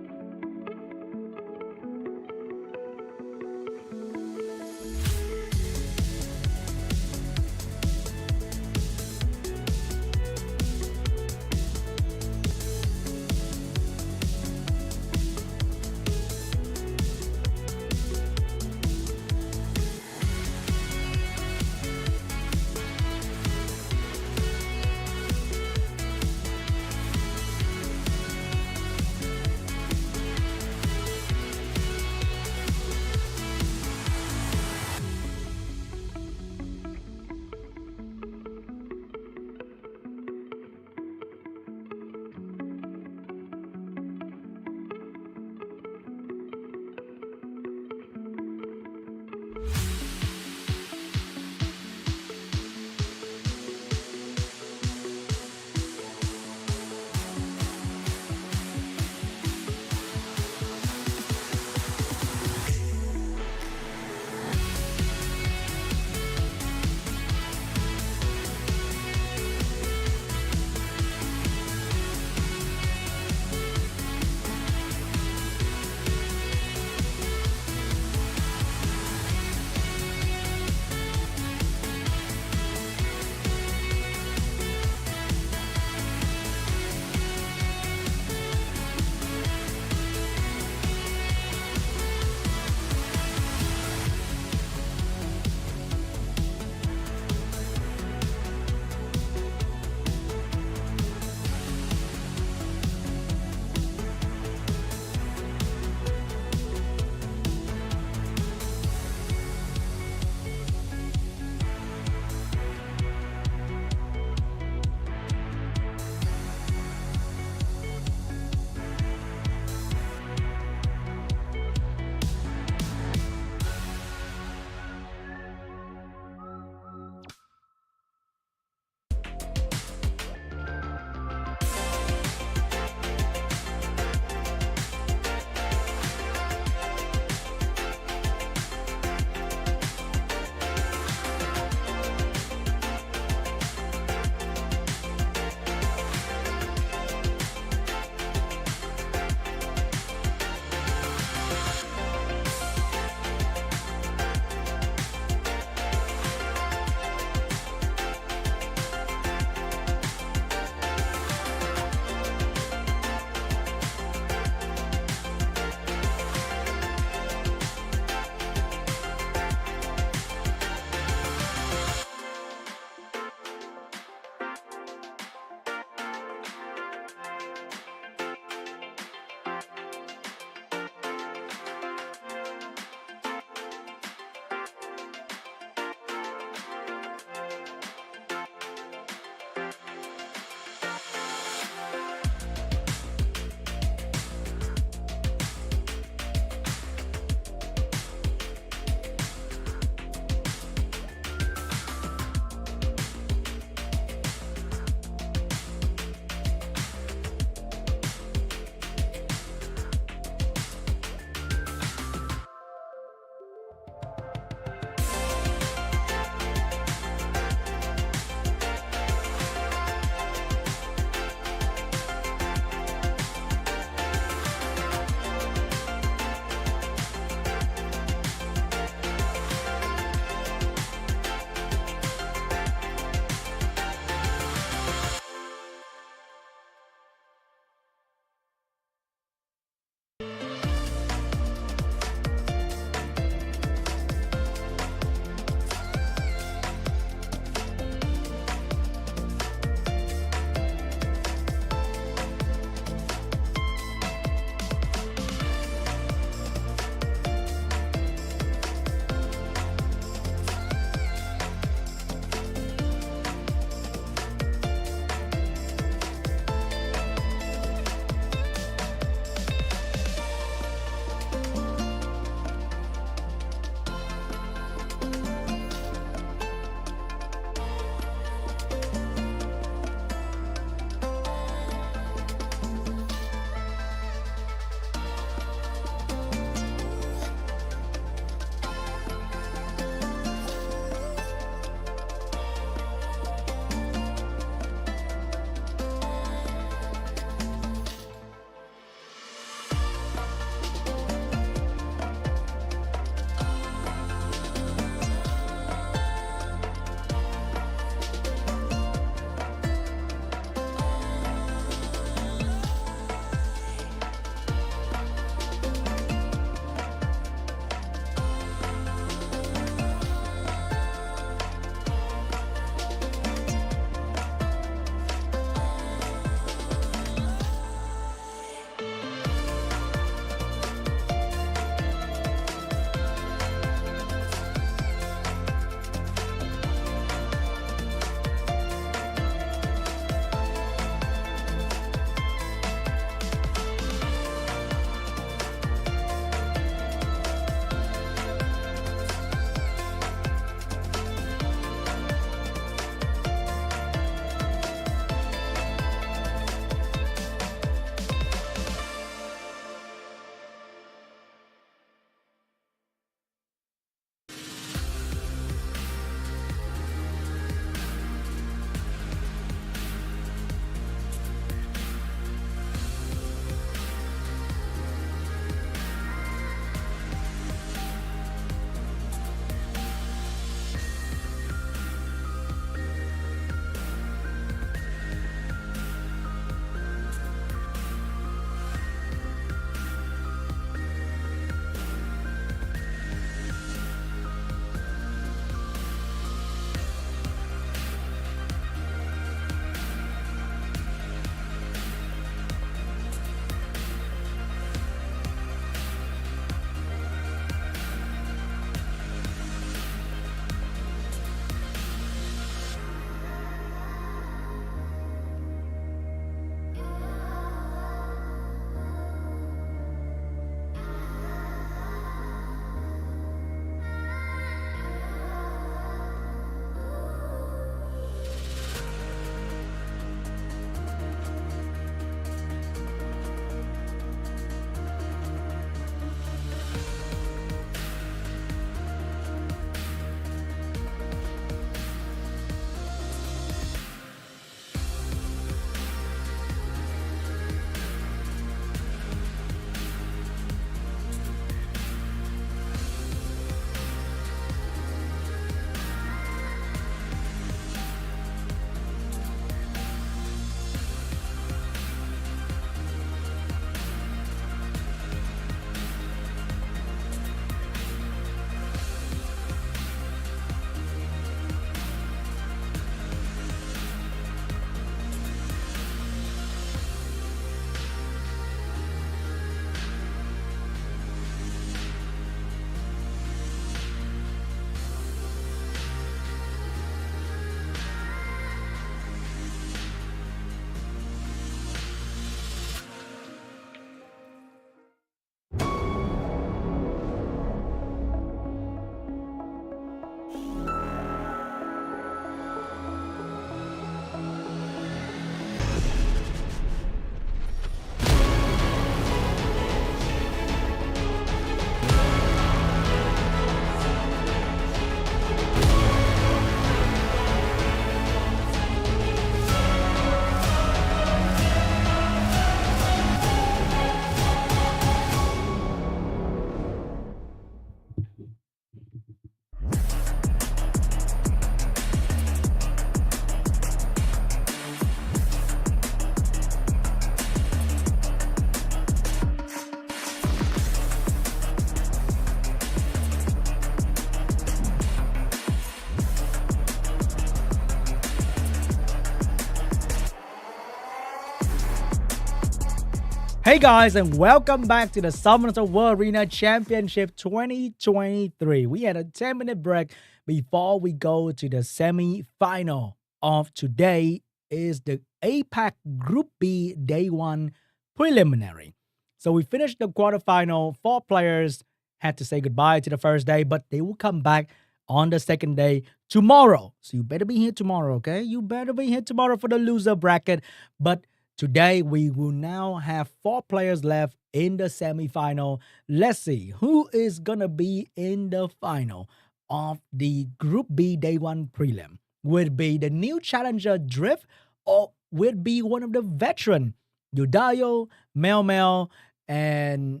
Hey guys, and welcome back to the Semifinals Arena Championship 2023. We had a 10-minute break before we go to the semi-final of today is the APAC Group B Day 1 preliminary. So we finished the quarterfinal. 4 players had to say goodbye to the first day, but they will come back on the second day tomorrow. So you better be here tomorrow, okay? You better be here tomorrow for the loser bracket. But today, we will now have 4 players left in the semi-final. Let's see who is going to be in the final of the Group B Day 1 prelim. Would it be the new challenger Drift, or would it be one of the veteran YODAYO, MEOWMEOW, and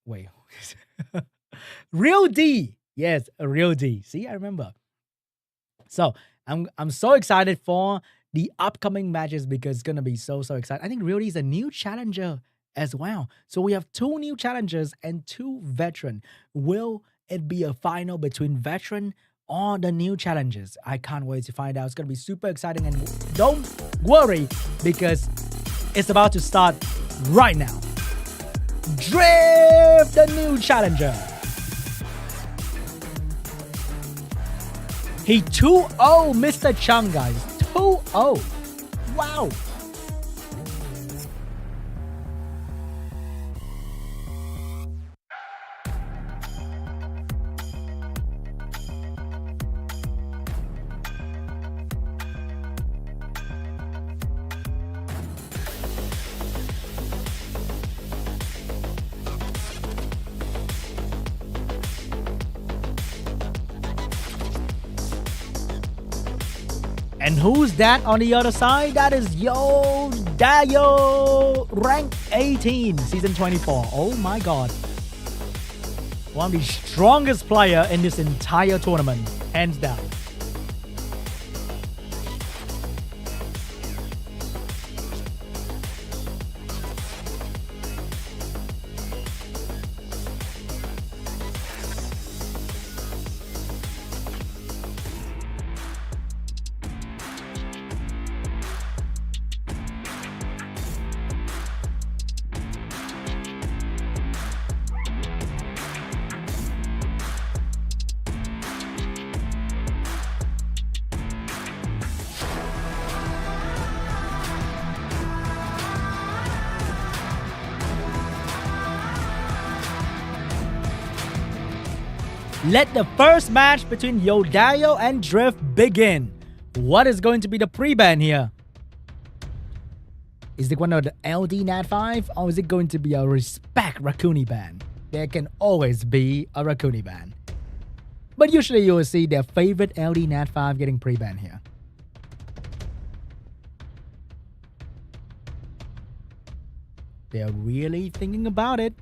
wait, REAL.D. Yes, REAL.D. See, I remember. So I'm so excited for the upcoming matches because it's going to be so exciting. I think REAL.D is a new challenger as well. So we have 2 new challengers and 2 veteran. Will it be a final between veteran or the new challengers? I can't wait to find out. It's going to be super exciting, and don't worry because it's about to start right now. Drift, the new challenger. He 2-0 Mr. Chung, guys. 2-0. Wow. And who's that on the other side? That is YODAYO, rank 18, season 24. Oh my god. One of the strongest player in this entire tournament, hands down. Let the first match between YODAYO and Drift begin. What is going to be the pre-ban here? Is it one of the LD Nat 5 or is it going to be a respect Raccoony ban? There can always be a Raccoony ban. But usually you will see their favorite LD Nat 5 getting pre-ban here. They're really thinking about it.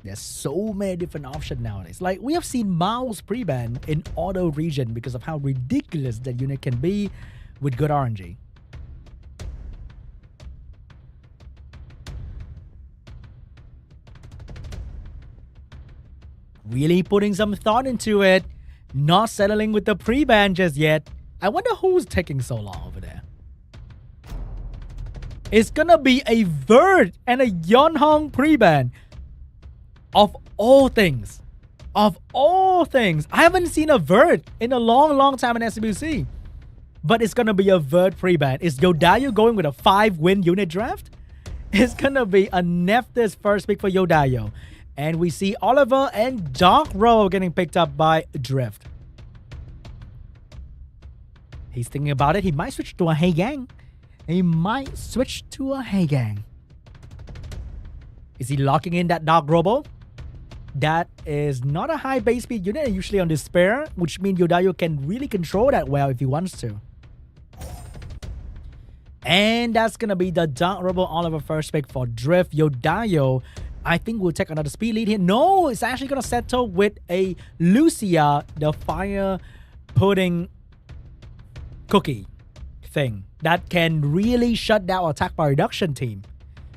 There's so many different options nowadays. Like, we have seen Mao's pre-ban in auto region because of how ridiculous that unit can be with good RNG. Really putting some thought into it. Not settling with the pre-ban just yet. I wonder who's taking so long over there. It's gonna be a Vert and a Yeonhong pre-ban. Of all things. Of all things. I haven't seen a Vert in a long time in SWC. But it's gonna be a Vert pre-ban. Is YODAYO going with a 5-win unit draft? It's gonna be a Nephthys first pick for YODAYO. And we see Oliver and Dark Row getting picked up by Drift. He's thinking about it. He might switch to a Hey Gang. He might switch to a Hey Gang. Is he locking in that Dark Robo? That is not a high base speed unit, usually on Despair, which means YODAYO can really control that well if he wants to. And that's going to be the Dark Robo Oliver first pick for Drift. YODAYO, I think, will take another speed lead here. No, it's actually going to settle with a LUSIR, the fire pudding cookie thing that can really shut down attack by reduction team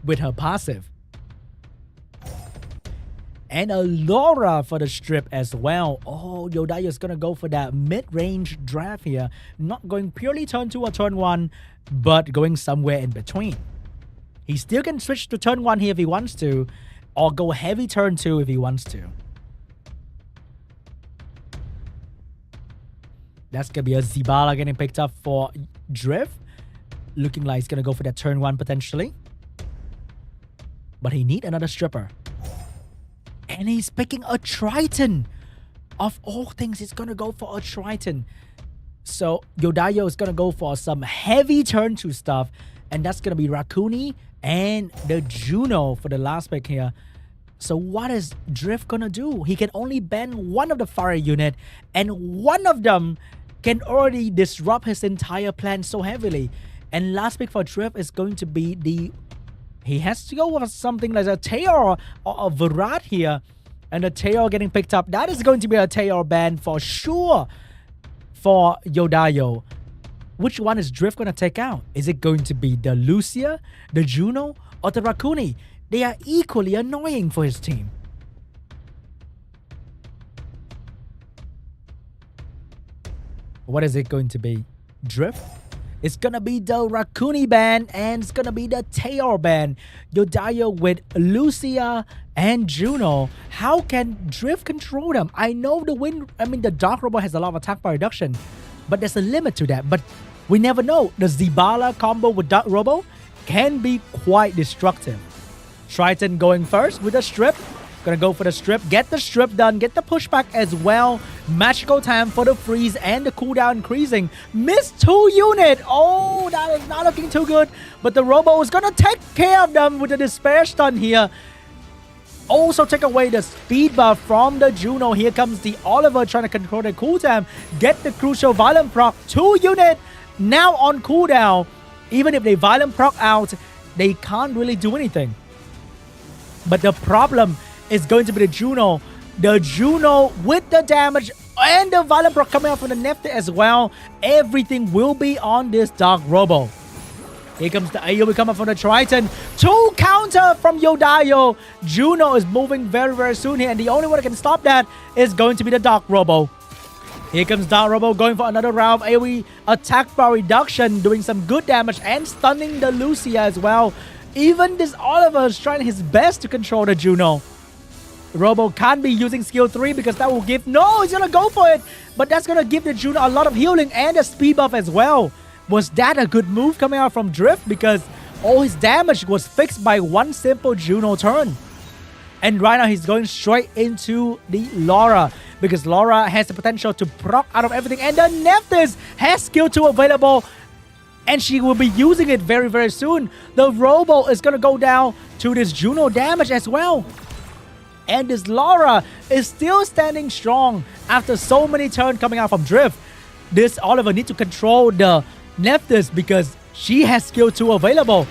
with her passive. And a Laura for the strip as well. Oh, YODAYO is going to go for that mid-range draft here. Not going purely turn 2 or turn 1, but going somewhere in between. He still can switch to turn 1 here if he wants to, or go heavy turn 2 if he wants to. That's gonna be a Zibala getting picked up for Drift. Looking like he's gonna go for that turn 1 potentially. But he need another stripper. And he's picking a Triton. Of all things, he's gonna go for a Triton. So YODAYO is gonna go for some heavy turn 2 stuff. And that's gonna be Rakuni and the Juno for the last pick here. So what is Drift gonna do? He can only ban one of the fire unit, and one of them can already disrupt his entire plan so heavily. And last pick for Drift is going to be the... He has to go with something like a Tayor or a Virat here. And the Tayor getting picked up. That is going to be a Tayor ban for sure for YODAYO. Which one is Drift going to take out? Is it going to be the LUSIR, the Juno, or the Rakuni? They are equally annoying for his team. What is it going to be? Drift? It's gonna be the Rakuni ban, and it's gonna be the Tayor ban. YODAYO with LUSIR and Juno. How can Drift control them? I know the Dark Robo has a lot of attack power reduction, but there's a limit to that. But we never know. The Zibala combo with Dark Robo can be quite destructive. Triton going first with a strip. Gonna go for the strip. Get the strip done. Get the pushback as well. Magical time for the freeze and the cooldown increasing. Missed 2 unit. Oh, that is not looking too good. But the Robo is gonna take care of them with the Despair stun here. Also take away the speed buff from the Juno. Here comes the Oliver trying to control the cooldown. Get the crucial Violent proc. 2 unit now on cooldown. Even if they Violent proc out, they can't really do anything. But the problem is going to be the Juno. The Juno with the damage and the Violent proc coming out from the Nefty as well. Everything will be on this Dark Robo. Here comes the AoE coming from the Triton. 2 counter from YODAYO. Juno is moving very, very soon here. And the only one that can stop that is going to be the Dark Robo. Here comes Dark Robo going for another round of AoE attack power reduction. Doing some good damage and stunning the LUSIR as well. Even this Oliver is trying his best to control the Juno. Robo can't be using skill 3 because that will give... No, he's gonna go for it. But that's gonna give the Juno a lot of healing and a speed buff as well. Was that a good move coming out from Drift? Because all his damage was fixed by one simple Juno turn. And right now he's going straight into the Laura. Because Laura has the potential to proc out of everything. And the Nephthys has skill 2 available. And she will be using it very, very soon. The Robo is gonna go down to this Juno damage as well. And this Laura is still standing strong after so many turns coming out from Drift. This Oliver needs to control the Nephthys because she has skill 2 available.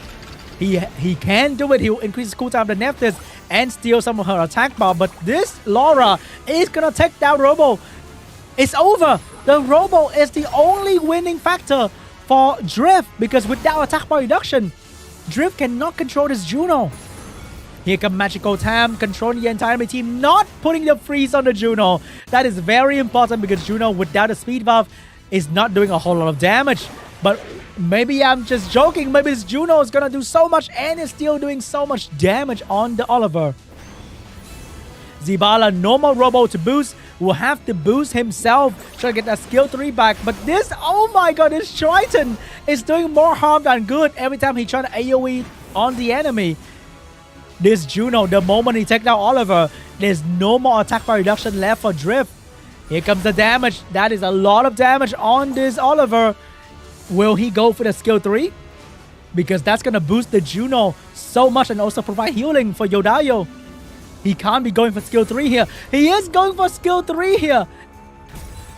He can do it. He will increase the cooldown of the Nephthys and steal some of her attack bar. But this Laura is going to take down Robo. It's over. The Robo is the only winning factor for Drift because without attack bar reduction, Drift cannot control this Juno. Here comes Magical Tam, controlling the entire enemy team, not putting the freeze on the Juno. That is very important because Juno, without a speed buff, is not doing a whole lot of damage. But maybe I'm just joking. Maybe this Juno is going to do so much and is still doing so much damage on the Oliver. Zibala, no more Robo to boost. Will have to boost himself. Try to get that skill 3 back. But this, oh my god, this Triton is doing more harm than good every time he tries to AoE on the enemy. This Juno, the moment he takes down Oliver, there's no more attack power reduction left for Drift. Here comes the damage. That is a lot of damage on this Oliver. Will he go for the skill 3? Because that's going to boost the Juno so much and also provide healing for YODAYO. He can't be going for skill 3 here. He is going for skill 3 here.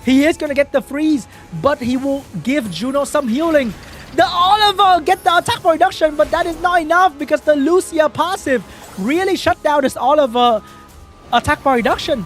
He is going to get the freeze, but he will give Juno some healing. The Oliver get the attack power reduction, but that is not enough because the LUSIR passive really shut down this Oliver attack power reduction.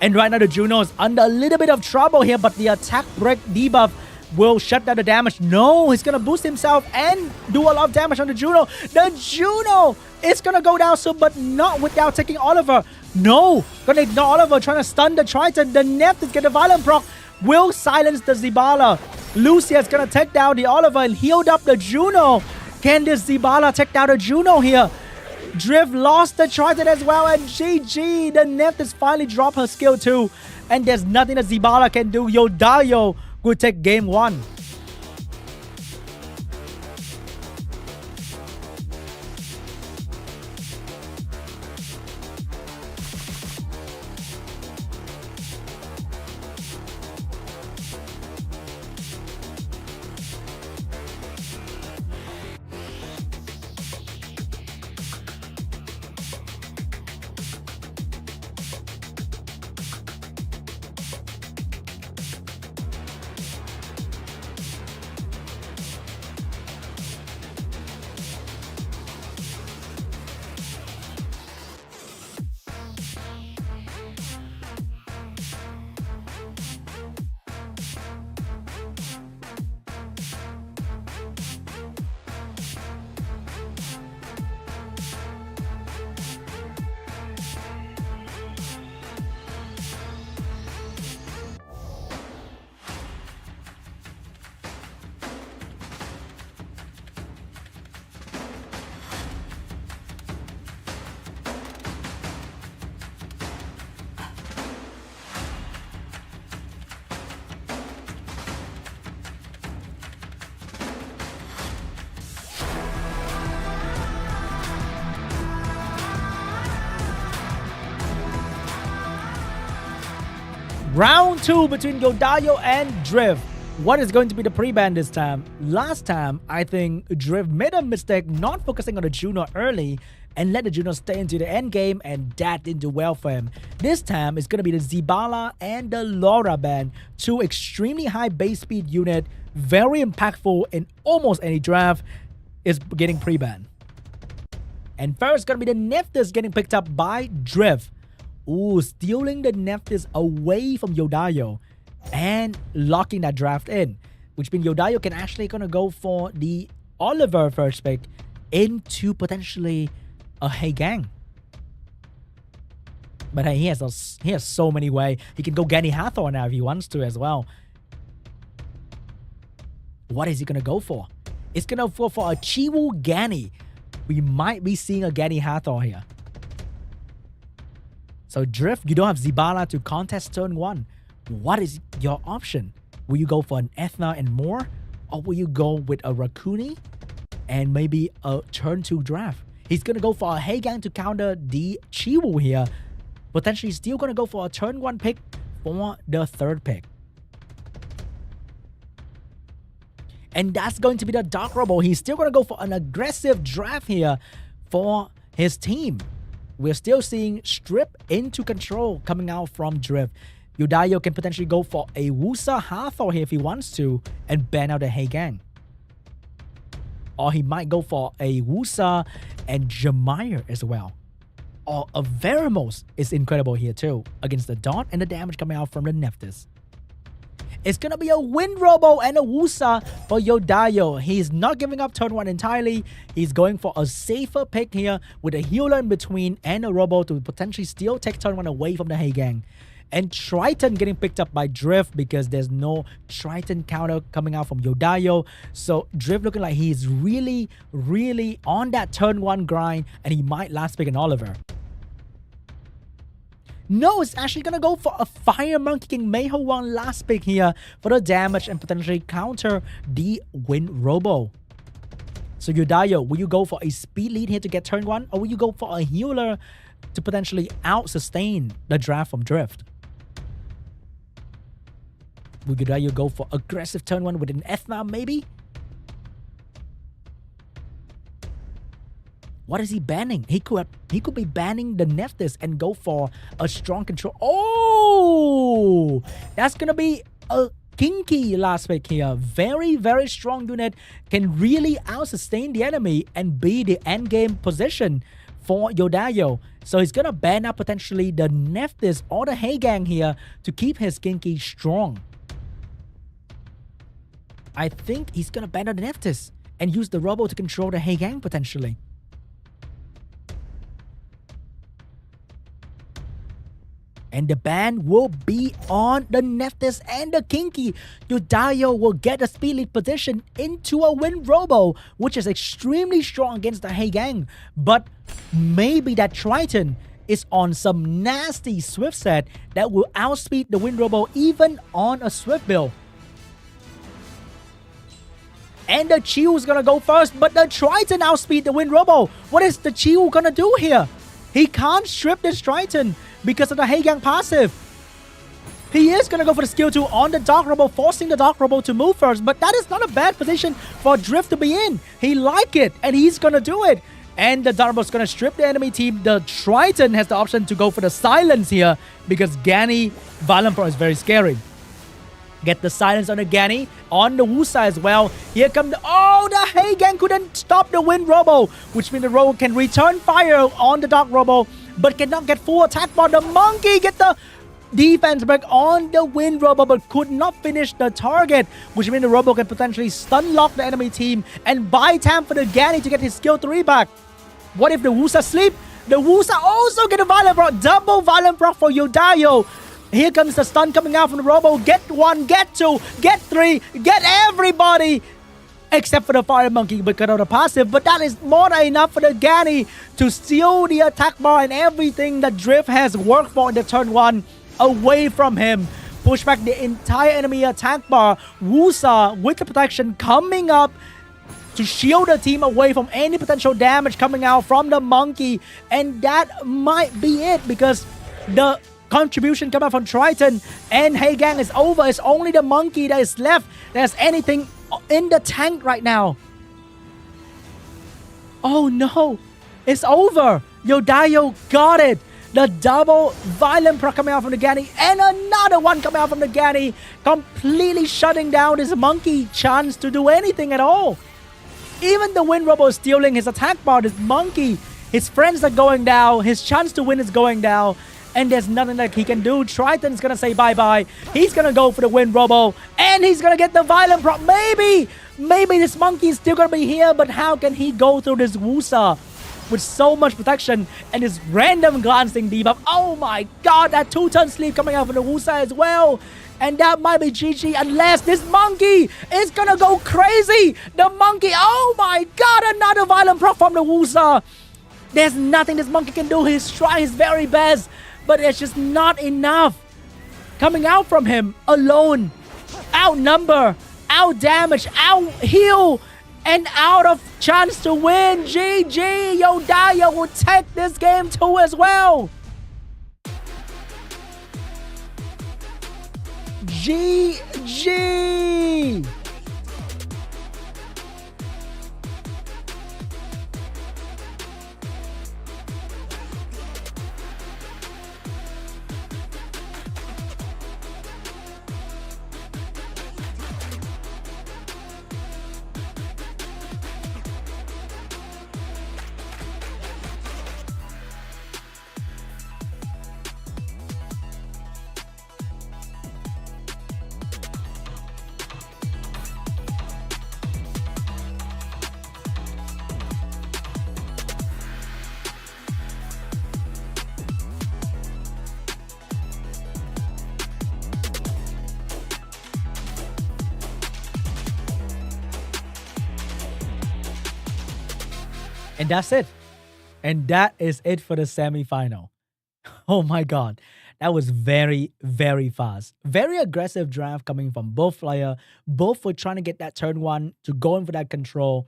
And right now the Juno is under a little bit of trouble here, but the attack break debuff will shut down the damage. No, he's going to boost himself and do a lot of damage on the Juno. The Juno is going to go down soon, but not without taking Oliver. No, going to ignore Oliver, trying to stun the Triton. The Nephthys get the Violent proc. Will silence the Zibala. LUSIR is going to take down the Oliver and healed up the Juno. Can this Zibala take down a Juno here? Drift lost the Triton as well, and GG, the Nephthys finally dropped her skill too. And there's nothing that Zibala can do. YODAYO will take game 1. Round 2 between YODAYO and Drift. What is going to be the pre-ban this time? Last time, I think Drift made a mistake not focusing on the Juno early and let the Juno stay into the end game, and that didn't do well for him. This time, it's going to be the Zibala and the Laura ban. 2 extremely high base speed unit, very impactful in almost any draft, is getting pre-ban. And first, going to be the Nephthys getting picked up by Drift. Ooh, stealing the Nephthys away from YODAYO and locking that draft in, which means YODAYO can actually gonna go for the Oliver first pick into potentially a Hey Gang. But hey, he has so many ways. He can go Gani Hathor now if he wants to as well. What is he gonna go for? It's gonna go for a Chiwu Gani. We might be seeing a Gani Hathor here. So Drift, you don't have Zibala to contest turn 1. What is your option? Will you go for an Ethna and more? Or will you go with a Rakuni and maybe a turn 2 draft? He's going to go for a Heigang to counter the Chiwu here. Potentially still going to go for a turn 1 pick for the 3rd pick. And that's going to be the Dark Robo. He's still going to go for an aggressive draft here for his team. We're still seeing Strip into control coming out from Drift. YODAYO can potentially go for a Wusa Hathor here if he wants to and ban out the Heigang. Or he might go for a Wusa and Jemire as well. Or a Veramos is incredible here too against the Dot and the damage coming out from the Nephthys. It's going to be a Wind Robo and a Wusa for YODAYO. He's not giving up turn 1 entirely. He's going for a safer pick here with a healer in between and a Robo to potentially still take turn 1 away from the Heigang. And Triton getting picked up by Drift because there's no Triton counter coming out from YODAYO. So Drift looking like he's really, really on that turn 1 grind, and he might last pick an Oliver. No, it's actually going to go for a Fire Monkey King Meiho1 last pick here for the damage and potentially counter the Wind Robo. So YODAYO, will you go for a speed lead here to get turn 1? Or will you go for a healer to potentially out-sustain the draft from Drift? Will YODAYO go for aggressive turn 1 with an Ethna maybe? What is he banning? He could be banning the Nephthys and go for a strong control. Oh! That's going to be a kinky last pick here. Very, very strong unit. Can really out-sustain the enemy and be the endgame position for YODAYO. So he's going to ban out potentially the Nephthys or the Heigang here to keep his kinky strong. I think he's going to ban out the Nephthys and use the Robo to control the Heigang potentially. And the ban will be on the Nephthys and the Kinky. YODAYO will get a speed lead position into a Wind Robo, which is extremely strong against the Heigang. But maybe that Triton is on some nasty Swift set that will outspeed the Wind Robo even on a Swift build. And the Chiu is gonna go first, but the Triton outspeed the Wind Robo. What is the Chiu gonna do here? He can't strip this Triton because of the Heigang passive. He is gonna go for the skill 2 on the Dark Robo, forcing the Dark Robo to move first, but that is not a bad position for Drift to be in. He like it, and he's gonna do it. And the Dark Robo is gonna strip the enemy team. The Triton has the option to go for the silence here because Gani Violent Pro is very scary. Get the silence on the Gani, on the Wusa as well. Here come the... Oh, the Heigang couldn't stop the Wind Robo, which means the Robo can return fire on the Dark Robo, but cannot get full attack bar. The Monkey get the defense break on the Wind Robo, but could not finish the target, which means the Robo can potentially stun lock the enemy team and buy time for the Gani to get his skill 3 back. What if the Wusa sleep? The Wusa also get a Violent Proc. Double Violent Proc for YODAYO. Here comes the stun coming out from the Robo. Get 1, get 2, get 3, get everybody except for the Fire Monkey because of the passive. But that is more than enough for the Gani to steal the attack bar and everything that Drift has worked for in the turn 1 away from him. Push back the entire enemy attack bar. Wusa with the protection coming up to shield the team away from any potential damage coming out from the Monkey. And that might be it because the contribution coming out from Triton and Heigang is over. It's only the Monkey that is left. There's anything in the tank right now. Oh no, it's over. YODAYO got it. The double Violent Proc coming out from the Gani and another one coming out from the Gani, completely shutting down this Monkey chance to do anything at all. Even the Wind Robo is stealing his attack bar. This Monkey, his friends are going down. His chance to win is going down. And there's nothing that he can do. Triton's gonna say bye-bye. He's gonna go for the Wind Robo. And he's gonna get the Violent Proc. Maybe this Monkey is still gonna be here. But how can he go through this Wusa with so much protection and this random glancing debuff? Oh my god, that 2-turn sleep coming out from the Wusa as well. And that might be GG unless this Monkey is gonna go crazy. The Monkey, oh my god, another Violent Proc from the Wusa. There's nothing this Monkey can do. He's trying his very best, but it's just not enough coming out from him alone. Outnumber, out damage, out heal, and out of chance to win. GG, YODAYO will take this game too as well. GG. And that's it. And that is it for the semifinal. Oh my god. That was very, very fast. Very aggressive draft coming from both players. Both were trying to get that turn 1 to go in for that control.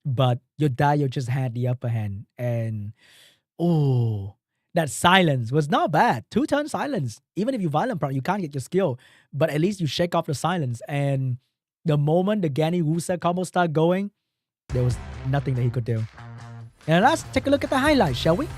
But YODAYO just had the upper hand. And oh, that silence was not bad. 2-turn silence. Even if you Violent Proc, you can't get your skill. But at least you shake off the silence. And the moment the Gani Wusa combo started going, there was nothing that he could do. And let's take a look at the highlights, shall we?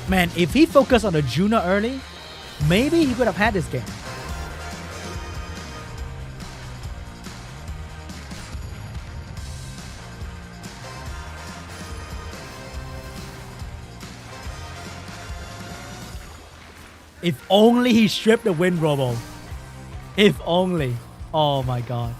Man, if he focused on the Juno early, maybe he could have had this game. If only he stripped the wind robo. If only. Oh my god.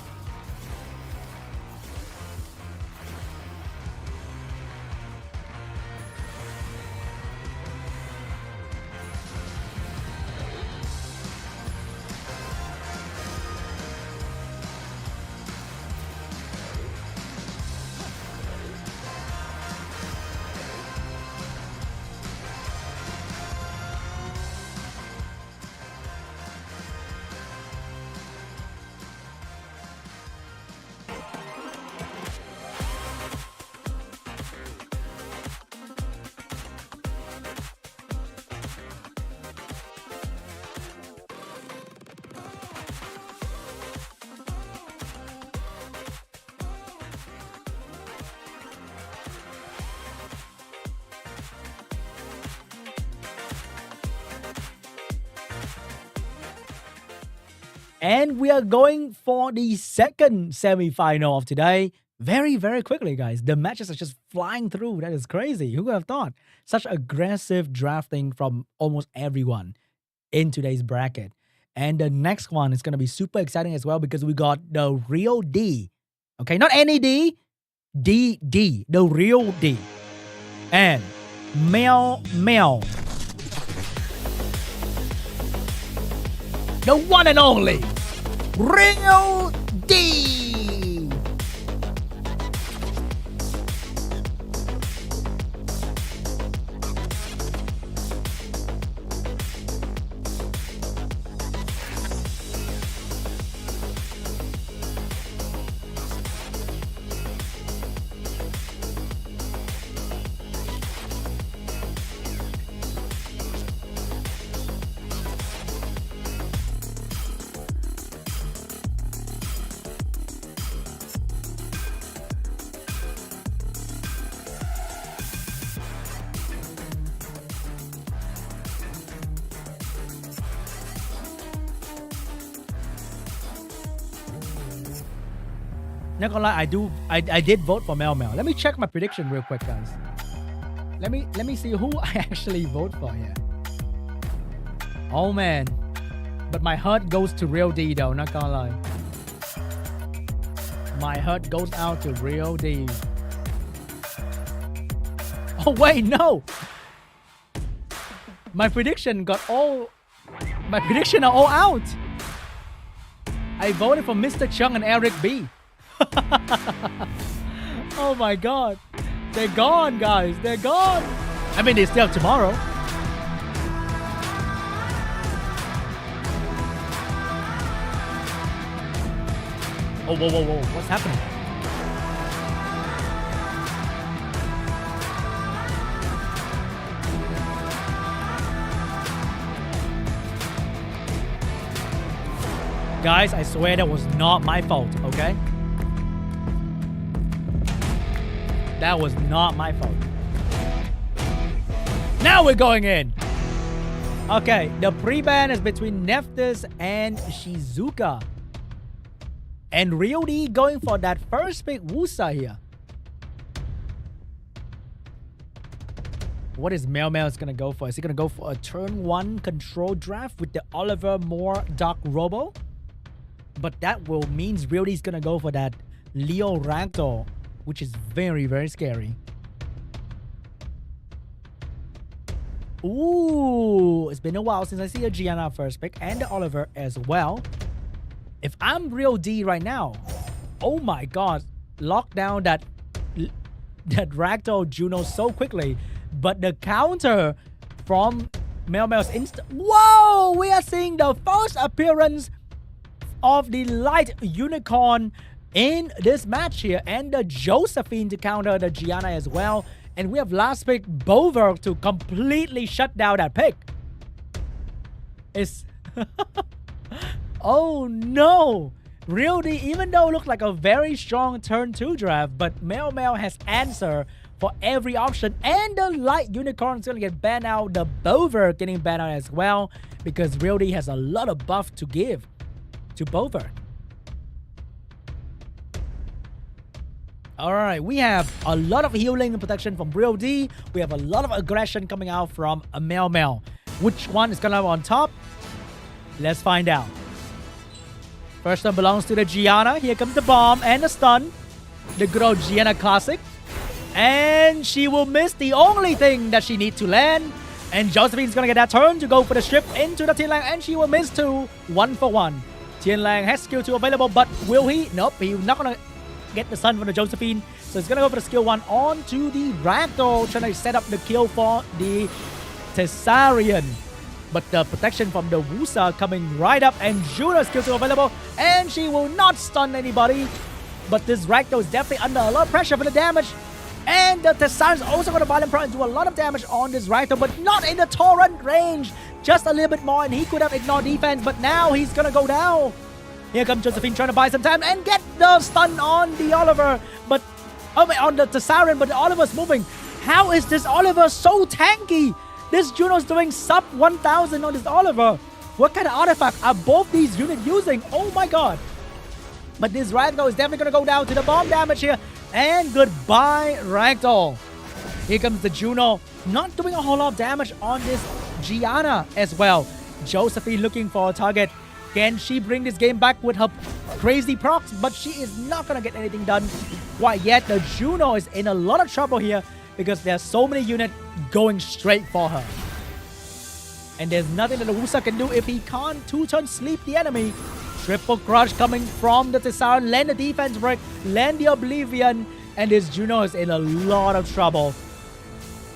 And we are going for the second semi-final of today. Very, very quickly, guys. The matches are just flying through. That is crazy. Who would have thought? Such aggressive drafting from almost everyone in today's bracket. And the next one is going to be super exciting as well because we got the REAL.D. Okay, not any D. D. The REAL.D. And MEOWMEOW. The one and only REAL.D. Not gonna lie, I did vote for MEOWMEOW. Let me check my prediction real quick, guys. Let me see who I actually vote for here. Oh man. But my heart goes to REAL.D though, not gonna lie. My heart goes out to REAL.D. Oh wait, no! My prediction are all out. I voted for Mr. Chung and ERIC.B. Oh my god. They're gone, guys. They're gone. I mean, they still have tomorrow. Oh, whoa. What's happening? Guys, I swear that was not my fault, okay? That was not my fault. Now we're going in. Okay, the pre-ban is between Nephthys and Shizuka. And REAL.D going for that first pick Wusa here. What is MEOWMEOW gonna go for? Is he gonna go for a turn 1 control draft with the Oliver Moore Dark Robo? But that will means REAL.D is gonna go for that Leo Ragdoll, which is very, very scary. Ooh, it's been a while since I see a Gianna first pick and the Oliver as well. If I'm REAL.D right now, oh my god, lock down that Ragdoll Juno so quickly. But the counter from MEOWMEOW's whoa, we are seeing the first appearance of the light unicorn in this match here, and the Josephine to counter the Gianna as well. And we have last pick Bover to completely shut down that pick. It's oh no, REAL.D, even though it looked like a very strong turn 2 draft, but MEOWMEOW has answer for every option, and the light unicorn is gonna get banned out, the Bover getting banned out as well, because REAL.D has a lot of buff to give to Bover. Alright, we have a lot of healing and protection from REAL.D. We have a lot of aggression coming out from MEOWMEOW. Which one is gonna have on top? Let's find out. First one belongs to the Gianna. Here comes the bomb and the stun. The good old Gianna classic. And she will miss the only thing that she needs to land. And Josephine's gonna get that turn to go for the strip into the Tianlang, and she will miss too. 1 for 1. Tianlang has skill 2 available, but will he? Nope, he's not gonna get the stun from the Josephine. So he's gonna go for the skill 1 onto the Ragdoll, trying to set up the kill for the Tessarian. But the protection from the Wusa coming right up, and Juno's skill 2 available, and she will not stun anybody. But this Ragdoll is definitely under a lot of pressure for the damage. And the Tessarian is also going to Violent Pro and do a lot of damage on this Ragdoll, but not in the Torrent range. Just a little bit more, and he could have ignored defense, but now he's going to go down. Here comes Josephine trying to buy some time and get the stun on the Oliver, but on the Tessarian, but the Oliver's moving. How is this Oliver so tanky? This Juno's doing sub 1000 on this Oliver. What kind of artifact are both these units using? Oh my god. But this Ragdoll is definitely going to go down to the bomb damage here. And goodbye, Ragdoll. Here comes the Juno. Not doing a whole lot of damage on this Gianna as well. Josephine looking for a target. Can she bring this game back with her crazy procs? But she is not going to get anything done quite yet. The Juno is in a lot of trouble here because there's so many units going straight for her. And there's nothing that the Wusa can do if he can't 2-turn sleep the enemy. Triple crush coming from the Tessarian. Land the defense break. Land the Oblivion. And this Juno is in a lot of trouble.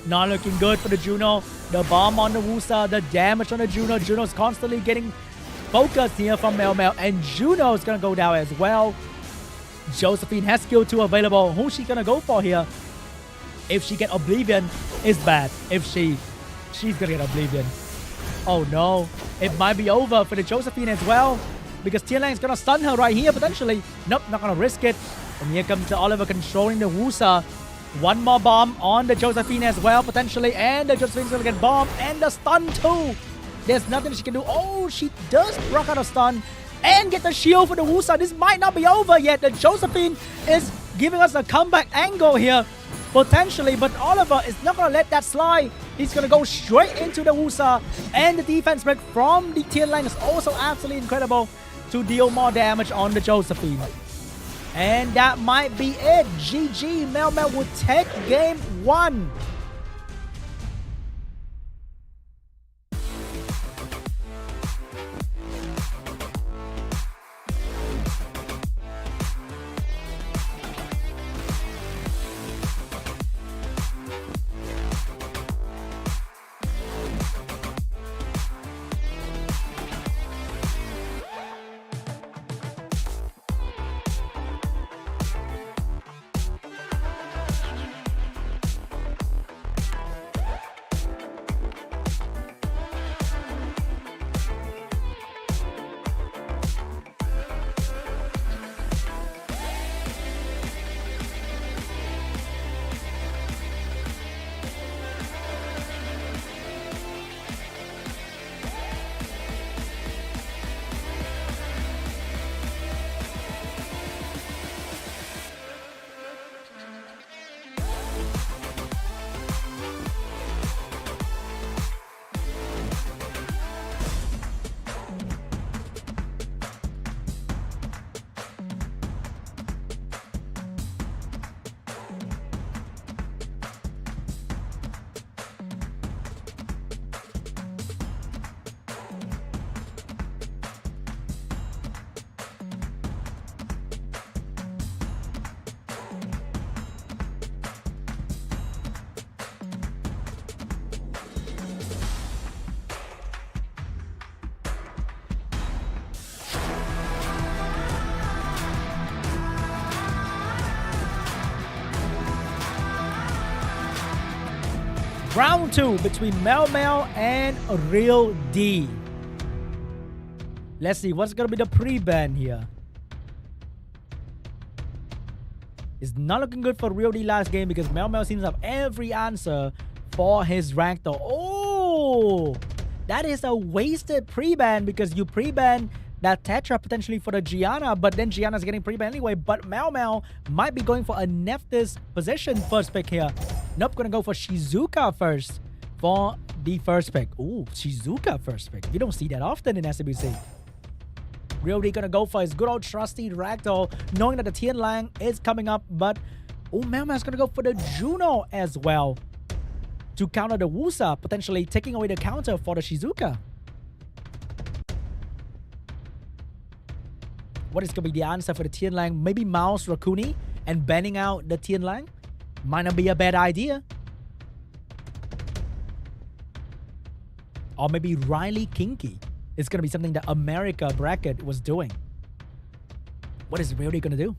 Not looking good for the Juno. The bomb on the Wusa. The damage on the Juno. Juno's constantly getting focused here from MEOWMEOW. And Juno is going to go down as well. Josephine has skill 2 available. Who's she going to go for here? If she get Oblivion, it's bad. If she's going to get Oblivion. Oh no. It might be over for the Josephine as well. Because Tianlang is going to stun her right here, potentially. Nope, not going to risk it. And here comes the Oliver controlling the Wusa. One more bomb on the Josephine as well, potentially. And the Josephine's going to get bombed. And the stun too. There's nothing she can do. Oh, she does rock out a stun. And get the shield for the Wusa. This might not be over yet. The Josephine is giving us a comeback angle here. Potentially, but Oliver is not going to let that slide. He's going to go straight into the Wusa. And the defense break from the Tianlang is also absolutely incredible to deal more damage on the Josephine. And that might be it. GG. MEOWMEOW will take game 1. Round 2 between MEOWMEOW and REAL.D. Let's see what's going to be the pre-ban here. It's not looking good for REAL.D last game because MEOWMEOW seems to have every answer for his Ragdoll. Oh, that is a wasted pre-ban because you pre-ban that Tetra potentially for the Gianna, but then Gianna's getting pre-ban anyway. But MEOWMEOW might be going for a Nephthys position first pick here. Nope, gonna go for Shizuka first. for the first pick. Ooh, Shizuka first pick. You don't see that often in SWC. REAL.D gonna go for his good old trusty Ragdoll, knowing that the Tian Lang is coming up, but MEOWMEOW's gonna go for the Juno as well to counter the Wusa, potentially taking away the counter for the Shizuka. What is gonna be the answer for the Tian Lang? Maybe Mouse Rakuni and banning out the Tian Lang? Might not be a bad idea. Or maybe Riley Kinky. It's gonna be something that America bracket was doing. What is REAL.D gonna do?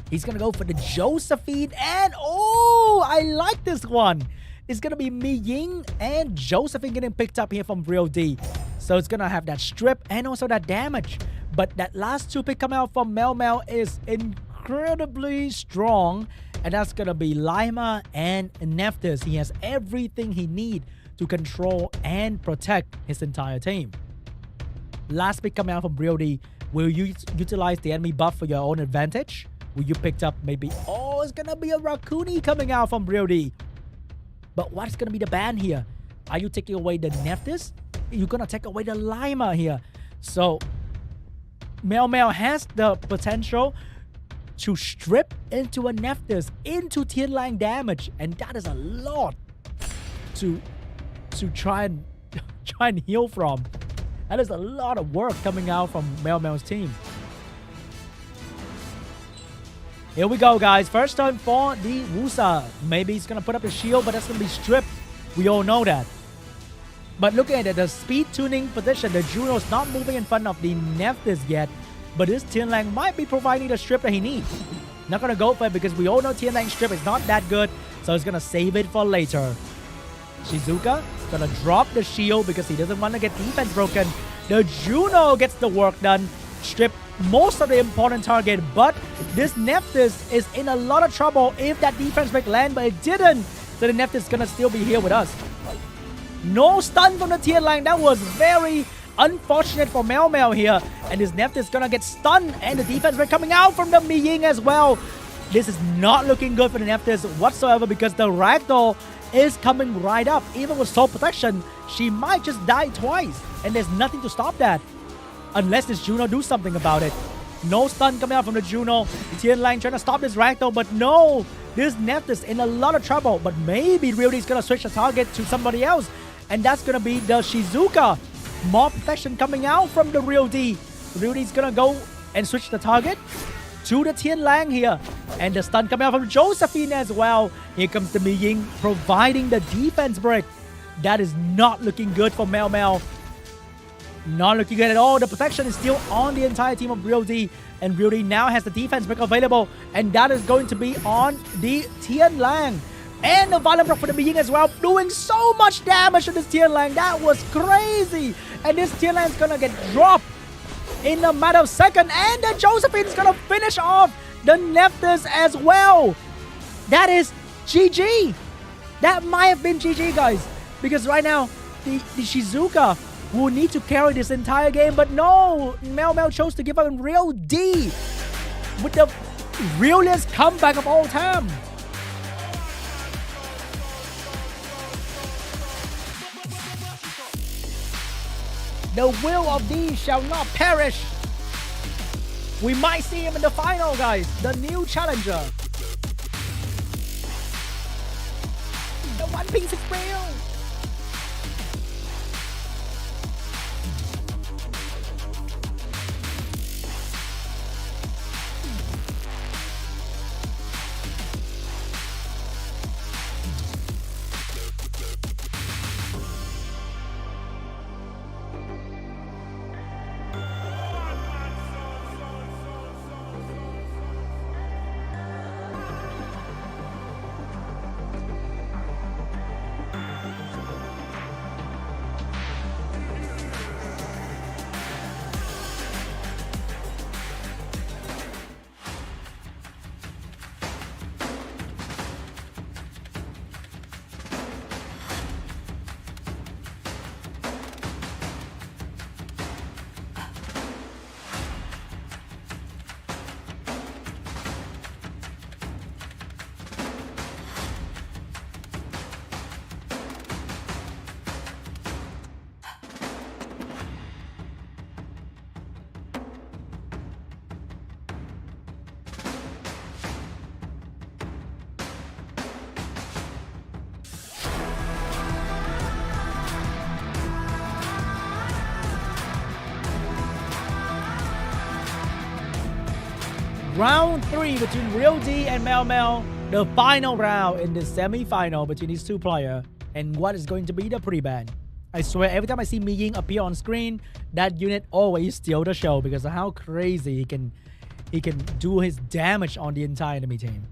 He's gonna go for the Josephine, and oh, I like this one. It's gonna be Mi Ying and Josephine getting picked up here from REAL.D. So it's gonna have that strip and also that damage. But that last two pick coming out from MEOWMEOW is incredibly strong. And that's gonna be Lima and Nephthys. He has everything he needs to control and protect his entire team. Last pick coming out from REAL.D. Will you utilize the enemy buff for your own advantage? Will you pick up maybe... Oh, it's gonna be a Rakuni coming out from REAL.D. But what's gonna be the ban here? Are you taking away the Nephthys? You're gonna take away the Lima here. So, MEOWMEOW has the potential to strip into a Nephthys, into Tian Lang damage. And that is a lot to try and heal from. That is a lot of work coming out from MEOWMEOW's team. Here we go, guys. First time for the Wusa. Maybe he's gonna put up the shield, but that's gonna be stripped. We all know that. But looking at it, the speed tuning position, the Juno's not moving in front of the Nephthys yet. But this Tian Lang might be providing the strip that he needs. Not gonna go for it because we all know Tian Lang's strip is not that good. So he's gonna save it for later. Shizuka gonna drop the shield because he doesn't want to get defense broken. The Juno gets the work done. Strip most of the important target, but this Nephthys is in a lot of trouble if that defense break land, but it didn't. So the Nephthys is gonna still be here with us. No stun from the Tian Lang. That was very unfortunate for MEOWMEOW here. And this Nephthys is gonna get stunned, and the defense break coming out from the Mi Ying as well. This is not looking good for the Nephthys whatsoever because the Ragdoll is coming right up. Even with soul protection, she might just die twice, and there's nothing to stop that. Unless this Juno do something about it. No stun coming out from the Juno. Tian Lang trying to stop this Ragdoll, but no. This Nephthys in a lot of trouble. But maybe REAL.D is going to switch the target to somebody else. And that's going to be the Shizuka. More protection coming out from the REAL.D. REAL.D is going to go and switch the target to the Tian Lang here. And the stun coming out from Josephine as well. Here comes the Mi Ying providing the defense break. That is not looking good for MEOWMEOW. Not looking good at all. The protection is still on the entire team of REAL.D. And REAL.D now has the defense break available. And that is going to be on the Tian Lang. And the violent block for the Mi Ying as well. Doing so much damage to this Tian Lang. That was crazy. And this Tian Lang is going to get dropped in a matter of seconds. And the Josephine is going to finish off the Nephthys as well. That is GG. That might have been GG, guys. Because right now, the Shizuka will need to carry this entire game. But no, MEOWMEOW chose to give up in REAL.D with the realest comeback of all time. The will of these shall not perish. We might see him in the final, guys. The new challenger. The One Piece is real. Round 3 between REAL.D and MEOWMEOW. The final round in the semi-final between these two players. And what is going to be the pre-ban? I swear, every time I see Mi Ying appear on screen, that unit always steals the show because of how crazy he can do his damage on the entire enemy team.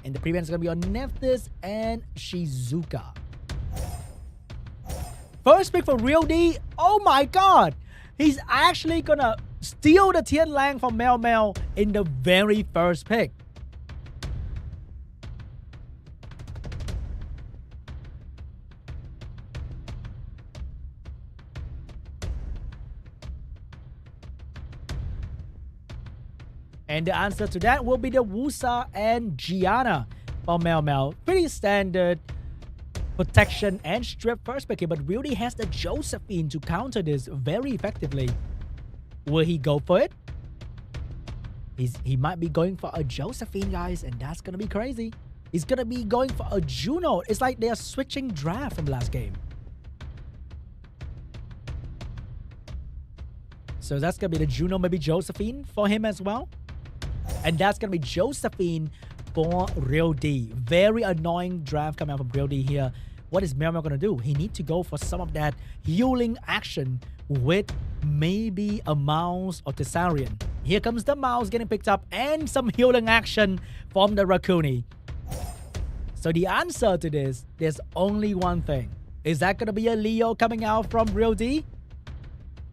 And the pre-ban is going to be on Nephthys and Shizuka. First pick for REAL.D. Oh my god! He's actually going to steal the Tian Lang from MEOWMEOW in the very first pick. And the answer to that will be the Wusa and Gianna for MEOWMEOW. Pretty standard protection and strip first pick here, but REAL.D has the Josephine to counter this very effectively. Will he go for it? He might be going for a Josephine, guys, and that's gonna be crazy. He's gonna be going for a Juno. It's like they are switching draft from last game. So that's gonna be the Juno, maybe Josephine for him as well. And that's gonna be Josephine for REAL.D. Very annoying draft coming out from REAL.D here. What is MEOWMEOW gonna do? He needs to go for some of that healing action with maybe a mouse or Tessarian. Here comes the mouse getting picked up and some healing action from the Rakuni. So the answer to this, there's only one thing. Is that gonna be a Leo coming out from REAL.D?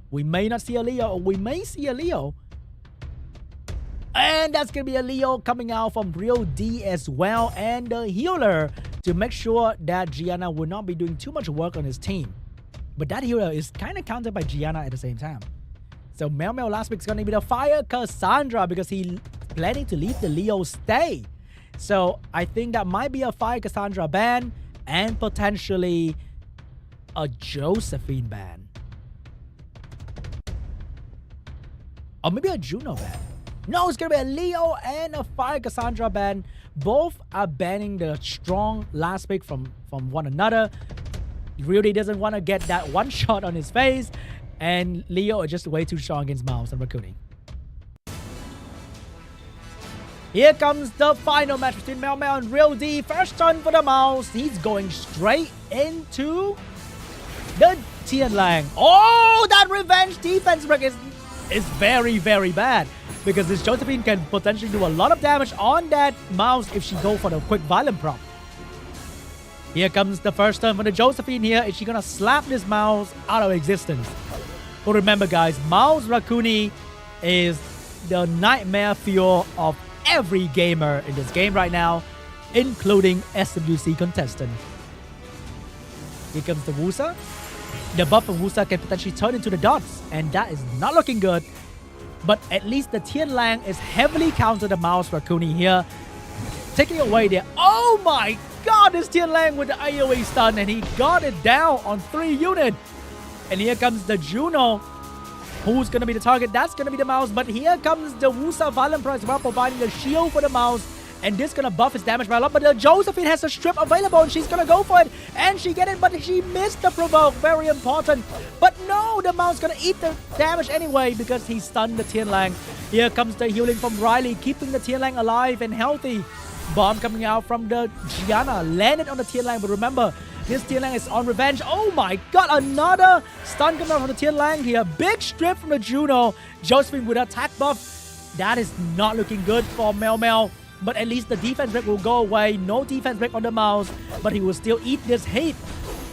We may not see a Leo, or we may see a Leo. And that's going to be a Leo coming out from REAL.D as well. And the healer to make sure that Gianna will not be doing too much work on his team. But that healer is kind of countered by Gianna at the same time. So MEOWMEOW last pick is going to be the Fire Cassandra because he's planning to leave the Leo stay. So I think that might be a Fire Cassandra ban and potentially a Josephine ban. Or maybe a Juno ban. No, it's going to be a Leo and a Fire Cassandra ban. Both are banning the strong last pick from one another. REAL.D doesn't want to get that one shot on his face. And Leo is just way too strong against Mouse and Rakuni. Here comes the final match between MEOWMEOW and REAL.D. First turn for the Mouse. He's going straight into the Tian Lang. Oh, that revenge defense break is very, very bad. Because this Josephine can potentially do a lot of damage on that Mouse if she go for the quick violent prop. Here comes the first turn for the Josephine here. Is she gonna slap this Mouse out of existence? But remember guys, Mouse Rakuni is the nightmare fuel of every gamer in this game right now, including SWC contestants. Here comes the Wusa. The buff of Wusa can potentially turn into the dots, and that is not looking good. But at least the Tian Lang is heavily countered the Mouse Rakuni here. Taking away there. Oh my god, this Tian Lang with the AoE stun, and he got it down on 3 units. And here comes the Juno. Who's going to be the target? That's going to be the Mouse. But here comes the Wusa Violent Pro as well, providing the shield for the Mouse. And this is going to buff his damage by a lot. But the Josephine has a strip available and she's going to go for it. And she get it, but she missed the provoke. Very important. But no, the Mouse going to eat the damage anyway because he stunned the Tian Lang. Here comes the healing from Riley, keeping the Tian Lang alive and healthy. Bomb coming out from the Gianna. Landed on the Tian Lang. But remember, this Tian Lang is on revenge. Oh my god, another stun coming out from the Tian Lang here. Big strip from the Juno. Josephine with attack buff. That is not looking good for MEOWMEOW. But at least the defense break will go away. No defense break on the Mouse. But he will still eat this hate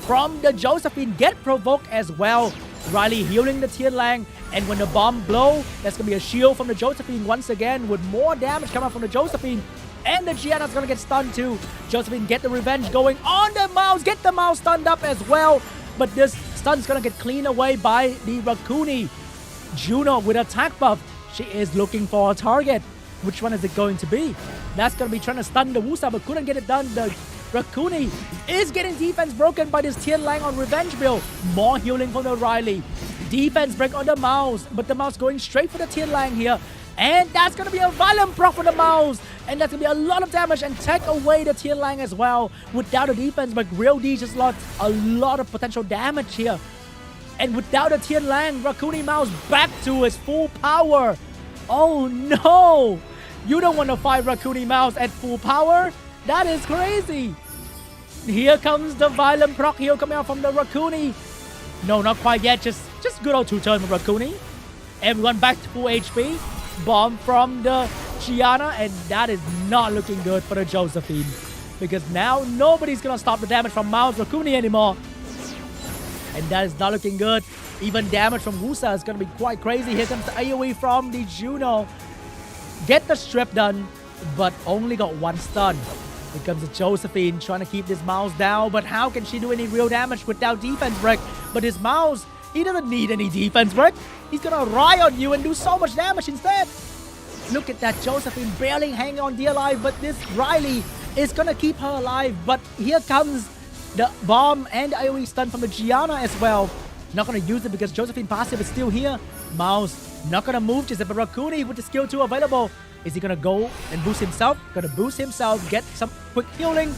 from the Josephine. Get provoked as well. Riley healing the Tian Lang. And when the bomb blow, that's going to be a shield from the Josephine once again with more damage coming from the Josephine. And the Gianna's going to get stunned too. Josephine get the revenge going on the Mouse. Get the Mouse stunned up as well. But this stun's going to get cleaned away by the Rakuni. Juno with attack buff. She is looking for a target. Which one is it going to be? That's going to be trying to stun the Wusa, but couldn't get it done. The Rakuni is getting defense broken by this Tian Lang on revenge build. More healing from the Riley. Defense break on the Mouse, but the Mouse going straight for the Tian Lang here. And that's going to be a violent proc for the Mouse. And that's going to be a lot of damage and take away the Tian Lang as well. Without a defense, but REAL.D just lost a lot of potential damage here. And without a Tian Lang, Rakuni Mouse back to his full power. Oh no! You don't want to fight Rakuni Mouse at full power? That is crazy! Here comes the violent proc heal coming out from the Rakuni. No, not quite yet. Just good old two-turn from Rakuni. Everyone back to full HP. Bomb from the Gianna, and that is not looking good for the Josephine. Because now nobody's gonna stop the damage from Mouse Rakuni anymore. And that is not looking good. Even damage from Wusa is gonna be quite crazy. Here comes the AoE from the Juno. Get the strip done, but only got one stun. Here comes the Josephine trying to keep this Mouse down, but how can she do any real damage without defense break? But this Mouse, he doesn't need any defense break. He's gonna ride on you and do so much damage instead. Look at that, Josephine barely hanging on dear life, but this Riley is gonna keep her alive. But here comes the bomb and AoE stun from the Gianna as well. Not gonna use it because Josephine passive is still here. Mouse not gonna move, just a Rakuni with the skill 2 available. Is he gonna go and boost himself? Gonna boost himself, get some quick healing.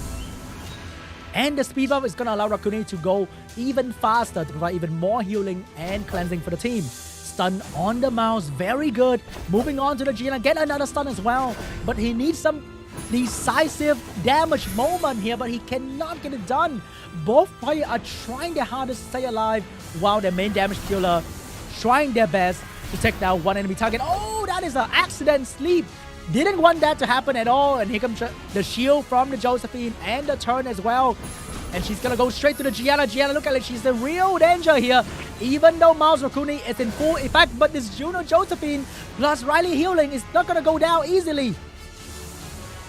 And the speed buff is gonna allow Rakuni to go even faster to provide even more healing and cleansing for the team. Stun on the Mouse, very good. Moving on to the Gianna, get another stun as well. But he needs some decisive damage moment here, but he cannot get it done. Both players are trying their hardest to stay alive while their main damage dealer trying their best to take down one enemy target. Oh, that is an accident sleep. Didn't want that to happen at all. And here comes the shield from the Josephine and the turn as well. And she's gonna go straight to the Gianna. Gianna, look at it, she's the real danger here. Even though Mouse Rakuni is in full effect, but this Juno Josephine plus Riley healing is not gonna go down easily.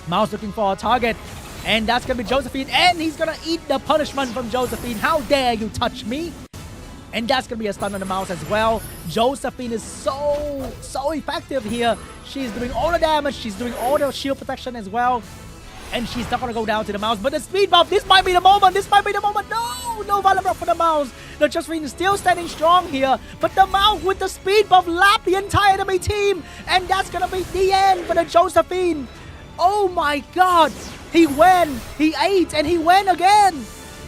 Mouse looking for a target, and that's gonna be Josephine, and he's gonna eat the punishment from Josephine. How dare you touch me? And that's gonna be a stun on the Mouse as well. Josephine is so effective here. She's doing all the damage, she's doing all the shield protection as well. And she's not gonna go down to the Mouse, but the speed buff, this might be the moment, no violent buff for the Mouse. The Josephine is still standing strong here, but the Mouse with the speed buff lapped the entire enemy team, and that's gonna be the end for the Josephine. Oh my god, he went, he ate, and he went again.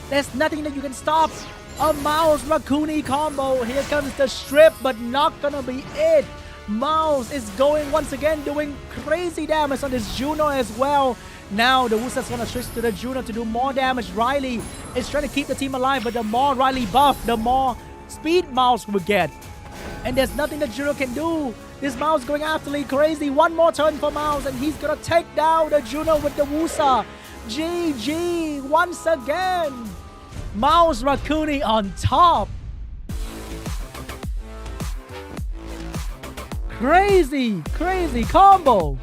There's nothing that you can stop. A Mouse Rakuni combo. Here comes the strip, but not gonna be it. Mouse is going once again, doing crazy damage on this Juno as well. Now the Wusa's gonna switch to the Juno to do more damage. Riley is trying to keep the team alive, but the more Riley buff, the more speed Mouse will get. And there's nothing that Juno can do. This Mouse going absolutely crazy. One more turn for Mouse, and he's gonna take down the Juno with the Wusa. GG once again. Mouse Rakuni on top. Crazy combo.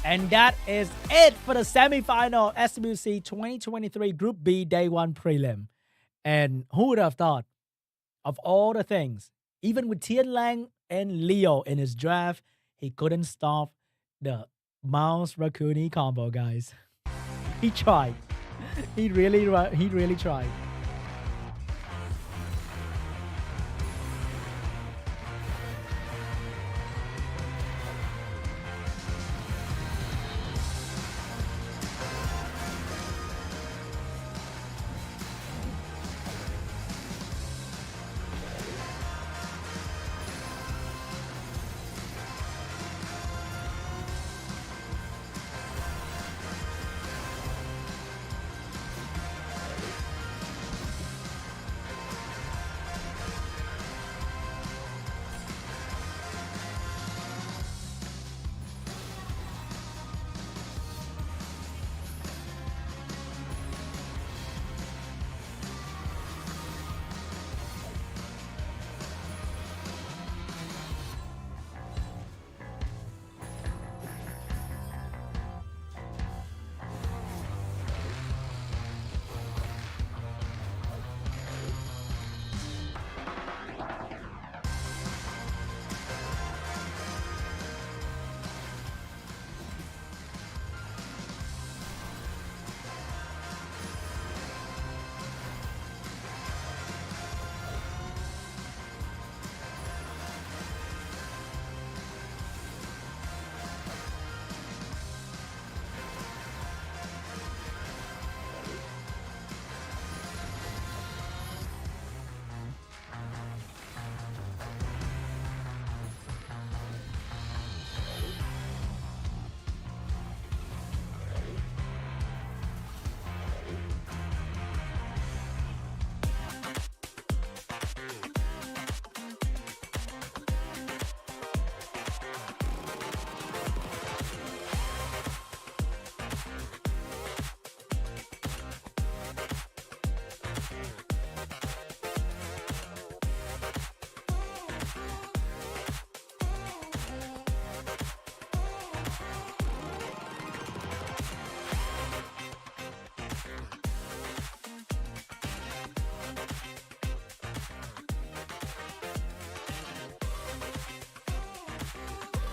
And that is it for the semifinal SWC2023 Group B Day 1 Prelim. And who would have thought, of all the things, even with Tian Lang and Leo in his draft, he couldn't stop the Mouse Rakuni combo, guys. He tried. He really tried.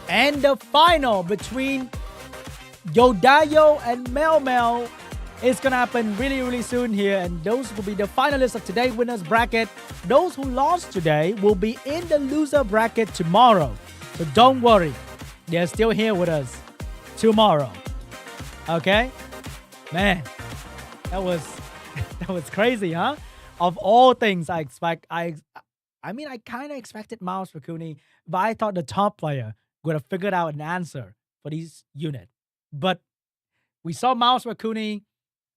And the final between YODAYO and MEOWMEOW is gonna happen really soon here, and those will be the finalists of today's winners bracket. Those who lost today will be in the loser bracket tomorrow, so don't worry, they're still here with us tomorrow. Okay, man, that was crazy, huh? Of all things, I mean, I kind of expected Mouse Rakuni, but I thought the top player would have figured out an answer for these unit. But we saw Mouse Rakuni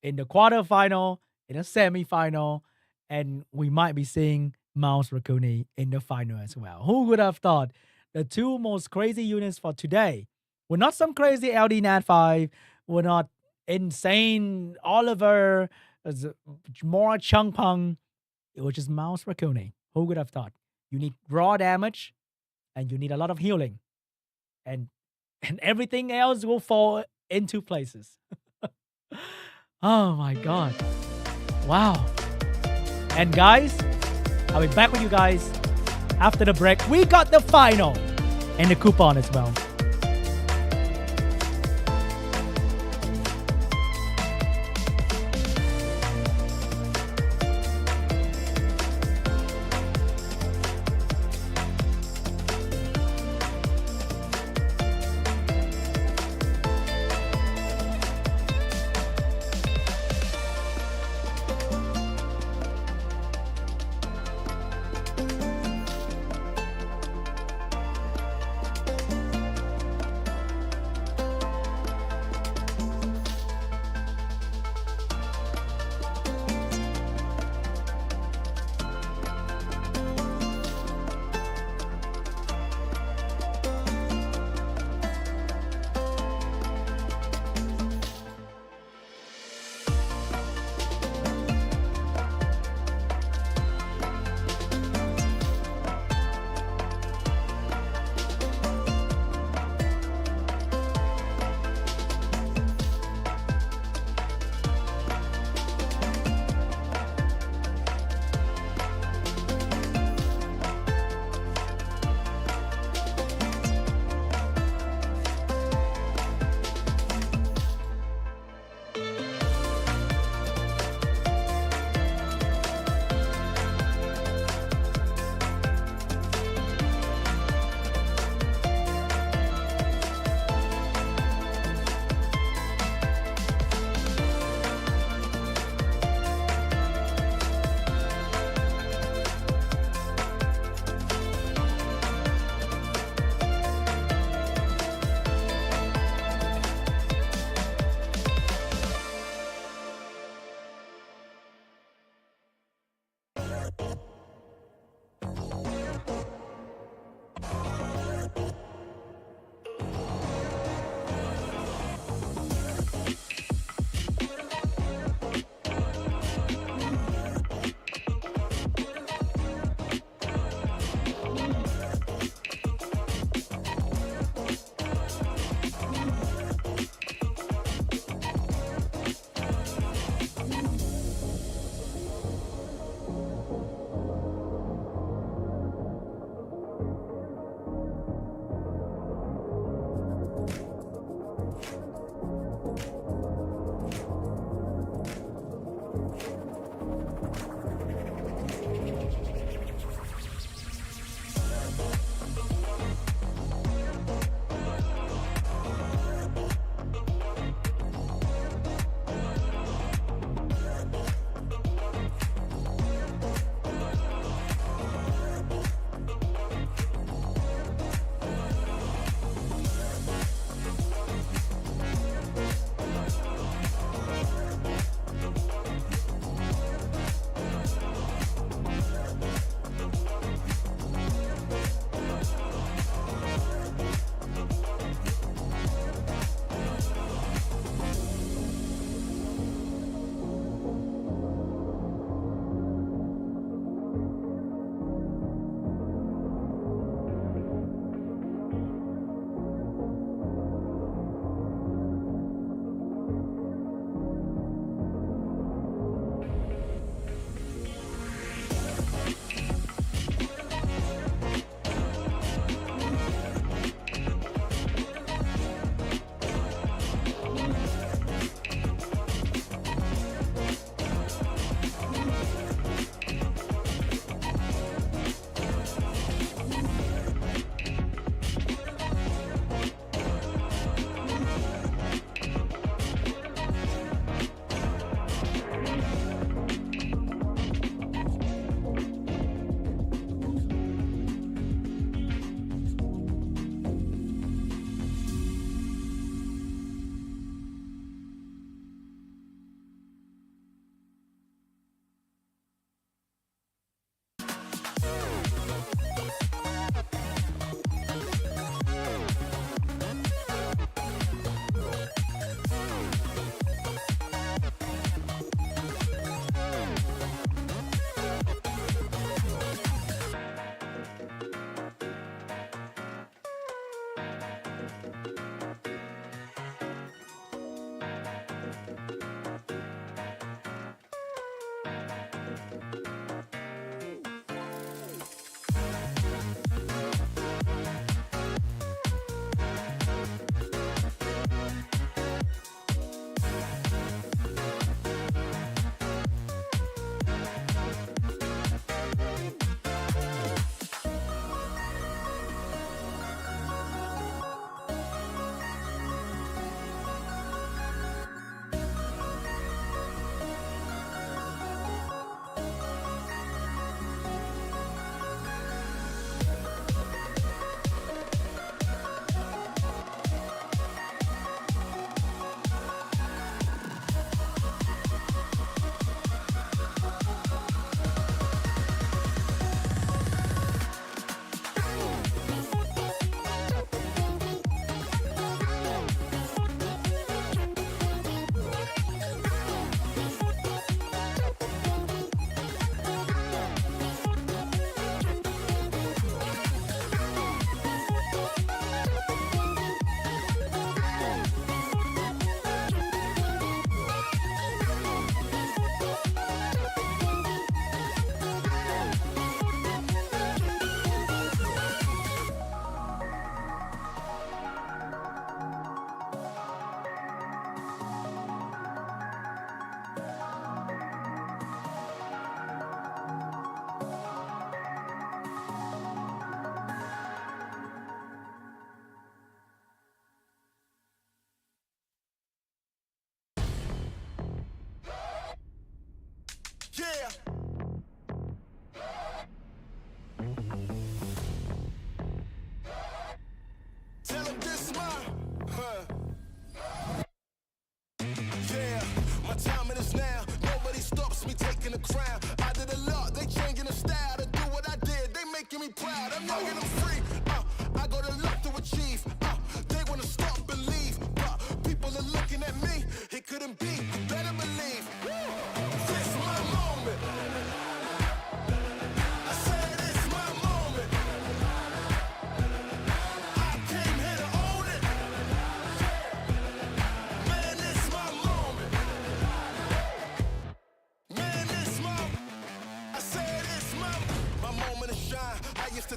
in the quarterfinal, in the semifinal, and we might be seeing Mouse Rakuni in the final as well. Who would have thought the two most crazy units for today were not some crazy LD Nat 5, were not insane Oliver, more Chung Pung. It was just Mouse Rakuni. Who would have thought? You need raw damage, and you need a lot of healing, and everything else will fall into places. Oh my god. Wow. And guys, I'll be back with you guys after the break. We got the final and the coupon as well.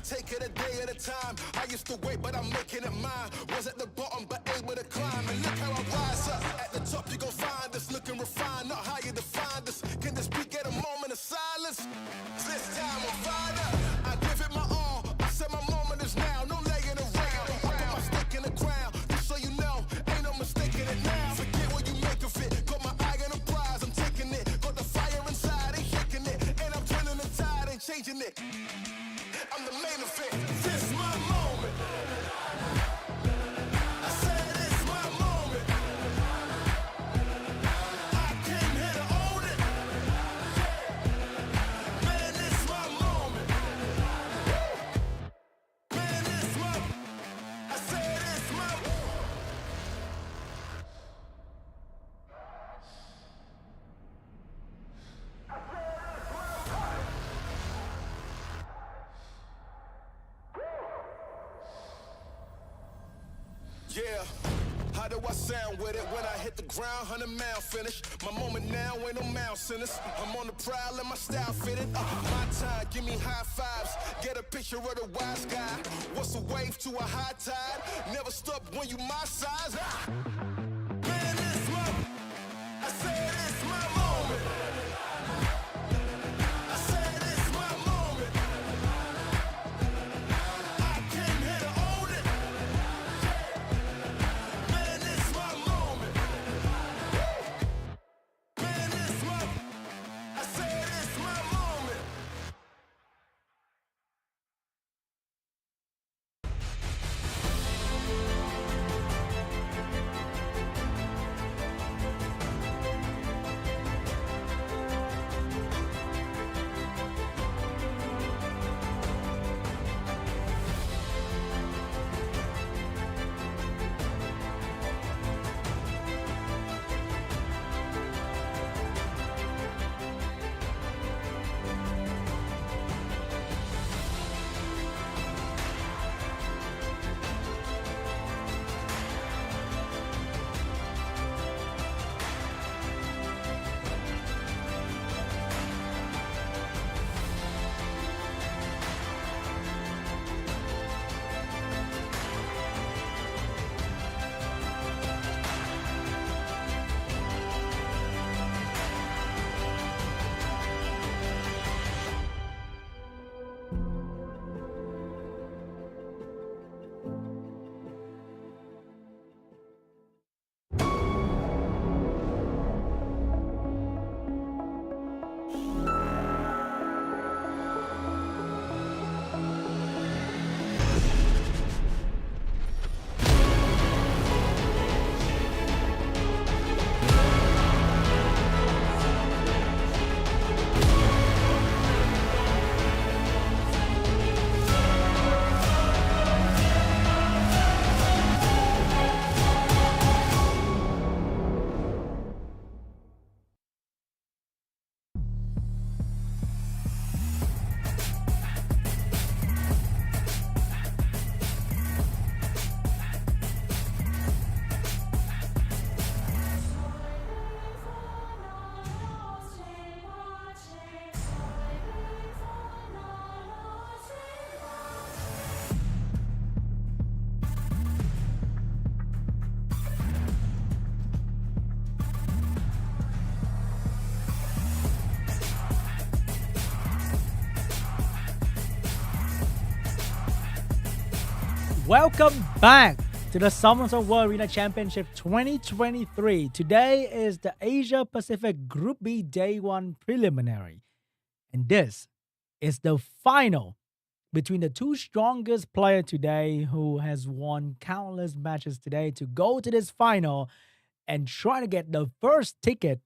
take it a day at a time. I used to wait, but I'm making it mine. Was at the bottom, but able to climb. And look how I rise up. At the top, you gon' find us looking refined, not how you define us. Can this beat get a moment of silence? This time I'm fired up. I give it my all. I said my moment is now. No laying around. I put my stick in the ground. Just so you know, ain't no mistaking it now. Forget what you make of it. Got my eye on the prize. I'm taking it. Got the fire inside. Ain't shaking it. And I'm turning the tide. Ain't changing it. I'm the main event. This my moment. I said it's my moment. I came here to own it. Man, it's my moment. Man, it's my. I said it's my. Yeah. How do I sound with it when I hit the ground? 100-mile finish. My moment now ain't no mouse in us. I'm on the prowl and my style fitted. My time, give me high fives. Get a picture of the wise guy. What's a wave to a high tide? Never stop when you my size. Man, it's my. I said it's my moment. I said it's my moment. I came here to own it. Man, it's my moment. Man, it's my. I said it's my moment. Welcome back to the Semifinals World Arena Championship 2023. Today is the Asia Pacific Group B Day 1 preliminary. And this is the final between the two strongest players today who has won countless matches today to go to this final and try to get the first ticket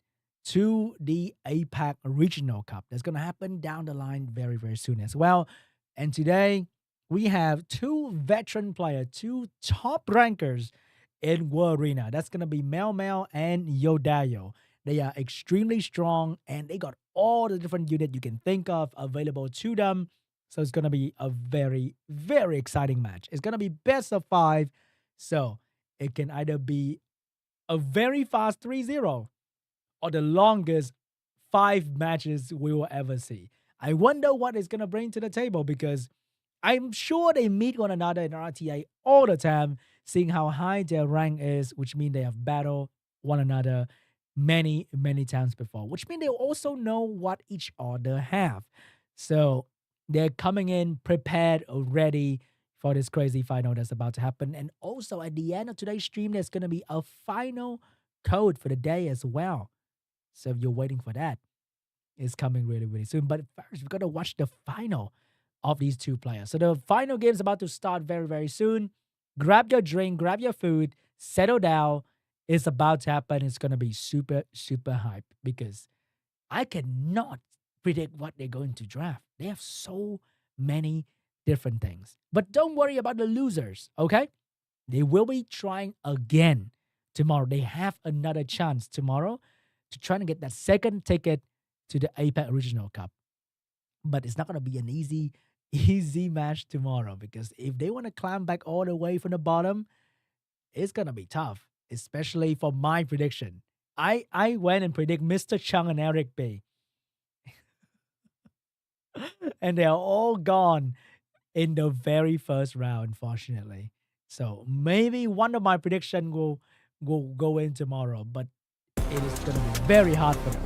to the APAC Regional Cup. That's going to happen down the line very, very soon as well. And today, we have two veteran players, two top rankers in World Arena. That's going to be MEOWMEOW and YODAYO. They are extremely strong, and they got all the different units you can think of available to them. So it's going to be a very, very exciting match. It's going to be best of 5. So it can either be a very fast 3-0 or the longest 5 matches we will ever see. I wonder what it's going to bring to the table, because I'm sure they meet one another in RTA all the time, seeing how high their rank is, which means they have battled one another many, many times before, which means they also know what each other have. So they're coming in prepared, ready for this crazy final that's about to happen. And also at the end of today's stream, there's going to be a final code for the day as well. So if you're waiting for that, it's coming really, really soon. But first, we've got to watch the final of these two players. So the final game is about to start very, very soon. Grab your drink, grab your food, settle down. It's about to happen. It's going to be super, super hype because I cannot predict what they're going to draft. They have so many different things. But don't worry about the losers, okay? They will be trying again tomorrow. They have another chance tomorrow to try to get that second ticket to the APAC Regional Cup. But it's not going to be an easy match tomorrow because if they want to climb back all the way from the bottom, it's going to be tough, especially for my prediction. I went and predict Mr. Chung and ERIC.B. and they're all gone in the very first round, unfortunately. So maybe one of my prediction will go in tomorrow, but it is going to be very hard for them.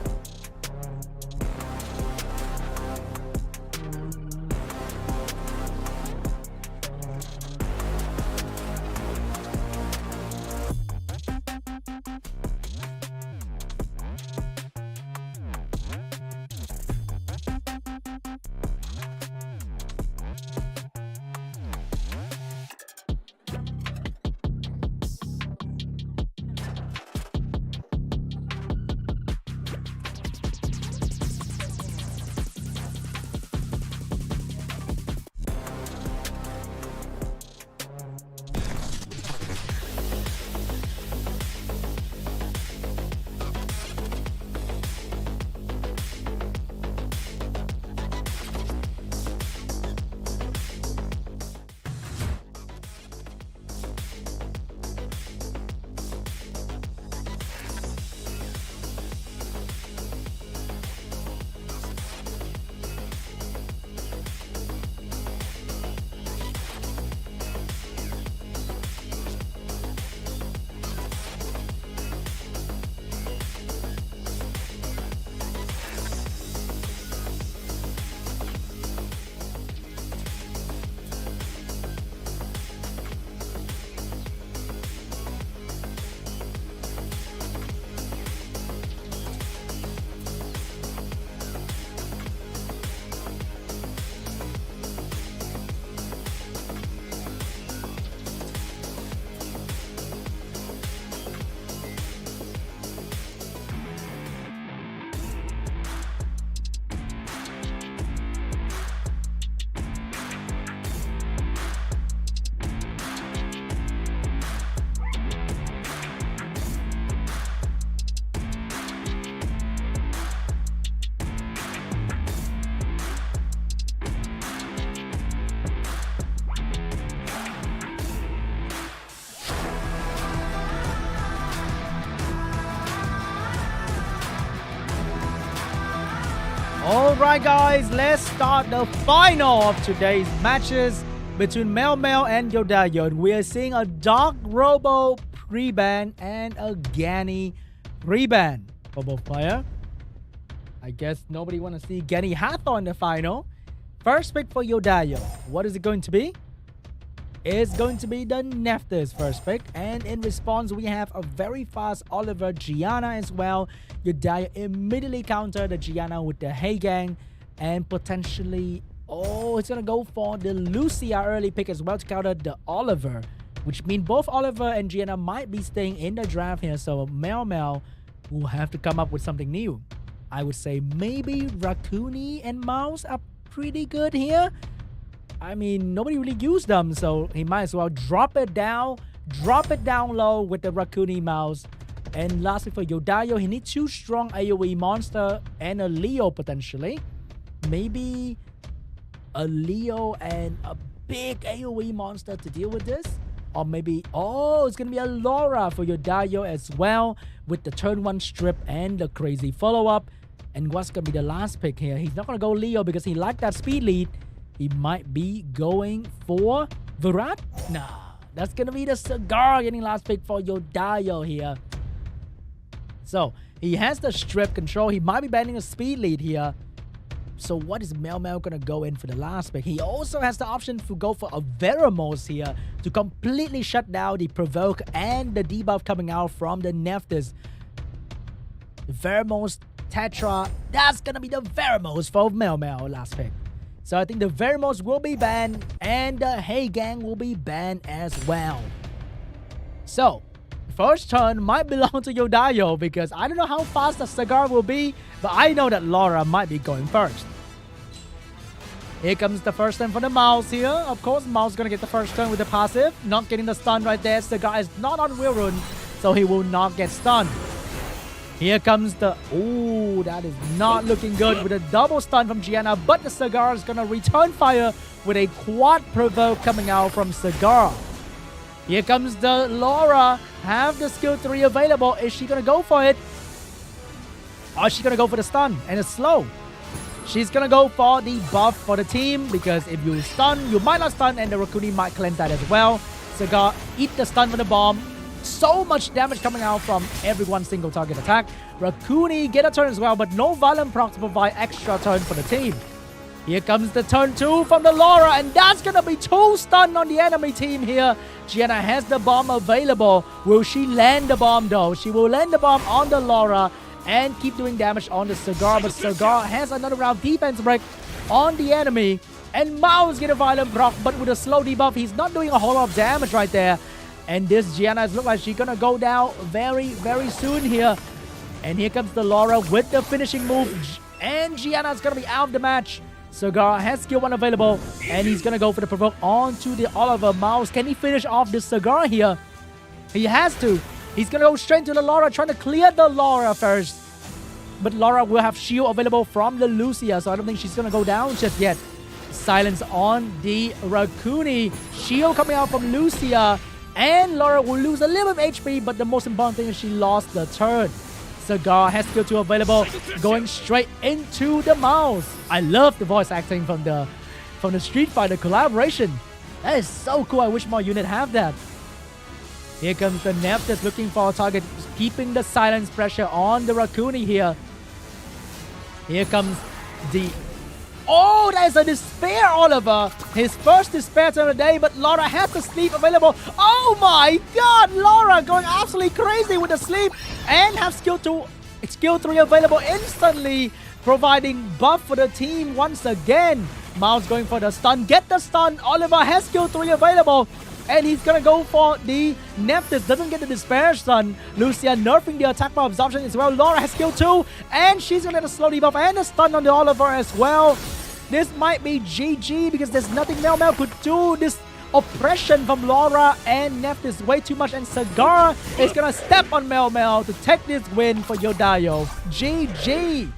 Alright guys, let's start the final of today's matches between MEOWMEOW and YODAYO. We are seeing a Dark Robo pre-ban and a Gani pre-ban for both players. I guess nobody want to see Gani Hatha in the final. First pick for YODAYO. What is it going to be? It's going to be the Nephthys first pick. And in response, we have a very fast Oliver Gianna as well. YODAYO immediately counter the Gianna with the Hey Gang. And potentially, it's going to go for the LUSIR early pick as well to counter the Oliver. Which means both Oliver and Gianna might be staying in the draft here. So MEOWMEOW will have to come up with something new. I would say maybe Raccoony and Mouse are pretty good here. I mean, nobody really used them, so he might as well drop it down low with the Raccoony Mouse. And lastly for YODAYO, he needs 2 strong AoE monster and a Leo potentially. Maybe a Leo and a big AoE monster to deal with this. Or maybe, it's going to be a Laura for YODAYO as well with the turn 1 strip and the crazy follow-up. And what's going to be the last pick here? He's not going to go Leo because he liked that speed lead. He might be going for Virat? Nah, that's gonna be the Cigar getting last pick for YODAYO here. So he has the strip control. He might be banning a speed lead here. So what is MEOWMEOW gonna go in for the last pick? He also has the option to go for a Veramos here to completely shut down the provoke and the debuff coming out from the Nephthys. Veramos Tetra, that's gonna be the Veramos for MEOWMEOW last pick. So I think the Veramos will be banned and the Hey Gang will be banned as well. So first turn might belong to YODAYO because I don't know how fast the Cigar will be, but I know that Laura might be going first. Here comes the first turn for the Mouse here. Of course, Mouse gonna get the first turn with the passive. Not getting the stun right there. Cigar is not on Will Rune, so he will not get stunned. Here comes the... Ooh, that is not looking good with a double stun from Gianna, but the Cigar is gonna return fire with a quad provoke coming out from Cigar. Here comes the Laura. Have the skill 3 available. Is she gonna go for it? Or is she gonna go for the stun and it's slow? She's gonna go for the buff for the team because if you stun, you might not stun and the Rakuni might cleanse that as well. Cigar, eat the stun for the bomb. So much damage coming out from every one single target attack. Rakuni get a turn as well, but no Violent proc to provide extra turn for the team. Here comes the turn 2 from the Laura, and that's gonna be 2 stun on the enemy team here. Gianna has the bomb available. Will she land the bomb though? She will land the bomb on the Laura and keep doing damage on the Cigar, but Cigar has another round defense break on the enemy. And Mao's get a Violent proc, but with a slow debuff, he's not doing a whole lot of damage right there. And this Gianna looks like she's gonna go down very, very soon here. And here comes the Laura with the finishing move. And Gianna's gonna be out of the match. Cigar has skill 1 available. And he's gonna go for the provoke onto the Oliver Mouse. Can he finish off this Cigar here? He has to. He's gonna go straight to the Laura, trying to clear the Laura first. But Laura will have shield available from the LUSIR, so I don't think she's gonna go down just yet. Silence on the Rakuni. Shield coming out from LUSIR. And Laura will lose a little bit of HP, but the most important thing is she lost the turn. Cigar has skill 2 available, going straight into the Mouse. I love the voice acting from the Street Fighter collaboration. That is so cool. I wish more units have that. Here comes the Nephthys looking for a target, keeping the silence pressure on the Rakuni here. Here comes the... Oh, there's a Despair Oliver. His first Despair turn of the day, but Laura has the sleep available. Oh my god, Laura going absolutely crazy with the sleep and have skill 3 available instantly, providing buff for the team once again. Mouse going for the stun. Get the stun. Oliver has skill 3 available. And he's gonna go for the Nephthys. Doesn't get the Despair stun. LUSIR nerfing the attack power absorption as well. Laura has skill 2. And she's gonna get a slow debuff and a stun on the Oliver as well. This might be GG because there's nothing MEOWMEOW could do. This oppression from Laura and Nephthys way too much. And Cigar is gonna step on MEOWMEOW to take this win for YODAYO. GG.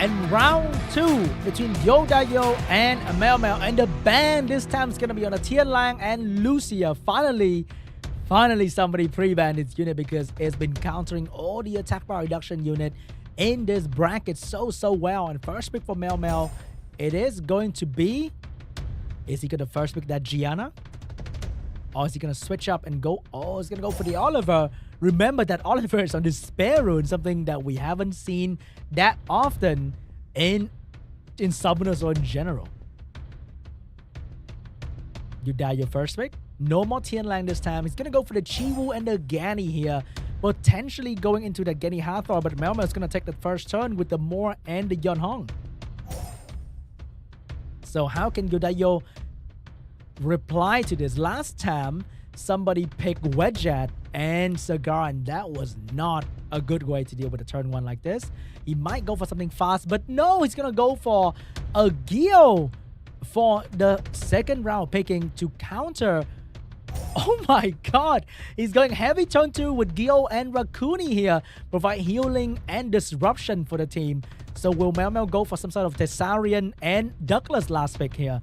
And round 2 between YODAYO and MEOWMEOW. And the ban this time is going to be on a Tianlang and LUSIR. Finally somebody pre-banned its unit because it's been countering all the attack power reduction unit in this bracket so well. And first pick for MEOWMEOW, it is going to be, is he going to first pick that Gianna? Or is he going to switch up and go, oh, he's going to go for the Oliver. Remember that Oliver is on the spare rune, something that we haven't seen that often in Summoners or in general. YODAYO first pick. No more Tianlang this time. He's going to go for the Chiwoo and the Ganny here. Potentially going into the Ganny Hathor, but MEOWMEOW is going to take the first turn with the Moore and the Yeonhong. So how can YODAYO reply to this? Last time, somebody picked Wedget and Cigar, and that was not a good way to deal with a turn 1 like this. He might go for something fast, but no, he's going to go for a Gio for the second round, picking to counter. Oh my god, he's going heavy turn 2 with Gio and Rakuni here, provide healing and disruption for the team. So will MEOWMEOW go for some sort of Tessarian and Douglas last pick here?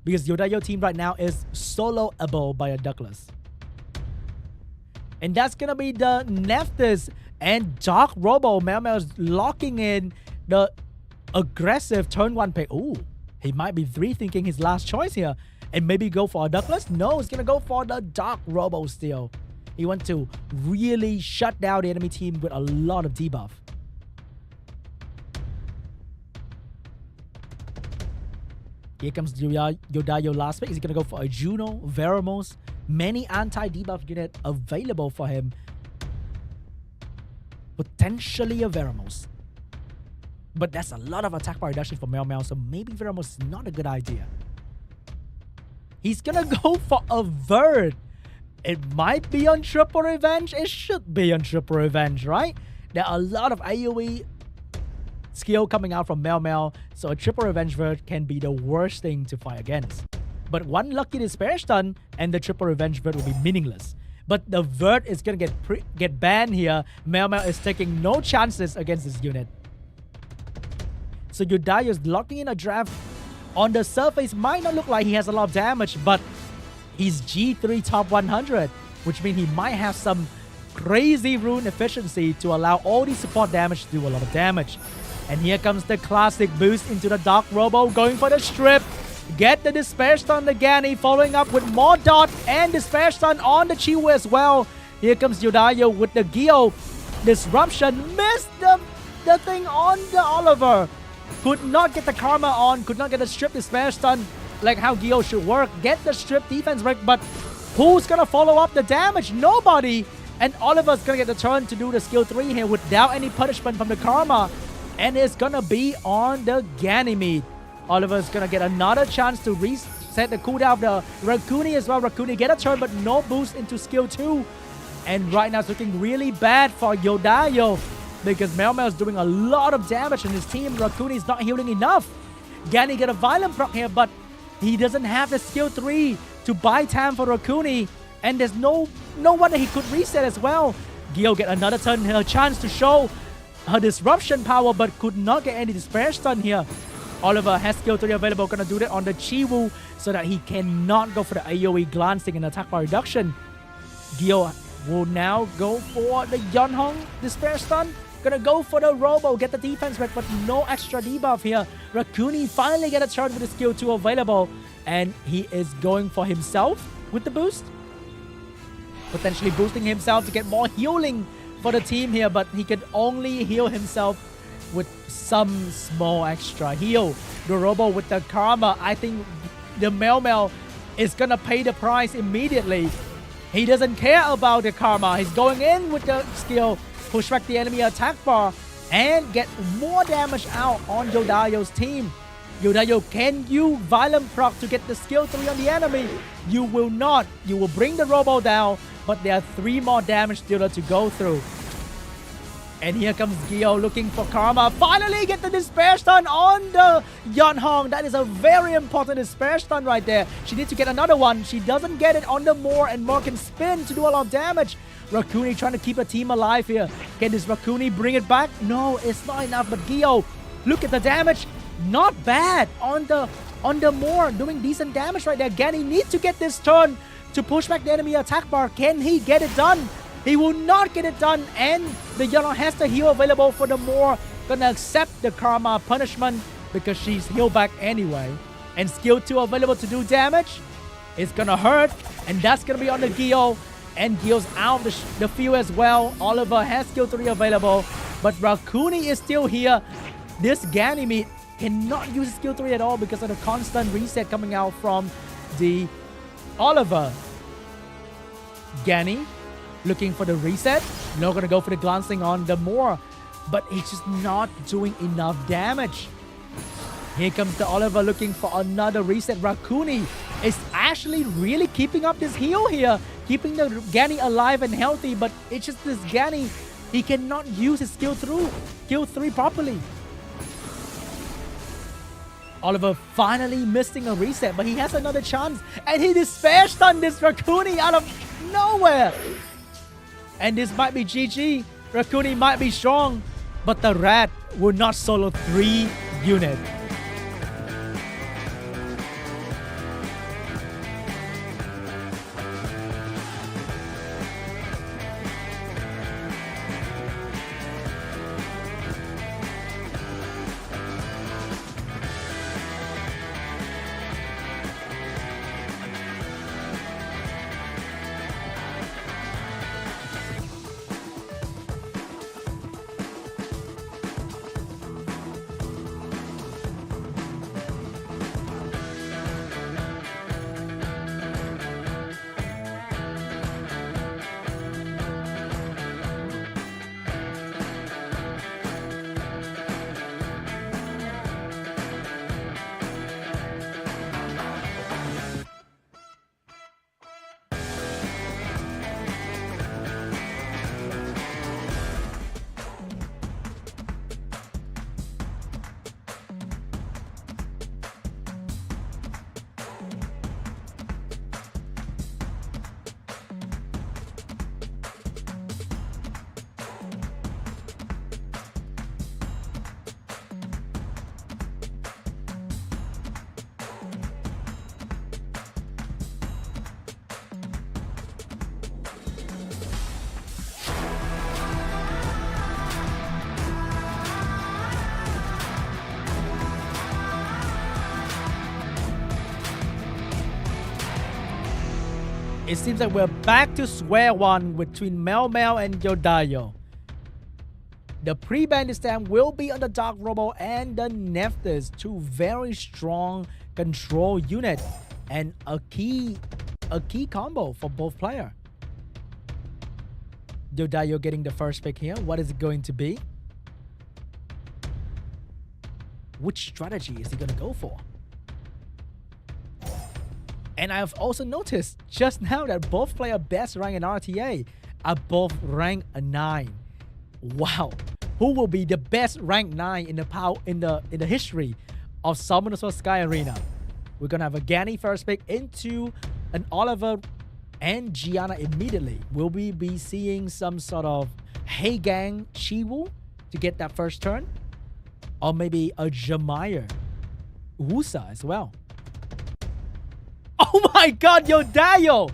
Because YODAYO team right now is soloable by a Douglas. And that's gonna be the Nephthys and Dark Robo. MEOWMEOW is locking in the aggressive turn 1 pick. Ooh, he might be rethinking his last choice here and maybe go for a Douglas. No, he's gonna go for the Dark Robo still. He wants to really shut down the enemy team with a lot of debuff. Here comes YODAYO last pick. He's gonna go for a Juno, Veramos, many anti-debuff unit available for him. Potentially a Veramos. But that's a lot of attack power reduction for MEOWMEOW, so maybe Veramos is not a good idea. He's gonna go for a Verd. It might be on Triple Revenge. It should be on Triple Revenge, right? There are a lot of AoE skill coming out from MEOWMEOW, so a Triple Revenge Verd can be the worst thing to fight against. But one lucky Despair Stun and the Triple Revenge Verd will be meaningless. But the Verd is gonna get banned here. MEOWMEOW is taking no chances against this unit. So YODAYO is locking in a draft. On the surface, might not look like he has a lot of damage, but he's G3 top 100, which means he might have some crazy rune efficiency to allow all these support damage to do a lot of damage. And here comes the classic boost into the Dark Robo, going for the strip. Get the Despair Stun the Ganny, following up with more dot and Despair Stun on the Chiwoo as well. Here comes YODAYO with the Gio. Disruption, missed the thing on the Oliver. Could not get the Karma on, could not get the strip Despair Stun like how Gio should work. Get the strip defense break, but who's gonna follow up the damage? Nobody. And Oliver's gonna get the turn to do the skill 3 here without any punishment from the Karma. And it's gonna be on the Ganymede. Oliver's gonna get another chance to reset the cooldown of the Rakuni as well. Rakuni get a turn, but no boost into skill 2. And right now it's looking really bad for YODAYO, because MEOWMEOW is doing a lot of damage and his team. Rakuni is not healing enough. Ganny get a violent proc here, but he doesn't have the skill 3 to buy time for Rakuni. And there's no wonder he could reset as well. Gio get another turn, a chance to show her disruption power, but could not get any Despair Stun here. Oliver has skill 3 available, gonna do that on the Chiwoo so that he cannot go for the AoE glancing and attack power reduction. Gio will now go for the Yeonhong Despair Stun. Gonna go for the Robo, get the defense back, but no extra debuff here. Rakuni finally get a turn with the skill 2 available, and he is going for himself with the boost. Potentially boosting himself to get more healing for the team here, but he can only heal himself with some small extra heal. The Robo with the Karma, I think the MEOWMEOW is gonna pay the price immediately. He doesn't care about the Karma. He's going in with the skill, push back the enemy attack bar, and get more damage out on YODAYO's team. YODAYO, can you violent proc to get the skill 3 on the enemy? You will not. You will bring the Robo down, but there are 3 more damage dealer to go through. And here comes Gio looking for Karma. Finally get the Despair Stun on the Yeonhong. That is a very important Despair Stun right there. She needs to get another one. She doesn't get it on the Moore, and Moore can spin to do a lot of damage. Rakuni trying to keep a team alive here. Can this Rakuni bring it back? No, it's not enough. But Gio, look at the damage. Not bad on the Moore, doing decent damage right there. Ganny needs to get this turn to push back the enemy attack bar. Can he get it done? He will not get it done, and the Yeonhong has the heal available for the Moore gonna accept the karma punishment because she's healed back anyway. And skill 2 available to do damage. It's gonna hurt, and that's gonna be on the Gyo. And Gyo's out the field as well. Oliver has skill 3 available, but Rakuni is still here. This Ganymede cannot use skill 3 at all because of the constant reset coming out from the Oliver. Gany looking for the reset. Not gonna go for the glancing on the Moore, but it's just not doing enough damage. Here comes the Oliver looking for another reset. Rakuni is actually really keeping up this heal here, keeping the Gany alive and healthy, but it's just this Gany, he cannot use his skill 3 properly. Oliver finally missing a reset, but he has another chance, and he despair stunned this Rakuni out of nowhere. And this might be GG. Rakuni might be strong, but the rat will not solo 3 units. It seems like we're back to square one between MEOWMEOW and YODAYO. The pre-ban this time will be on the Dark Robo and the Nephthys, two very strong control units and a key combo for both players. YODAYO getting the first pick here. What is it going to be? Which strategy is he going to go for? And I've also noticed just now that both player best rank in RTA are both rank 9. Wow. Who will be the best rank 9 in the history of Summoner's Sky Arena? We're gonna have a Gany first pick into an Oliver and Gianna immediately. Will we be seeing some sort of Hey Gang Chiwu to get that first turn? Or maybe a Jamire Wusa as well. Oh my god, YODAYO!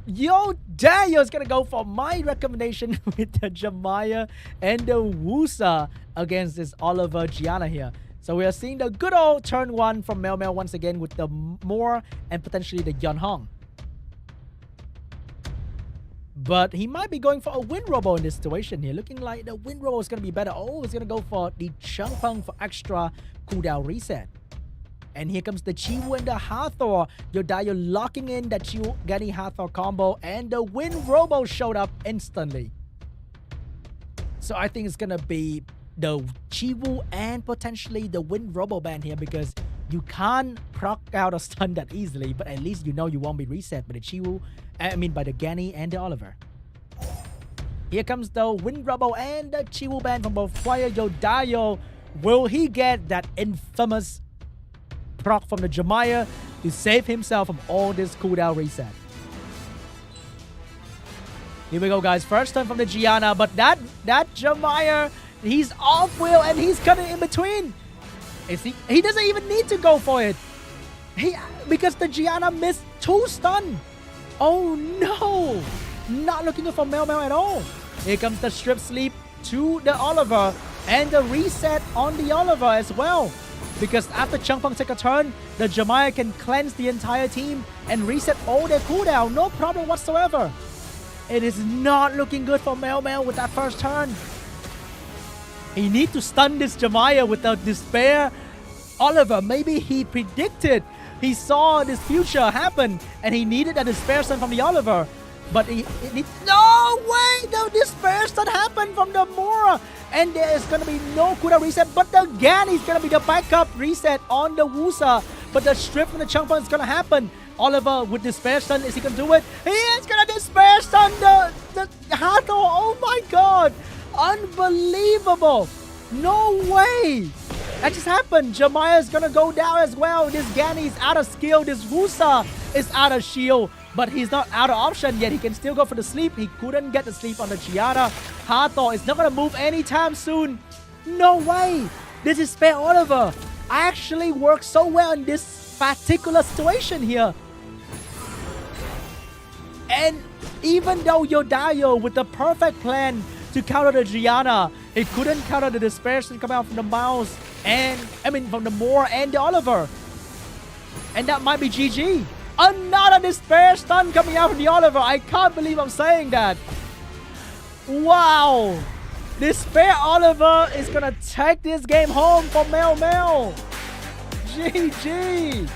YODAYO is gonna go for my recommendation with the Jamaya and the Wusa against this Oliver Gianna here. So we are seeing the good old turn 1 from MEOWMEOW once again with the Moore and potentially the Yunhong. But he might be going for a Wind Robo in this situation here. Looking like the Wind Robo is going to be better. Oh, he's going to go for the Chungpeng for extra cooldown reset. And here comes the Chiwu and the Hathor. YODAYO locking in that Chiwu Gany Hathor combo. And the Wind Robo showed up instantly. So I think it's going to be the Chiwu and potentially the Wind Robo ban here, because you can't proc out a stun that easily, but at least you know you won't be reset by the Chiwu, by the Gany and the Oliver. Here comes the Wind Robo and the Chiwu ban from both players. YODAYO, will he get that infamous proc from the Jamaya to save himself from all this cooldown reset? Here we go, guys. First turn from the Gianna, but that Jamaya, he's off wheel and he's cutting in between. He doesn't even need to go for it. Because the Gianna missed 2 stun. Oh no! Not looking for MEOWMEOW at all. Here comes the strip sleep to the Oliver. And the reset on the Oliver as well. Because after Changpeng take a turn, the Jemaya can cleanse the entire team and reset all their cooldown. No problem whatsoever. It is not looking good for MEOWMEOW with that first turn. He needs to stun this Jemaya with the Despair Oliver. Maybe he predicted, he saw this future happen and he needed a Despair stun from the Oliver. But no way! The Despair stun happened from the Mora. And there is going to be no cooldown reset. But again, he's going to be the backup reset on the Wusa. But the strip from the Changpeng is going to happen. Oliver with Despair stun, is he going to do it? He is going to Despair stun the Hato. Oh my god! Unbelievable! No way! That just happened. Jemaya is going to go down as well. This Gani is out of skill. This Wusa is out of shield. But he's not out of option yet. He can still go for the sleep. He couldn't get the sleep on the Chiara. Hato is not going to move anytime soon. No way. This is Spare Oliver. Actually worked so well in this particular situation here. And even though YODAYO with the perfect plan to counter the Gianna, he couldn't counter the Despair coming out from the mouse and from the Moore and the Oliver. And that might be GG. Another Despair stun coming out from the Oliver. I can't believe I'm saying that. Wow. Despair Oliver is gonna take this game home for MEOWMEOW. GG.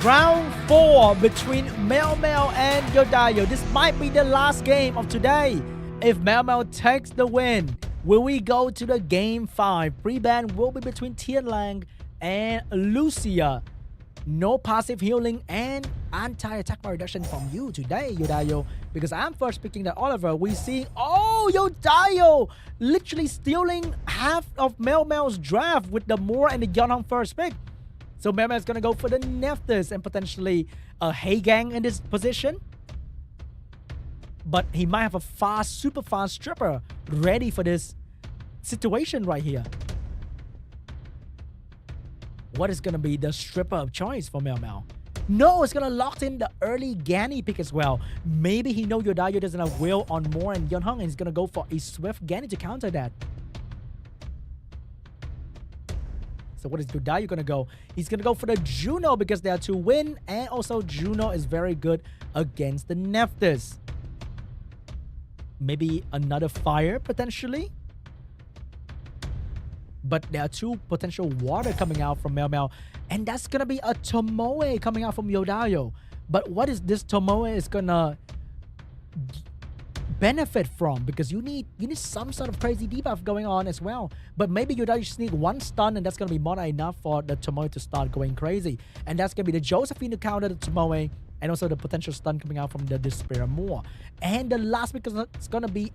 Round 4 between MEOWMEOW and YODAYO. This might be the last game of today. If MEOWMEOW takes the win, will we go to the game 5? Pre-ban will be between Tianlang and LUSIR. No passive healing and anti-attack reduction from you today, YODAYO. Because I'm first picking the Oliver. We see, oh, YODAYO literally stealing half of MEOWMEOW's draft with the Moore and the Yeonhong first pick. So MEOWMEOW is going to go for the Nephthys and potentially a Heigang in this position. But he might have a fast, super fast stripper ready for this situation right here. What is going to be the stripper of choice for MEOWMEOW? No, it's going to lock in the early Gani pick as well. Maybe he knows YODAYO doesn't have will on Moore and Yeonhong and he's going to go for a swift Gani to counter that. So what is YODAYO going to go? He's going to go for the Juno because they are to win. And also Juno is very good against the Nephthys. Maybe another fire potentially. But there are two potential water coming out from MEOWMEOW. And that's going to be a Tomoe coming out from YODAYO. But what is this Tomoe is going to benefit from, because you need some sort of crazy debuff going on as well. But maybe YODAYO sneak one stun, and that's going to be more than enough for the Tomoe to start going crazy. And that's going to be the Josephine to counter the Tomoe, and also the potential stun coming out from the Despair more. And the last pick is it's going to be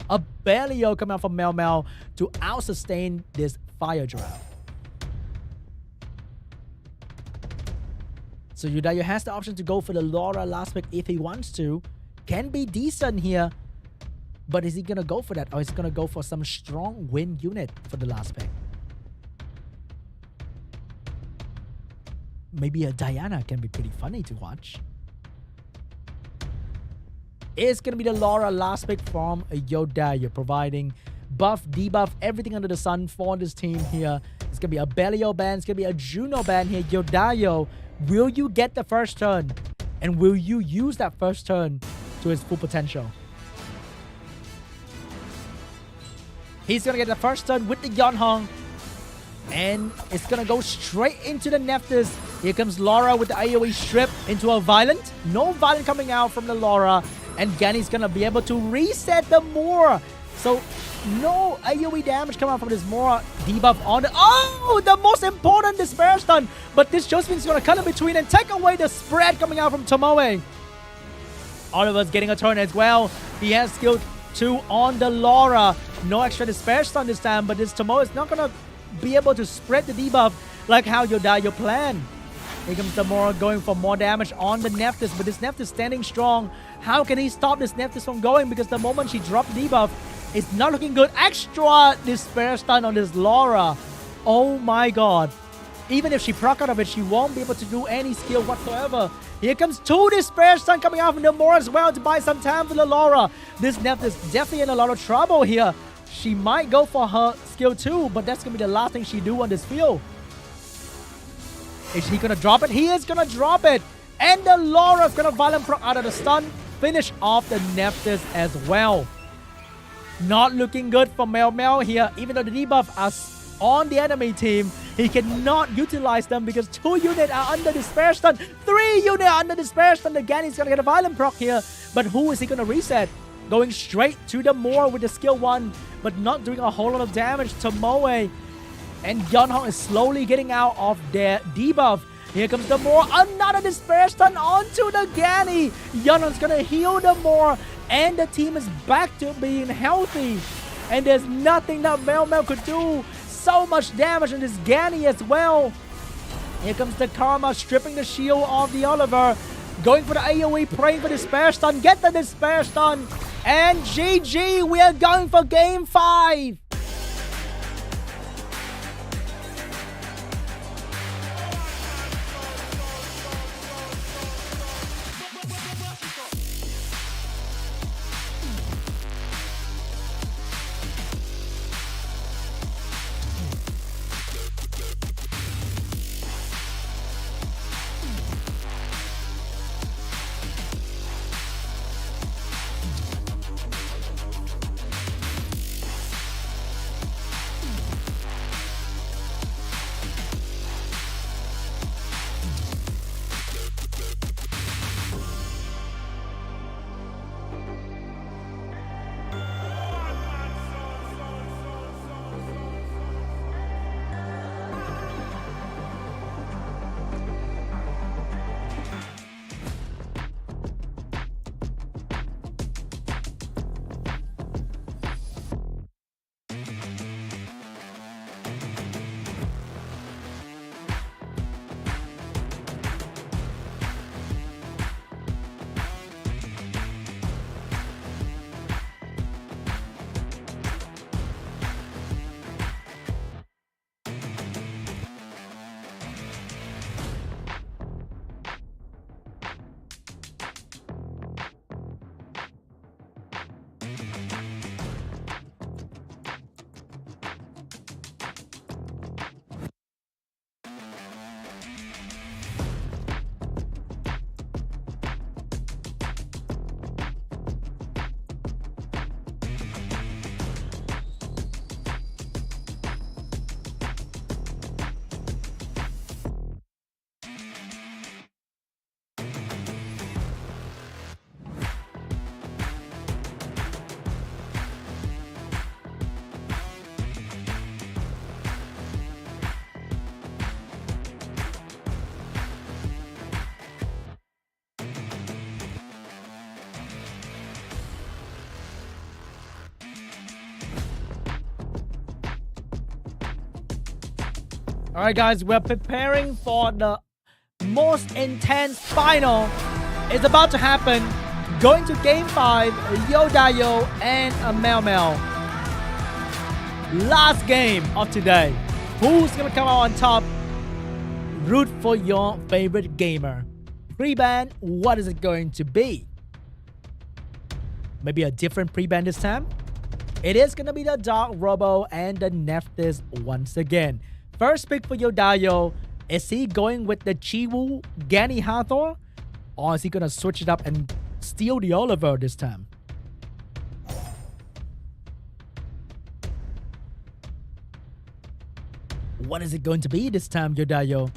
a Belio coming out from MEOWMEOW to out-sustain this Fire Draft. So YODAYO has the option to go for the Laura last pick if he wants to. Can be decent here. But is he going to go for that? Or is he going to go for some strong win unit for the last pick? Maybe a Diana can be pretty funny to watch. It's going to be the Laura last pick from YODAYO, providing buff, debuff, everything under the sun for this team here. It's going to be a Belio ban. It's going to be a Juno ban here. YODAYO, will you get the first turn? And will you use that first turn to its full potential? He's going to get the first turn with the Yeonhong. And it's going to go straight into the Nephthys. Here comes Laura with the AoE strip into a Violent. No Violent coming out from the Laura. And Ganny's going to be able to reset the Moore. So no AoE damage coming out from this Moore debuff on the... Oh! The most important Despair Stun. But this Josephine's going to cut in between and take away the spread coming out from Tomoe. Oliver's getting a turn as well. He has skill 2 on the Laura. No extra Despair Stun this time. But this Tomoe is not going to be able to spread the debuff like how YODAYO planned. Here comes the Moore going for more damage on the Nephthys, but this Nephthys standing strong. How can he stop this Nephthys from going? Because the moment she dropped the debuff, it's not looking good. Extra Despair Stun on this Laura. Oh my god. Even if she proc out of it, she won't be able to do any skill whatsoever. Here comes 2 Despair Stun coming out from the Moore as well to buy some time for the Laura. This Nephthys definitely in a lot of trouble here. She might go for her skill 2, but that's going to be the last thing she do on this field. Is he going to drop it? He is going to drop it. And the Laura is going to Violent proc out of the stun. Finish off the Nephthys as well. Not looking good for MEOWMEOW here. Even though the debuff is on the enemy team, he cannot utilize them because 2 units are under Despair Stun. 3 units are under Despair Stun. Again, he's going to get a Violent proc here. But who is he going to reset? Going straight to the Moore with the skill 1, but not doing a whole lot of damage to Moe. And Yeonhong is slowly getting out of their debuff. Here comes the Moore. Another Despair Stun onto the Ganny. Yeonhong's going to heal the Moore. And the team is back to being healthy. And there's nothing that MEOWMEOW could do. So much damage on this Ganny as well. Here comes the Karma stripping the shield of the Oliver. Going for the AoE, praying for Despair Stun. Get the Despair Stun. And GG, we are going for Game 5. All right, guys, we're preparing for the most intense final. It's about to happen. Going to Game 5, YODAYO and MEOWMEOW. Last game of today. Who's going to come out on top? Root for your favorite gamer. Pre-ban, what is it going to be? Maybe a different pre-ban this time? It is going to be the Dark Robo and the Nephthys once again. First pick for YODAYO. Is he going with the Chiwoo Gani Hathor? Or is he going to switch it up and steal the Oliver this time? What is it going to be this time, YODAYO?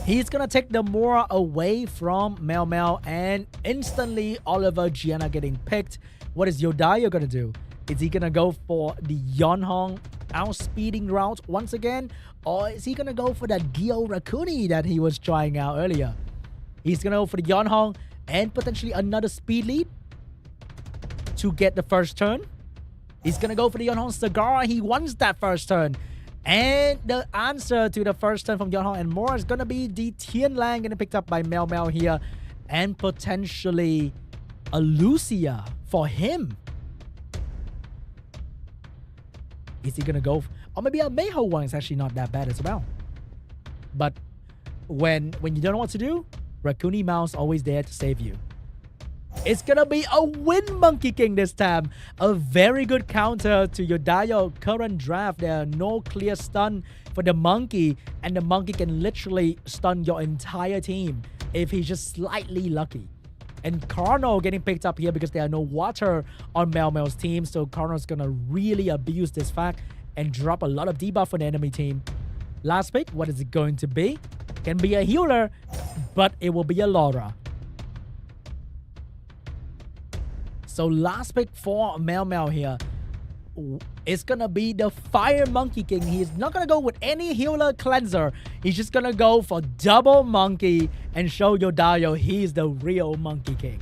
He's going to take the Mora away from MEOWMEOW and instantly Oliver Gianna getting picked. What is YODAYO going to do? Is he going to go for the Yeonhong outspeeding route once again? Or is he going to go for that Gyo Rakuni that he was trying out earlier? He's going to go for the Yeonhong and potentially another speed lead to get the first turn. He's going to go for the Yeonhong Cigar. He wants that first turn. And the answer to the first turn from Yeonhong and more is going to be the Tianlang getting picked up by MEOWMEOW here. And potentially a LUSIR for him. Is he going to go... Or maybe a Meiho one is actually not that bad as well. But when you don't know what to do, Rakuni Mouse always there to save you. It's going to be a Wind Monkey King this time. A very good counter to YODAYO current draft. There are no clear stun for the Monkey. And the Monkey can literally stun your entire team if he's just slightly lucky. And Carno getting picked up here because there are no water on MEOWMEOW's team. So Carno's going to really abuse this fact and drop a lot of debuff for the enemy team. Last pick, what is it going to be? Can be a healer, but it will be a Laura. So last pick for MEOWMEOW here is going to be the Fire Monkey King. He's not going to go with any healer cleanser. He's just going to go for double monkey and show YODAYO he's the real Monkey King.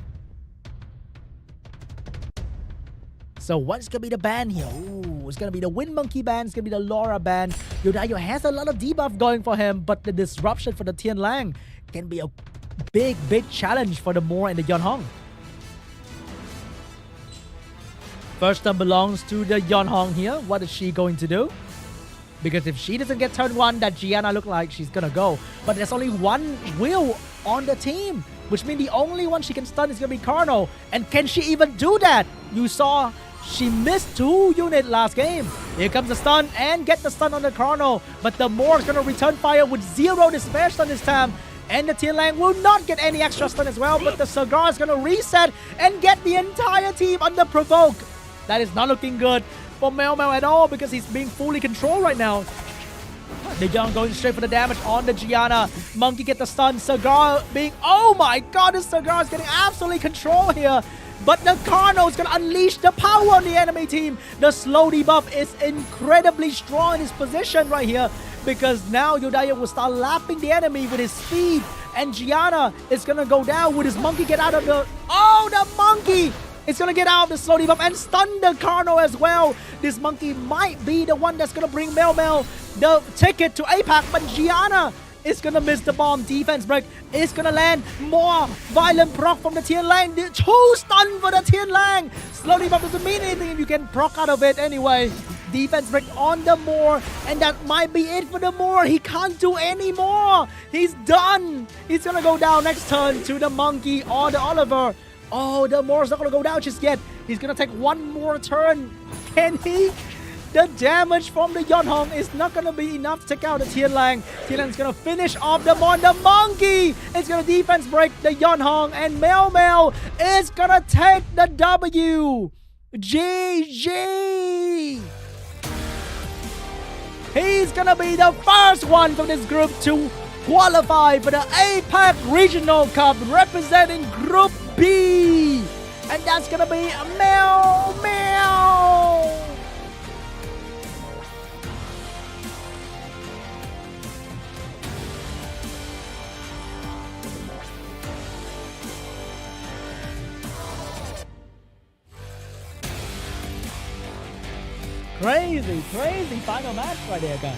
So what's going to be the ban here? Ooh, it's going to be the Wind Monkey ban. It's going to be the Laura ban. YODAYO has a lot of debuff going for him, but the disruption for the Tianlang can be a big challenge for the Mora and the Yeonhong. First turn belongs to the Yeonhong here. What is she going to do? Because if she doesn't get turn 1, that Gianna look like she's going to go. But there's only one wheel on the team, which means the only one she can stun is going to be Carno. And can she even do that? You saw she missed 2 units last game. Here comes the stun and get the stun on the Carno. But the Moor is going to return fire with 0 despair stun this time. And the Tianlang will not get any extra stun as well. But the Cigar is going to reset and get the entire team under provoke. That is not looking good for MEOWMEOW at all because he's being fully controlled right now. The Young going straight for the damage on the Gianna. Monkey get the stun. Cigar being... Oh my god, the Cigar is getting absolutely control here. But the Carno is going to unleash the power on the enemy team. The slow debuff is incredibly strong in his position right here. Because now YODAYO will start lapping the enemy with his speed. And Gianna is going to go down with his Monkey get out of the... Oh, the Monkey! It's going to get out of the slow debuff and stun the Carno as well. This Monkey might be the one that's going to bring MEOWMEOW the ticket to APAC. But Gianna is going to miss the bomb. Defense break is going to land. More violent proc from the Tianlang. 2 stun for the Tianlang. Slow debuff doesn't mean anything. You can proc out of it anyway. Defense break on the Moor. And that might be it for the Moor. He can't do any more. He's done. He's going to go down next turn to the Monkey or the Oliver. Oh, the Moor's not going to go down just yet. He's going to take 1 more turn. Can he? The damage from the Yeonhong is not going to be enough to take out the Tianlang. Tianlang's going to finish off the Moor. The Monkey is going to defense break the Yeonhong. And MEOWMEOW is going to take the W. GG. He's going to be the first one from this group to qualify for the APAC Regional Cup representing Group B. And that's going to be MEOWMEOW. Crazy final match right there, guys.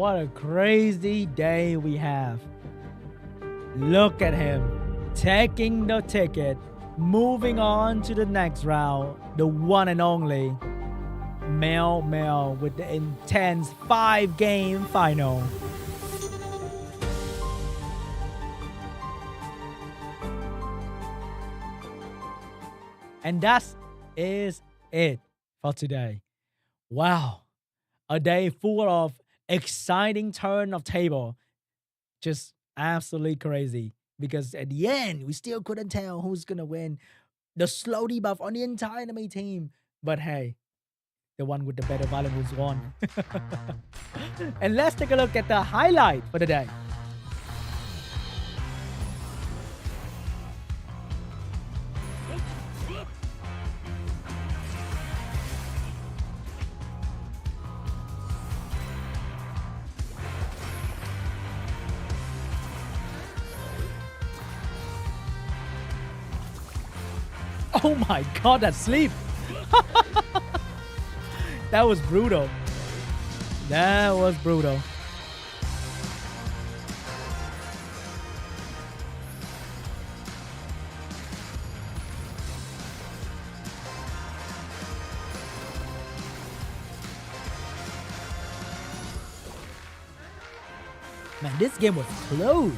What a crazy day we have. Look at him taking the ticket, moving on to the next round. The one and only MEOWMEOW with the intense 5-game final. And that is it for today. Wow. A day full of exciting turn of table. Just absolutely crazy. Because at the end, we still couldn't tell who's going to win. The slow debuff on the entire enemy team. But hey, the one with the better violent moves won. And let's take a look at the highlight for the day. Oh my god, that sleep! That was brutal. That was brutal. Man, this game was close.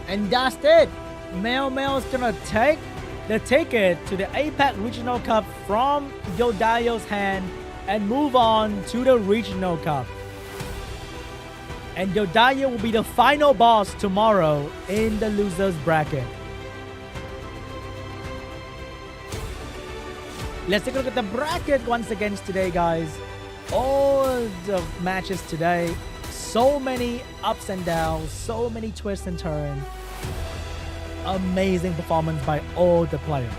And that's it. MEOWMEOW's gonna take the ticket to the APAC Regional Cup from YODAYO's hand and move on to the Regional Cup. And YODAYO will be the final boss tomorrow in the losers bracket. Let's take a look at the bracket once again today, guys. All the matches today, so many ups and downs, so many twists and turns. Amazing performance by all the players.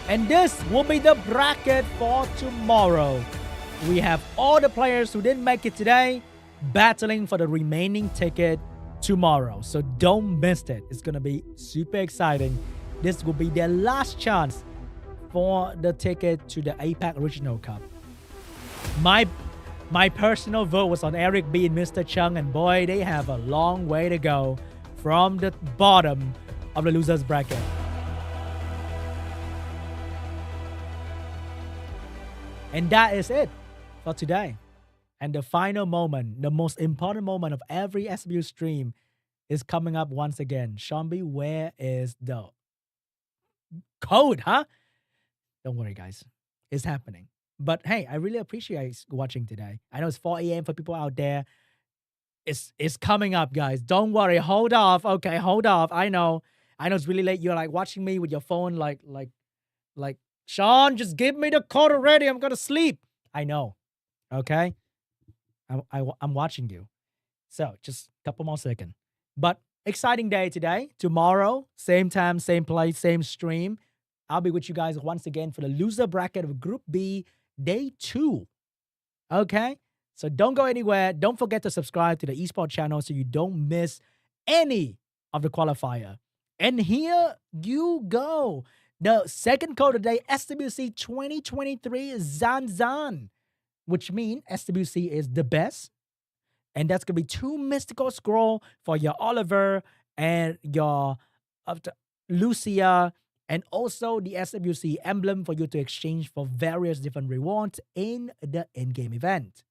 And this will be the bracket for tomorrow. We have all the players who didn't make it today battling for the remaining ticket tomorrow. So don't miss it. It's going to be super exciting. This will be their last chance for the ticket to the APAC Regional Cup. My personal vote was on ERIC.B and Mr. CHUNG, and boy, they have a long way to go from the bottom of the losers bracket. And that is it for today. And the final moment, the most important moment of every SWU stream, is coming up once again. Shambi, where is the code, huh? Don't worry, guys. It's happening. But hey, I really appreciate watching today. I know it's 4 a.m. for people out there. It's coming up, guys. Don't worry. Hold off. Okay, hold off. I know it's really late. You're like watching me with your phone, like Sean, just give me the code already. I'm gonna sleep. I know. Okay. I'm watching you. So just a couple more seconds. But exciting day today. Tomorrow, same time, same place, same stream. I'll be with you guys once again for the loser bracket of Group B, Day 2. Okay? So don't go anywhere. Don't forget to subscribe to the Esports channel so you don't miss any of the qualifier. And here you go. The second code of the day, SWC2023 Zan, which means SWC is the best. And that's going to be 2 mystical scroll for your Oliver and your LUSIR, and also the SWC emblem for you to exchange for various different rewards in the in-game event.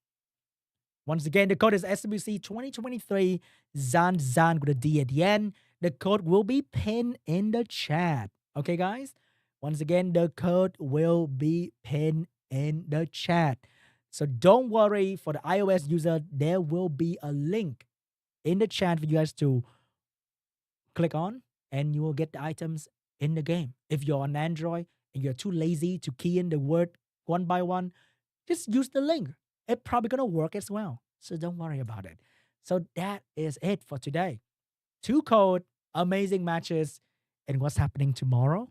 Once again, the code is SWC2023 Zan with a D at the end. The code will be pinned in the chat. Okay, guys? Once again, the code will be pinned in the chat. So don't worry, for the iOS user, there will be a link in the chat for you guys to click on, and you will get the items in the game. If you're on Android and you're too lazy to key in the word one by one, just use the link. It's probably going to work as well. So don't worry about it. So that is it for today. 2 code, amazing matches. And what's happening tomorrow?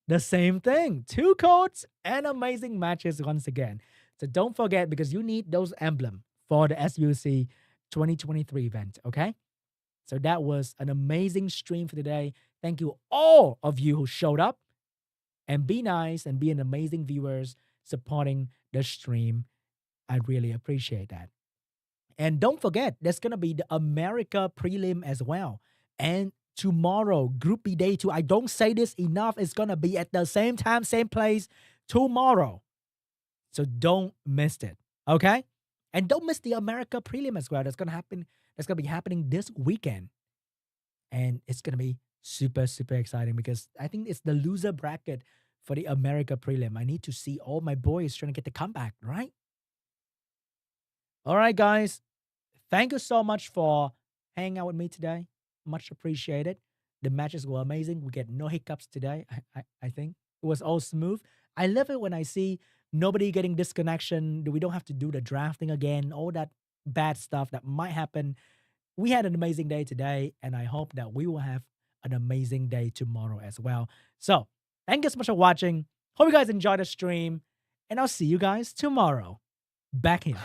The same thing. 2 codes and amazing matches once again. So don't forget, because you need those emblems for the SWC 2023 event, okay? So that was an amazing stream for today. Thank you all of you who showed up. And be nice and be an amazing viewers supporting the stream. I really appreciate that. And don't forget, there's going to be the America prelim as well. And tomorrow, Group B Day 2. I don't say this enough. It's going to be at the same time, same place tomorrow. So don't miss it, okay? And don't miss the America prelim as well. That's going to happen. That's going to be happening this weekend. And it's going to be super, super exciting because I think it's the loser bracket for the America prelim. I need to see all my boys trying to get the comeback, right? All right, guys. Thank you so much for hanging out with me today. Much appreciated. The matches were amazing. We get no hiccups today, I think. It was all smooth. I love it when I see nobody getting disconnection. We don't have to do the drafting again. All that bad stuff that might happen. We had an amazing day today, and I hope that we will have an amazing day tomorrow as well. So, thank you so much for watching. Hope you guys enjoyed the stream, and I'll see you guys tomorrow. Back here.